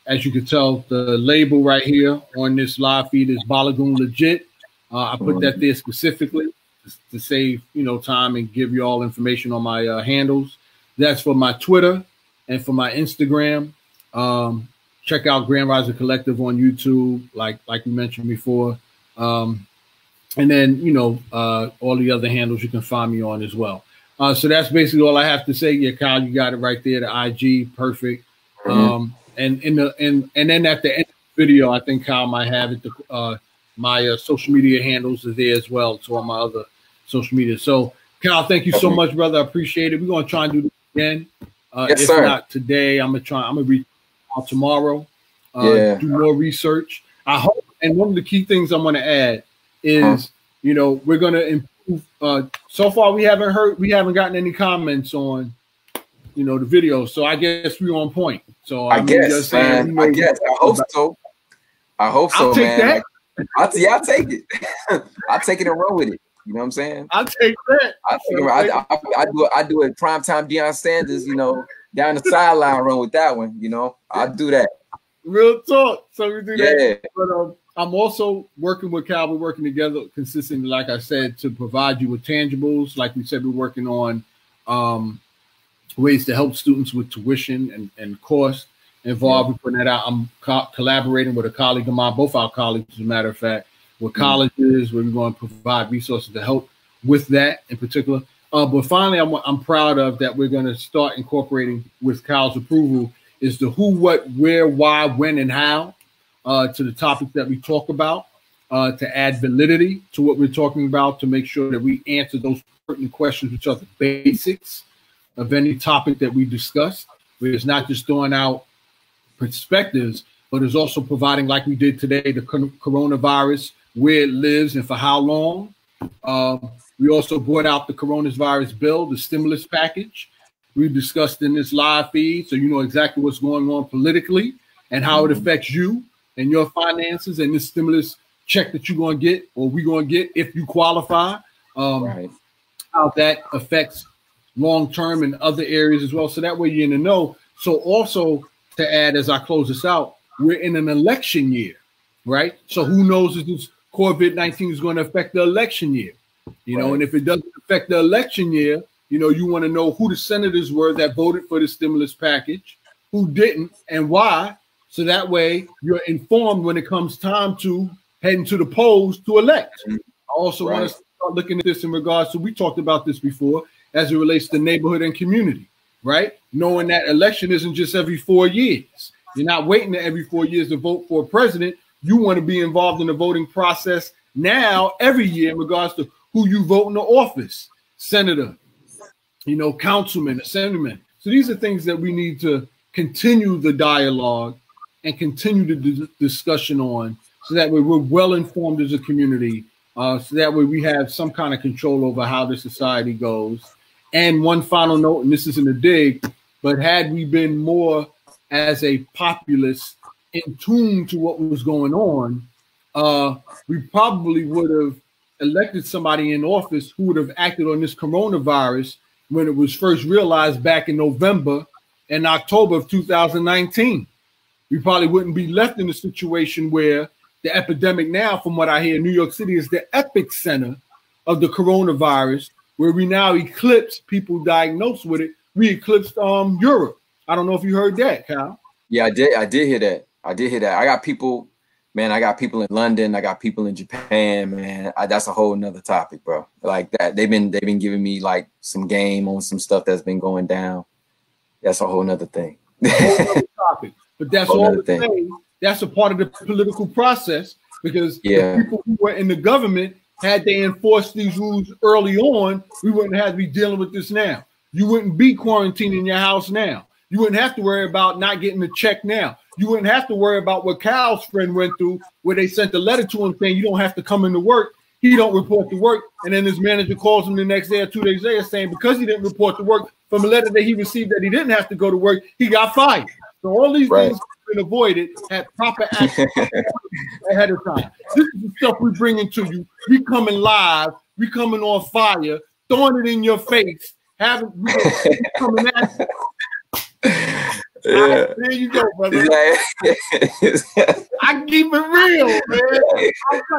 as you can tell, the label right here on this live feed is Balagoon Legit. I put that there specifically to save, you know, time and give you all information on my handles. That's for my Twitter and for my Instagram. Check out Grand Rising Collective on YouTube, like we mentioned before. And then, you know, all the other handles you can find me on as well. So that's basically all I have to say. Yeah, Kyle, you got it right there. The IG, perfect. And then at the end of the video, I think Kyle might have it. My social media handles are there as well. So on my other social media. So Kyle, thank you so much, brother. I appreciate it. We're gonna try and do this again. Yes, if sir. not today, I'm gonna reach out tomorrow. Do more research. I hope. And one of the key things I'm gonna add is, you know, we're going to improve. So far, we haven't gotten any comments on, you know, the video. So I guess we're on point. So I guess, man. You know, I hope so. I hope so, I'll take man. that. I'll take it. I'll take it and run with it. You know what I'm saying? I'll take that. I do it primetime Deion Sanders, you know, down the sideline run with that one. You know, I'll do that. Real talk. So we do that. But, I'm also working with Cal. We're working together consistently, like I said, to provide you with tangibles. Like we said, we're working on ways to help students with tuition and cost involved. We're putting that out. I'm collaborating with a colleague of mine, both our colleagues, as a matter of fact, with colleges where we're going to provide resources to help with that in particular. But finally, I'm proud of that we're going to start incorporating, with Cal's approval, is the who, what, where, why, when, and how. To the topics that we talk about, to add validity to what we're talking about, to make sure that we answer those pertinent questions, which are the basics of any topic that we discussed. Where it's not just throwing out perspectives, but it's also providing, like we did today, the coronavirus, where it lives and for how long. We also brought out the coronavirus bill, the stimulus package. We discussed in this live feed, so you know exactly what's going on politically and how it affects you and your finances, and this stimulus check that you're going to get, or we're going to get if you qualify, how that affects long-term in other areas as well. So that way you're in the know. So also to add, as I close this out, we're in an election year, right? So who knows if this COVID-19 is going to affect the election year, you know, and if it doesn't affect the election year, you know, you want to know who the senators were that voted for the stimulus package, who didn't, and why. So that way you're informed when it comes time to heading to the polls to elect. I also want to start looking at this in regards to, we talked about this before, as it relates to neighborhood and community, right? Knowing that election isn't just every 4 years. You're not waiting to every 4 years to vote for a president. You want to be involved in the voting process now every year in regards to who you vote in the office, senator, councilman, assemblyman. So these are things that we need to continue the dialogue and continue the discussion on, so that way we're well informed as a community, so that way we have some kind of control over how the society goes. And one final note, and this isn't a dig, but had we been more as a populace in tune to what was going on, we probably would have elected somebody in office who would have acted on this coronavirus when it was first realized back in November and October of 2019. We probably wouldn't be left in a situation where the epidemic now, from what I hear, New York City is the epicenter of the coronavirus, where we now eclipse people diagnosed with it. We eclipsed Europe. I don't know if you heard that, Kyle. Yeah, I did hear that. I got people, man. I got people in London. I got people in Japan, man. That's a whole nother topic, bro. Like that, they've been giving me like some game on some stuff that's been going down. That's a whole nother thing. Topic. But that's all the thing. That's a part of the political process, because the people who were in the government, had they enforced these rules early on, we wouldn't have to be dealing with this now. You wouldn't be quarantined in your house now. You wouldn't have to worry about not getting a check now. You wouldn't have to worry about what Kyle's friend went through, where they sent a letter to him saying you don't have to come into work. He don't report to work, and then his manager calls him the next day or 2 days later saying because he didn't report to work from a letter that he received that he didn't have to go to work, he got fired. So all these things have been avoided, had proper action ahead of time. This is the stuff we bringing to you. We coming live, we coming on fire, throwing it in your face, we coming at you. Right, there you go, brother. I keep it real, man.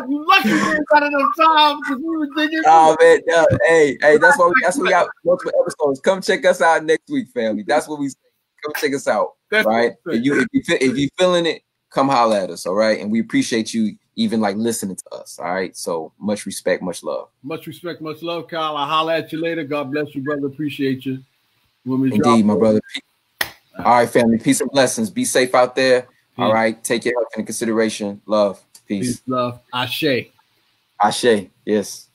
You lucky we ain't got enough time because we were thinking. Oh man, no. Hey, that's why we got multiple episodes. Come check us out next week, family. That's what we say. Come check us out. That's right. If you feeling it, come holler at us. All right, and we appreciate you even like listening to us. All right. So much respect, much love. Much respect, much love, Kyle. I'll holler at you later. God bless you, brother. Appreciate you. Indeed, my brother. All right, family. Peace and blessings. Be safe out there. Peace. All right. Take your health into consideration. Love. Peace. Peace, love. Ashe. Ashe. Yes.